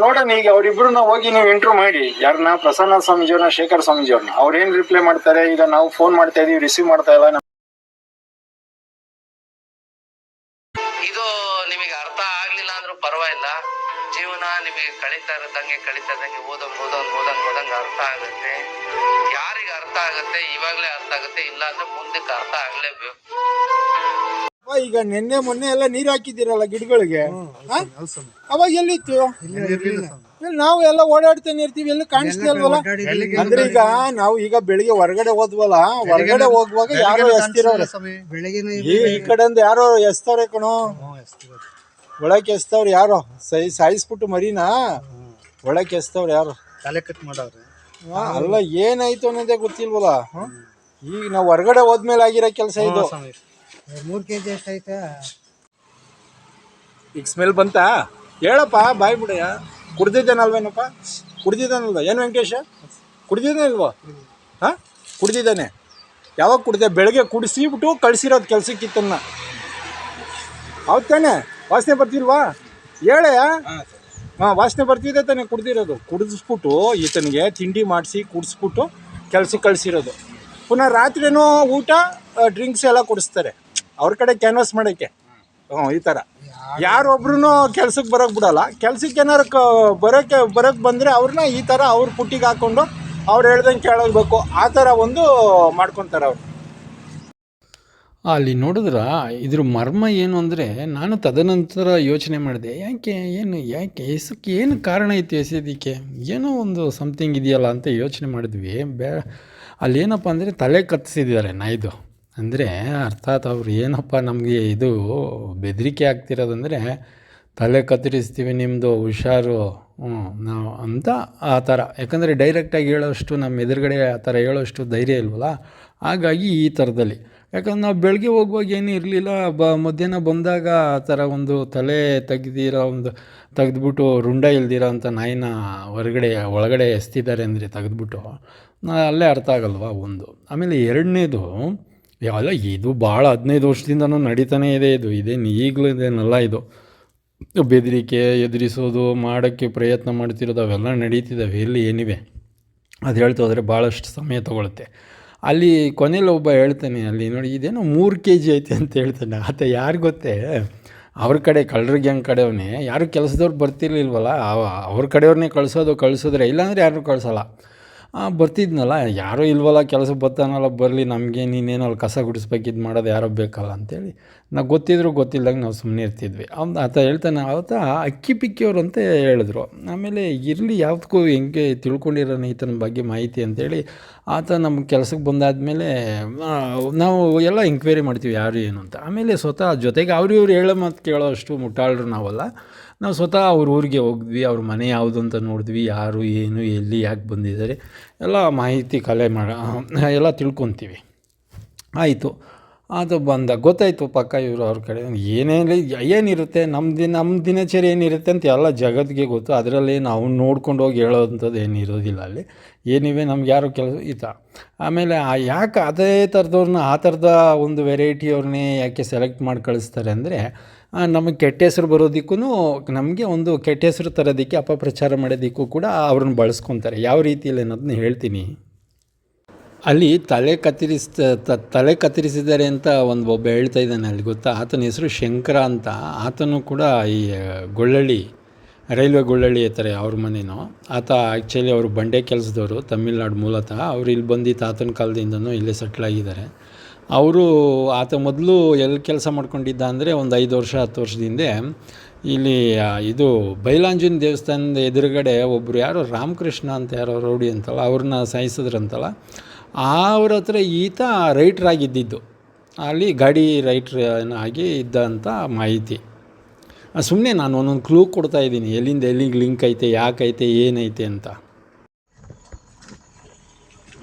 Speaker 1: ನೋಡೋಣ, ಈಗ ಅವ್ರಿಬ್ರು ಹೋಗಿ ನೀವು ಇಂಟರ್ವ್ಯೂ ಮಾಡಿ, ಯಾರನ್ನ ಪ್ರಸನ್ನ ಸ್ವಾಮೀಜಿಯವ್ರನ್ನ, ಶೇಖರ್ ಸ್ವಾಮೀಜಿಯವ್ರನ್ನ. ಅವ್ರೇನ್ ರಿಪ್ಲೈ ಮಾಡ್ತಾರೆ? ಈಗ ನಾವು ಫೋನ್ ಮಾಡ್ತಾ ಇದೀವಿ, ರಿಸೀವ್ ಮಾಡ್ತಾ ಇಲ್ಲ.
Speaker 11: ಇದು ನಿಮಗೆ ಅರ್ಥ ಆಗ್ಲಿಲ್ಲ ಅಂದ್ರೂ ಪರವಾಗಿಲ್ಲ. ಜೀವನ ನಿಮಗೆ ಕಳೀತಾ ಇದ್ದಂಗೆ ಓದಂಗ್ ಅರ್ಥ ಆಗುತ್ತೆ. ಯಾರಿಗೆ ಅರ್ಥ ಆಗುತ್ತೆ ಇವಾಗ್ಲೇ ಅರ್ಥ ಆಗುತ್ತೆ, ಇಲ್ಲ ಅಂದ್ರೆ ಮುಂದಕ್ಕೆ ಅರ್ಥ ಆಗ್ಲೇಬೇಕು.
Speaker 1: ಈಗ ನಿನ್ನೆ ಮೊನ್ನೆ ಎಲ್ಲ ನೀರ್ ಹಾಕಿದ್ದೀರಲ್ಲ ಗಿಡಗಳಿಗೆ, ಅವಾಗ ಎಲ್ಲಿತ್ತು? ನಾವು ಎಲ್ಲ ಓಡಾಡ್ತಾನೆ ಇರ್ತೀವಿ, ಎಲ್ಲಿ ಕಾಣಿಸ್ತಾ ಇಲ್ವಲ್ಲ. ಅಂದ್ರೆ ಈಗ ನಾವು ಈಗ ಬೆಳಿಗ್ಗೆ ಹೊರಗಡೆ ಹೋದ್ವಲ್ಲ, ಹೊರಗಡೆ ಹೋಗುವಾಗ ಯಾರೋ ಎಸ್ತಿರೋರು, ಈ ಕಡೆಯಿಂದ ಯಾರೋ ಎಸ್ತವ್ರೆ ಕಣೋ, ಒಳಕ್ಕೆ ಎಸ್ತವ್ರು ಯಾರೋ, ಸಾಯಿಸ್ಬಿಟ್ಟು ಮರಿನಾ ಒಳಕ್ಕೆ ಎಸ್ತವ್ರು ಯಾರು,
Speaker 8: ತಲೆ ಕಟ್ ಮಾಡವ್ರೆ.
Speaker 1: ಅಲ್ಲ ಏನಾಯ್ತು ಅನ್ನೋದೇ ಗೊತ್ತಿಲ್ವಲ್ಲ. ಈಗ ನಾವು ಹೊರಗಡೆ ಹೋದ್ಮೇಲೆ ಆಗಿರೋ ಕೆಲಸ ಇದು.
Speaker 8: 3 kg ಎಷ್ಟಾಯ್ತಾ?
Speaker 1: ಈಗ ಸ್ಮೆಲ್ ಬಂತಾ? ಹೇಳಪ್ಪ, ಬಾಯ್ ಬಿಡಯ್ಯ. ಕುಡ್ದಿದ್ದಾನಲ್ವೇನಪ್ಪ? ಕುಡ್ದಿದ್ದಾನಲ್ವ? ಏನು ವೆಂಕಟೇಶ, ಕುಡ್ದಿದ್ದಾನಿಲ್ವ? ಕುಡ್ದಿದ್ದಾನೆ. ಯಾವಾಗ ಕುಡ್ದೆ? ಬೆಳಗ್ಗೆ ಕುಡಿಸಿಬಿಟ್ಟು ಕಳಿಸಿರೋದು ಕೆಲ್ಸಕ್ಕಿತ್ತನ್ನ. ಹೌದು ತಾನೆ? ವಾಸನೆ ಬರ್ತಿಲ್ವಾ? ಹೇಳಯ್ಯ. ವಾಸನೆ ಬರ್ತಿದೆ ತಾನೆ? ಕುಡ್ದಿರೋದು. ಕುಡಿಸ್ಬಿಟ್ಟು ಈತನಿಗೆ ತಿಂಡಿ ಮಾಡಿಸಿ ಕುಡಿಸ್ಬಿಟ್ಟು ಕೆಲ್ಸಕ್ಕೆ ಕಳಿಸಿರೋದು. ಪುನಃ ರಾತ್ರಿನೂ ಊಟ, ಡ್ರಿಂಕ್ಸ್ ಎಲ್ಲ ಕುಡಿಸ್ತಾರೆ ಅವ್ರ ಕಡೆ ಕ್ಯಾನ್ವಾಸ್ ಮಾಡೋಕ್ಕೆ. ಈ ಥರ ಯಾರೊಬ್ರು ಕೆಲ್ಸಕ್ಕೆ ಬರೋಕ್ಕೆ ಬಿಡಲ್ಲ. ಕೆಲ್ಸಕ್ಕೆ ಏನಾರು ಬರೋಕ್ಕೆ ಬಂದರೆ ಅವ್ರನ್ನ ಈ ಥರ ಅವ್ರ ಪುಟ್ಟಿಗೆ ಹಾಕ್ಕೊಂಡು ಅವ್ರು ಹೇಳ್ದಂಗೆ ಕೇಳಬೇಕು. ಆ ಥರ ಒಂದು ಮಾಡ್ಕೊತಾರೆ ಅವ್ರು. ಅಲ್ಲಿ ನೋಡಿದ್ರ ಇದ್ರ ಮರ್ಮ ಏನು ಅಂದರೆ, ನಾನು ತದನಂತರ ಯೋಚನೆ ಮಾಡಿದೆ, ಯಾಕೆ ಎಸಕ್ಕೆ ಏನು ಕಾರಣ ಐತಿ ಎಸೆಯೋದಕ್ಕೆ, ಏನೋ ಒಂದು ಸಮಥಿಂಗ್ ಇದೆಯಲ್ಲ ಅಂತ ಯೋಚನೆ ಮಾಡಿದ್ವಿ. ಅಲ್ಲೇನಪ್ಪ ಅಂದರೆ ತಲೆ ಕತ್ತಿಸಿದ್ದಾರೆ ನಾಯ್ದು. ಅಂದರೆ ಅರ್ಥಾತ್ ಅವ್ರು ಏನಪ್ಪ ನಮಗೆ ಇದು ಬೆದರಿಕೆ ಆಗ್ತಿರೋದಂದರೆ, ತಲೆ ಕತ್ತರಿಸ್ತೀವಿ ನಿಮ್ಮದು ಹುಷಾರು ನಾವು ಅಂತ ಆ ಥರ. ಯಾಕಂದರೆ ಡೈರೆಕ್ಟಾಗಿ ಹೇಳೋಷ್ಟು ನಮ್ಮ ಎದುರುಗಡೆ ಆ ಥರ ಹೇಳೋಷ್ಟು ಧೈರ್ಯ ಇಲ್ವಲ್ಲ. ಹಾಗಾಗಿ ಈ ಥರದಲ್ಲಿ, ಯಾಕಂದ್ರೆ ನಾವು ಬೆಳಗ್ಗೆ ಹೋಗುವಾಗ ಏನೂ ಇರಲಿಲ್ಲ, ಮಧ್ಯಾಹ್ನ ಬಂದಾಗ ಆ ಥರ ಒಂದು ತಲೆ ತೆಗೆದ್ಬಿಟ್ಟು ರುಂಡ ಇಲ್ದಿರೋ ಅಂಥ ನಾಯಿನ ಒಳಗಡೆ ಎಸ್ತಿದ್ದಾರೆ ಅಂದರೆ ತೆಗೆದ್ಬಿಟ್ಟು ಅಲ್ಲೇ ಅರ್ಥ ಆಗಲ್ವಾ ಒಂದು. ಆಮೇಲೆ ಎರಡನೇದು, ಅಲ್ಲ ಇದು ಭಾಳ 15 ವರ್ಷದಿಂದನೂ ನಡೀತಾನೇ ಇದೆ ಇದು. ಇದೇನು ಈಗಲೂ ಇದೇನಲ್ಲ, ಇದು ಬೆದರಿಕೆ ಎದುರಿಸೋದು ಮಾಡೋಕ್ಕೆ ಪ್ರಯತ್ನ ಮಾಡ್ತಿರೋದು ಅವೆಲ್ಲ ನಡೀತಿದ್ದಾವೆ. ಎಲ್ಲಿ ಏನಿವೆ ಅದು ಹೇಳ್ತಾ ಹೋದರೆ ಭಾಳಷ್ಟು ಸಮಯ ತೊಗೊಳುತ್ತೆ. ಅಲ್ಲಿ ಕೊನೆಯಲ್ಲಿ ಒಬ್ಬ ಹೇಳ್ತಾನೆ, ಅಲ್ಲಿ ನೋಡಿ ಇದೇನೋ 3 kg ಐತೆ ಅಂತ ಹೇಳ್ತಾನೆ. ಆತ ಯಾರು ಗೊತ್ತೇ? ಅವ್ರ ಕಡೆ ಕಳ್ಳರ ಗ್ಯಾಂಗ್ ಕಡೆಯವನೇ ಯಾರು ಕೆಲಸದವ್ರು ಬರ್ತಿರ್ಲಿಲ್ವಲ್ಲ, ಅವ್ರ ಕಡೆಯವ್ರನ್ನೇ ಕಳಿಸಿದ್ರೆ ಇಲ್ಲಾಂದರೆ ಯಾರೂ ಕಳಿಸಲ್ಲ. ಬರ್ತಿದ್ನಲ್ಲ, ಯಾರೂ ಇಲ್ವಲ್ಲ ಕೆಲಸಕ್ಕೆ ಬರ್ತಾನಲ್ಲ, ಬರಲಿ, ನಮಗೆ ನೀನೇನು ಅಲ್ಲಿ ಕಸ ಗುಡಿಸ್ಬೇಕು, ಇದು ಮಾಡೋದು ಯಾರೋ ಬೇಕಲ್ಲ ಅಂತೇಳಿ ನಾವು ಗೊತ್ತಿದ್ರು ಗೊತ್ತಿಲ್ಲದಂಗೆ ನಾವು ಸುಮ್ಮನೆ ಇರ್ತಿದ್ವಿ. ಆತ ಹೇಳ್ತಾನೆ, ಆತ ಅಕ್ಕಿ ಪಿಕ್ಕಿಯವರು ಅಂತ ಹೇಳಿದ್ರು. ಆಮೇಲೆ ಇರಲಿ, ಯಾವುದಕ್ಕೂ ಹೆಂಗೆ ತಿಳ್ಕೊಂಡಿರೋಣ ಈತನ ಬಗ್ಗೆ ಮಾಹಿತಿ ಅಂತೇಳಿ ಆತ ನಮ್ಮ ಕೆಲಸಕ್ಕೆ ಬಂದಾದಮೇಲೆ ನಾವು ಎಲ್ಲ ಎಂಕ್ವೈರಿ ಮಾಡ್ತೀವಿ ಯಾರು ಏನು ಅಂತ. ಆಮೇಲೆ ಸ್ವತಃ ಜೊತೆಗೆ ಇವ್ರು ಹೇಳೋ ಮಾತು ಕೇಳೋ ಅಷ್ಟು ಮುಟ್ಟಾಳರು ನಾವಲ್ಲ. ನಾವು ಸ್ವತಃ ಅವ್ರ ಊರಿಗೆ ಹೋಗಿದ್ವಿ, ಅವ್ರ ಮನೆ ಯಾವುದು ಅಂತ ನೋಡಿದ್ವಿ, ಯಾರು ಏನು ಎಲ್ಲಿ ಯಾಕೆ ಬಂದಿದ್ದಾರೆ ಎಲ್ಲ ಮಾಹಿತಿ ಎಲ್ಲ ತಿಳ್ಕೊತೀವಿ. ಆಯಿತು, ಅದು ಗೊತ್ತಾಯಿತು ಪಕ್ಕ ಇವರು ಅವ್ರ ಕಡೆ ಏನಿರುತ್ತೆ ನಮ್ಮ ದಿನಚರಿ ಏನಿರುತ್ತೆ ಅಂತ ಎಲ್ಲ ಜಗತ್ತಿಗೆ ಗೊತ್ತು. ಅದರಲ್ಲಿ ನಾವು ನೋಡ್ಕೊಂಡು ಹೋಗಿ ಹೇಳೋವಂಥದ್ದು ಏನಿರೋದಿಲ್ಲ ಅಲ್ಲಿ. ಏನಿವೆ ನಮ್ಗೆ ಯಾರು ಕೆಲಸ ಆಮೇಲೆ ಯಾಕೆ ಅದೇ ಥರದವ್ರನ್ನ ಆ ಥರದ ಒಂದು ವೆರೈಟಿಯವ್ರನ್ನೇ ಯಾಕೆ ಸೆಲೆಕ್ಟ್ ಮಾಡಿ ಕಳಿಸ್ತಾರೆ ಅಂದರೆ, ನಮಗೆ ಕೆಟ್ಟ ಹೆಸ್ರು ಬರೋದಕ್ಕೂ, ನಮಗೆ ಒಂದು ಕೆಟ್ಟ ಹೆಸ್ರು ತರೋದಕ್ಕೆ, ಅಪಪ್ರಚಾರ ಮಾಡೋದಕ್ಕೂ ಕೂಡ ಅವ್ರನ್ನ ಬಳಸ್ಕೊತಾರೆ. ಯಾವ ರೀತಿಯಲ್ಲಿ ಅನ್ನೋದನ್ನ ಹೇಳ್ತೀನಿ. ಅಲ್ಲಿ ತಲೆ ಕತ್ತರಿಸಿದ್ದಾರೆ ಅಂತ ಒಬ್ಬ ಹೇಳ್ತಾ ಇದ್ದಾನೆ ಅಲ್ಲಿ, ಗೊತ್ತಾ? ಆತನ ಹೆಸರು ಶಂಕರ ಅಂತ. ಆತನು ಕೂಡ ಈ ಗೊಳ್ಳಳ್ಳಿ, ರೈಲ್ವೆ ಗೊಳ್ಳಳ್ಳಿ ಇರ್ತಾರೆ ಅವ್ರ ಮನೇನೋ. ಆತ ಆ್ಯಕ್ಚುಲಿ ಅವರು ಬಂಡೆ ಕೆಲಸದವರು, ತಮಿಳ್ನಾಡು ಮೂಲತಃ. ಅವರು ಇಲ್ಲಿ ಬಂದು ತಾತನ ಕಾಲದಿಂದನೂ ಇಲ್ಲೇ ಸೆಟ್ಲಾಗಿದ್ದಾರೆ. ಆತ ಮೊದಲು ಎಲ್ಲಿ ಕೆಲಸ ಮಾಡ್ಕೊಂಡಿದ್ದ ಅಂದರೆ ಒಂದು 5 ವರ್ಷ 10 ವರ್ಷದ ಹಿಂದೆ ಇಲ್ಲಿ ಇದು ಬೈಲಾಂಜನ ದೇವಸ್ಥಾನದ ಎದುರುಗಡೆ ಒಬ್ಬರು ಯಾರೋ ರಾಮಕೃಷ್ಣ ಅಂತ ಯಾರೋ ರೌಡಿ ಅಂತಲ್ಲ, ಅವ್ರನ್ನ ಸಾಯಿಸಿದ್ರಂತಲ್ಲ. ಅವ್ರ ಹತ್ರ ಈತ ರೈಟ್ರಾಗಿದ್ದಿದ್ದು, ಅಲ್ಲಿ ಗಾಡಿ ರೈಟ್ರ್ ಆಗಿ ಇದ್ದ ಅಂತ ಮಾಹಿತಿ. ಸುಮ್ಮನೆ ನಾನು ಒಂದೊಂದು ಕ್ಲೂ ಕೊಡ್ತಾಯಿದ್ದೀನಿ, ಎಲ್ಲಿಂದ ಎಲ್ಲಿಗೆ ಲಿಂಕ್ ಐತೆ, ಯಾಕೈತೆ, ಏನೈತೆ ಅಂತ.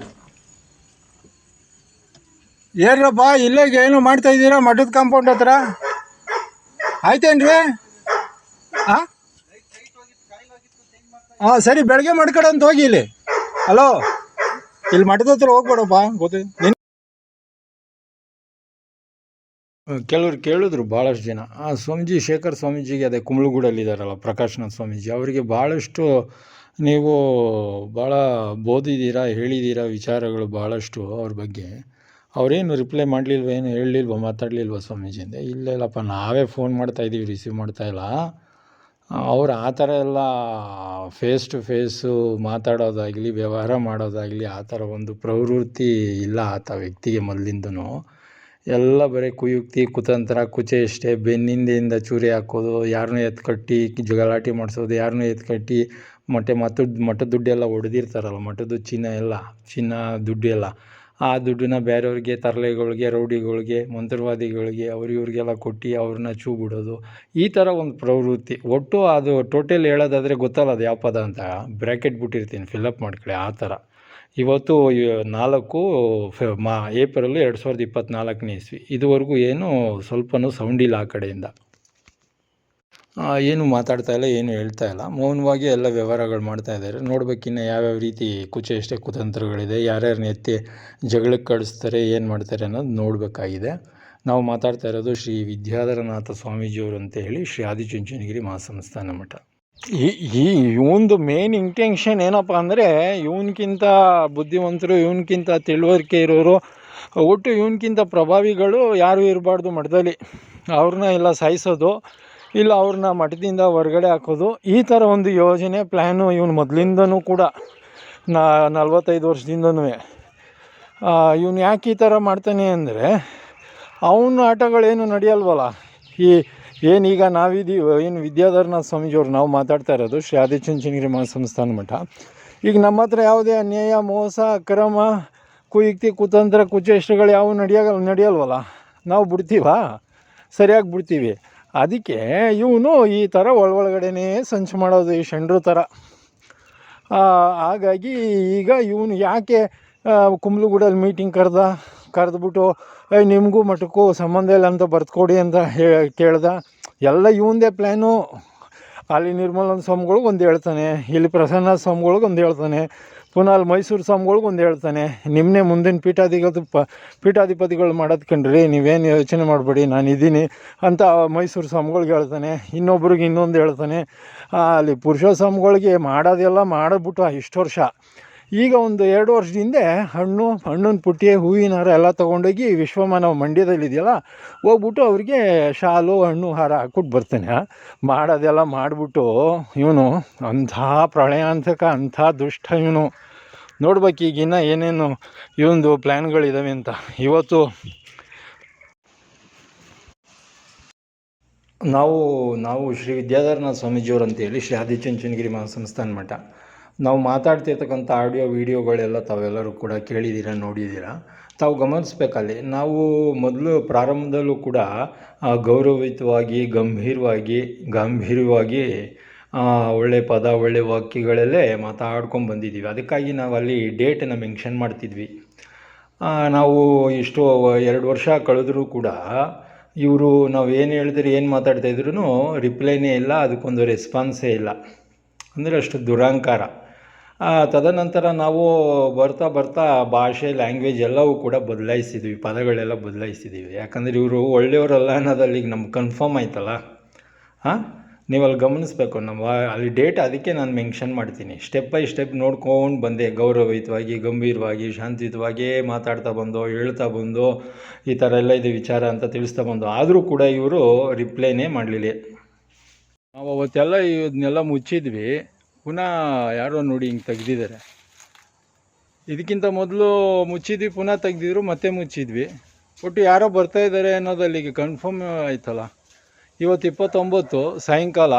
Speaker 3: ಏನ್ರಪ್ಪ ಇಲ್ಲೇ ಏನು ಮಾಡ್ತಾ ಇದ್ದೀರಾ ಮಠದ ಕಾಂಪೌಂಡ್ ಹತ್ರ? ಆಯ್ತೇನ್ರಿ? ಹಾಂ ಸರಿ, ಬೆಳಗ್ಗೆ ಮಾಡ್ಕೊಡಂತ ಹೋಗಿ ಇಲ್ಲಿ. ಹಲೋ, ಇಲ್ಲಿ ಮಠದ ಹತ್ರ ಹೋಗ್ಬೇಡಪ್ಪ, ಗೊತ್ತಿಲ್ಲ.
Speaker 1: ಕೆಲವ್ರು ಕೇಳಿದ್ರು ಭಾಳಷ್ಟು ಜನ, ಸ್ವಾಮೀಜಿ ಶೇಖರ್ ಸ್ವಾಮೀಜಿಗೆ, ಅದೇ ಕುಂಬಳಗೂಡಲ್ಲಿದ್ದಾರಲ್ಲ ಪ್ರಕಾಶ್ನಾಥ್ ಸ್ವಾಮೀಜಿ, ಅವರಿಗೆ ಭಾಳಷ್ಟು ನೀವು ಭಾಳ ಬೋಧಿದ್ದೀರಾ, ಹೇಳಿದ್ದೀರಾ ವಿಚಾರಗಳು ಭಾಳಷ್ಟು ಅವ್ರ ಬಗ್ಗೆ. ಅವರೇನು ರಿಪ್ಲೈ ಮಾಡಲಿಲ್ವ, ಏನು ಹೇಳಲಿಲ್ವ, ಮಾತಾಡಲಿಲ್ವ ಸ್ವಾಮೀಜಿಂದ? ಇಲ್ಲಪ್ಪ, ನಾವೇ ಫೋನ್ ಮಾಡ್ತಾಯಿದ್ದೀವಿ, ರಿಸೀವ್ ಮಾಡ್ತಾಯಿಲ್ಲ. ಅವ್ರು ಆ ಥರ ಎಲ್ಲ ಫೇಸ್ ಟು ಫೇಸು ಮಾತಾಡೋದಾಗಲಿ, ವ್ಯವಹಾರ ಮಾಡೋದಾಗಲಿ ಆ ಥರ ಒಂದು ಪ್ರವೃತ್ತಿ ಇಲ್ಲ ಆತ ವ್ಯಕ್ತಿಗೆ ಮೊದಲಿಂದನೂ. ಎಲ್ಲ ಬರೀ ಕುಯುಕ್ತಿ, ಕುತಂತ್ರ, ಕುಚೇಷ್ಟೆ, ಬೆನ್ನಿಂದೆಯಿಂದ ಚೂರಿ ಹಾಕೋದು, ಯಾರನ್ನೂ ಎತ್ಕಟ್ಟಿ ಗಲಾಟೆ ಮಾಡಿಸೋದು, ಯಾರನ್ನೂ ಎತ್ಕಟ್ಟಿ ಮಠದ ದುಡ್ಡೆಲ್ಲ ಹೊಡೆದಿರ್ತಾರಲ್ಲ, ಮಠದ ಚಿನ್ನ ದುಡ್ಡು ಎಲ್ಲ, ಆ ದುಡ್ಡನ್ನ ಬೇರೆಯವ್ರಿಗೆ, ತರಲೆಗಳಿಗೆ, ರೌಡಿಗಳಿಗೆ, ಮಂತ್ರವಾದಿಗಳಿಗೆ, ಇವ್ರಿಗೆಲ್ಲ ಕೊಟ್ಟು ಅವ್ರನ್ನ ಚೂ ಬಿಡೋದು, ಈ ಥರ ಒಂದು ಪ್ರವೃತ್ತಿ. ಒಟ್ಟು ಅದು ಟೋಟಲ್ ಹೇಳೋದಾದರೆ ಗೊತ್ತಲ್ಲ ಅದು ಯಾವ ಪದ ಅಂತ, ಬ್ರ್ಯಾಕೆಟ್ ಬಿಟ್ಟಿರ್ತೀನಿ, ಫಿಲಪ್ ಮಾಡ್ಕೊಳ್ಳಿ. ಆ ಥರ ಇವತ್ತು 4 ಏಪ್ರಿಲ್ 2024 ಇಸ್ವಿ. ಇದುವರೆಗೂ ಏನು ಸ್ವಲ್ಪನೂ ಸೌಂಡಿಲ್ಲ ಆ ಕಡೆಯಿಂದ. ಏನು ಮಾತಾಡ್ತಾ ಇಲ್ಲ, ಏನು ಹೇಳ್ತಾ ಇಲ್ಲ, ಮೌನವಾಗಿ ಎಲ್ಲ ವ್ಯವಹಾರಗಳು ಮಾಡ್ತಾ ಇದ್ದಾರೆ. ನೋಡ್ಬೇಕಿನ್ನು ಯಾವ್ಯಾವ ರೀತಿ ಕುಚೇಷ್ಟೆ ಕುತಂತ್ರಗಳಿದೆ, ಯಾರ್ಯಾರನ್ನ ಎತ್ತಿ ಜಗಳಕ್ಕೆ ಕಳಿಸ್ತಾರೆ, ಏನು ಮಾಡ್ತಾರೆ ಅನ್ನೋದು ನೋಡಬೇಕಾಗಿದೆ. ನಾವು ಮಾತಾಡ್ತಾ ಇರೋದು ಶ್ರೀ ವಿದ್ಯಾಧರನಾಥ ಸ್ವಾಮೀಜಿಯವರು ಅಂತ ಹೇಳಿ, ಶ್ರೀ ಆದಿಚುಂಚನಗಿರಿ ಮಹಾಸಂಸ್ಥಾನ ಮಠ. ಇವೊಂದು ಮೇನ್ ಇಂಟೆನ್ಷನ್ ಏನಪ್ಪ ಅಂದರೆ, ಇವನ್ಕಿಂತ ಬುದ್ಧಿವಂತರು, ಇವನ್ಕಿಂತ ತಿಳುವಳಿಕೆ ಇರೋರು, ಒಟ್ಟು ಇವನ್ಕಿಂತ ಪ್ರಭಾವಿಗಳು ಯಾರೂ ಇರಬಾರ್ದು ಮಠದಲ್ಲಿ. ಅವ್ರನ್ನ ಎಲ್ಲ ಸಾಯಿಸೋದು, ಇಲ್ಲ ಅವ್ರನ್ನ ಮಠದಿಂದ ಹೊರಗಡೆ ಹಾಕೋದು, ಈ ಥರ ಒಂದು ಯೋಜನೆ ಪ್ಲ್ಯಾನು ಇವನು ಮೊದಲಿಂದನೂ ಕೂಡ 45 ವರ್ಷದಿಂದನೂ. ಇವನು ಯಾಕೆ ಈ ಥರ ಮಾಡ್ತಾನೆ ಅಂದರೆ, ಅವನ ಆಟಗಳೇನು ನಡೆಯಲ್ವಲ್ಲ. ಏನೀಗ ಏನು ವಿದ್ಯಾಧರನಾಥ ಸ್ವಾಮೀಜಿಯವ್ರು ನಾವು ಮಾತಾಡ್ತಾ ಇರೋದು ಶ್ರೀ ಆದಿಚುಂಚನಗಿರಿ ಮಹಾಸಂಸ್ಥಾನ ಮಠ. ಈಗ ನಮ್ಮ ಹತ್ರ ಯಾವುದೇ ಅನ್ಯಾಯ, ಮೋಸ, ಅಕ್ರಮ, ಕುಯುಕ್ತಿ, ಕುತಂತ್ರ, ಕುಚೇಷ್ಟಗಳು ಯಾವ ನಡೆಯಲ್ವಲ್ಲ. ನಾವು ಬಿಡ್ತೀವಾ? ಸರಿಯಾಗಿ ಬಿಡ್ತೀವಿ. ಅದಕ್ಕೆ ಇವನು ಈ ಥರ ಒಳಗಡೆನೇ ಸಂಚು ಮಾಡೋದು, ಈ ಷಂಡ್ರು ಥರ. ಹಾಗಾಗಿ ಈಗ ಇವನು ಯಾಕೆ ಕುಂಬ್ಳಗೂಡಲ್ಲಿ ಮೀಟಿಂಗ್ ಕರೆದ್ಬಿಟ್ಟು ನಿಮಗೂ ಮಠಕ್ಕೂ ಸಂಬಂಧ ಇಲ್ಲ ಅಂತ ಬರ್ತ್ಕೊಡಿ ಅಂತ ಕೇಳ್ದ. ಎಲ್ಲ ಇವಂದೇ ಪ್ಲ್ಯಾನು. ಅಲ್ಲಿ ನಿರ್ಮಲಾನಂದ ಸ್ವಾಮಿಗಳಿಗೆ ಒಂದು ಹೇಳ್ತಾನೆ, ಇಲ್ಲಿ ಪ್ರಸನ್ನ ಸ್ವಾಮಿಗಳಿಗೆ ಒಂದು ಹೇಳ್ತಾನೆ, ಪುನಃ ಅಲ್ಲಿ ಮೈಸೂರು ಸ್ವಾಮಿಗಳಿಗೆ ಒಂದು ಹೇಳ್ತಾನೆ, ನಿಮ್ಮನ್ನೇ ಮುಂದಿನ ಪೀಠಾಧಿಪತಿಗಳು ಮಾಡೋದು ಕಣ್ರಿ, ನೀವೇನು ಯೋಚನೆ ಮಾಡಬೇಡಿ, ನಾನಿದ್ದೀನಿ ಅಂತ ಮೈಸೂರು ಸ್ವಾಮಿಗಳಿಗೆ ಹೇಳ್ತಾನೆ. ಇನ್ನೊಬ್ರಿಗೆ ಇನ್ನೊಂದು ಹೇಳ್ತಾನೆ. ಅಲ್ಲಿ ಪುರುಷ ಸ್ವಾಮಿಗಳಿಗೆ ಮಾಡೋದೆಲ್ಲ ಮಾಡಿಬಿಟ್ಟು ಇಷ್ಟು ವರ್ಷ ಈಗ ಒಂದು 2 ವರ್ಷದ ಹಿಂದೆ ಹಣ್ಣಿನ ಪುಟ್ಟಿ ಹೂವಿನ ಹಾರ ಎಲ್ಲ ತೊಗೊಂಡೋಗಿ ವಿಶ್ವಮಾನವ ಮಂಡ್ಯದಲ್ಲಿದೆಯಲ್ಲ ಹೋಗ್ಬಿಟ್ಟು ಅವ್ರಿಗೆ ಶಾಲು ಹಣ್ಣು ಹಾರ ಹಾಕ್ಬಿಟ್ಟು ಬರ್ತಾನೆ. ಮಾಡೋದೆಲ್ಲ ಮಾಡಿಬಿಟ್ಟು ಇವನು ಅಂಥ ಪ್ರಳಯಾಂತಕ ಅಂಥ ದುಷ್ಟ ಇವನು. ನೋಡ್ಬೇಕು ಈಗಿನ್ನ ಏನೇನು ಇವೊಂದು ಪ್ಲ್ಯಾನ್ಗಳಿದ್ದಾವೆ ಅಂತ. ಇವತ್ತು ನಾವು ಶ್ರೀ ವಿದ್ಯಾಧರನಾಥ ಸ್ವಾಮೀಜಿಯವರು ಅಂತೇಳಿ ಶ್ರೀ ಆದಿಚುಂಚನಗಿರಿ ಮಹಾಸಂಸ್ಥಾನ ಮಠ. ನಾವು ಮಾತಾಡ್ತಿರ್ತಕ್ಕಂಥ ಆಡಿಯೋ ವಿಡಿಯೋಗಳೆಲ್ಲ ತಾವೆಲ್ಲರೂ ಕೂಡ ಕೇಳಿದ್ದೀರಾ, ನೋಡಿದ್ದೀರಾ. ತಾವು ಗಮನಿಸ್ಬೇಕಲ್ಲಿ ನಾವು ಮೊದಲು ಪ್ರಾರಂಭದಲ್ಲೂ ಕೂಡ ಗೌರವಯುತವಾಗಿ ಗಂಭೀರವಾಗಿ ಒಳ್ಳೆ ಪದ ಒಳ್ಳೆ ವಾಕ್ಯಗಳಲ್ಲೇ ಮಾತಾಡ್ಕೊಂಡು ಬಂದಿದ್ದೀವಿ. ಅದಕ್ಕಾಗಿ ನಾವು ಅಲ್ಲಿ ಡೇಟನ್ನು ಮೆನ್ಷನ್ ಮಾಡ್ತಿದ್ವಿ. ನಾವು ಇಷ್ಟು 2 ವರ್ಷ ಕಳೆದ್ರೂ ಕೂಡ ಇವರು ನಾವು ಏನು ಹೇಳಿದ್ರೆ ಏನು ಮಾತಾಡ್ತಾಯಿದ್ರು ರಿಪ್ಲೈನೇ ಇಲ್ಲ, ಅದಕ್ಕೊಂದು ರೆಸ್ಪಾನ್ಸೇ ಇಲ್ಲ. ಅಂದರೆ ಅಷ್ಟು ದುರಹಂಕಾರ. ತದನಂತರ ನಾವು ಬರ್ತಾ ಭಾಷೆ ಲ್ಯಾಂಗ್ವೇಜ್ ಎಲ್ಲವೂ ಕೂಡ ಬದಲಾಯಿಸಿದ್ವಿ, ಪದಗಳೆಲ್ಲ ಬದಲಾಯಿಸಿದ್ದೀವಿ. ಯಾಕಂದರೆ ಇವರು ಒಳ್ಳೆಯವರಲ್ಲ ಅನ್ನೋದು ಈಗ ನಮ್ಗೆ ಕನ್ಫರ್ಮ್ ಆಯ್ತಲ್ಲ. ನೀವು ಅಲ್ಲಿ ಗಮನಿಸ್ಬೇಕು. ಅಲ್ಲಿ ಡೇಟ್ ಅದಕ್ಕೆ ನಾನು ಮೆನ್ಷನ್ ಮಾಡ್ತೀನಿ. ಸ್ಟೆಪ್ ಬೈ ಸ್ಟೆಪ್ ನೋಡ್ಕೊಂಡು ಬಂದೆ. ಗೌರವಯುತವಾಗಿ ಗಂಭೀರವಾಗಿ ಶಾಂತಿಯುತವಾಗಿಯೇ ಮಾತಾಡ್ತಾ ಬಂದು ಹೇಳ್ತಾ ಬಂದು ಈ ಥರ ಎಲ್ಲ ಇದೆ ವಿಚಾರ ಅಂತ ತಿಳಿಸ್ತಾ ಬಂದು. ಆದರೂ ಕೂಡ ಇವರು ರಿಪ್ಲೈನೇ ಮಾಡಲಿಲ್ಲ. ನಾವು ಅವತ್ತೆಲ್ಲ ಇದನ್ನೆಲ್ಲ ಮುಚ್ಚಿದ್ವಿ. ಪುನಃ ಯಾರೋ ನೋಡಿ ಹಿಂಗೆ ತೆಗ್ದಿದ್ದಾರೆ. ಇದಕ್ಕಿಂತ ಮೊದಲು ಮುಚ್ಚಿದ್ವಿ, ಪುನಃ ತೆಗ್ದಿದ್ರು, ಮತ್ತೆ ಮುಚ್ಚಿದ್ವಿ. ಒಟ್ಟು ಯಾರೋ ಬರ್ತಾಯಿದ್ದಾರೆ ಅನ್ನೋದು ಅಲ್ಲಿಗೆ ಕನ್ಫರ್ಮ್ ಆಯ್ತಲ್ಲ. ಇವತ್ತು 29 ಸಾಯಂಕಾಲ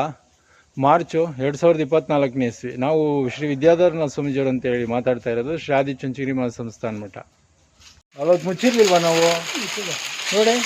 Speaker 1: ಮಾರ್ಚು 2024ನೇ ಇಸ್ವಿ. ನಾವು ಶ್ರೀ ವಿದ್ಯಾಧರನಾಥ ಸ್ವಾಮೀಜಿಯವರು ಅಂತೇಳಿ ಮಾತಾಡ್ತಾ ಇರೋದು ಶ್ರೀ ಆದಿಚುಂಚನಗಿರಿ ಮಹಾಸಂಸ್ಥಾನ ಮಠ. ಅವತ್ತು ಮುಚ್ಚಿರ್ಲಿಲ್ವಾ ನಾವು ನೋಡಿ?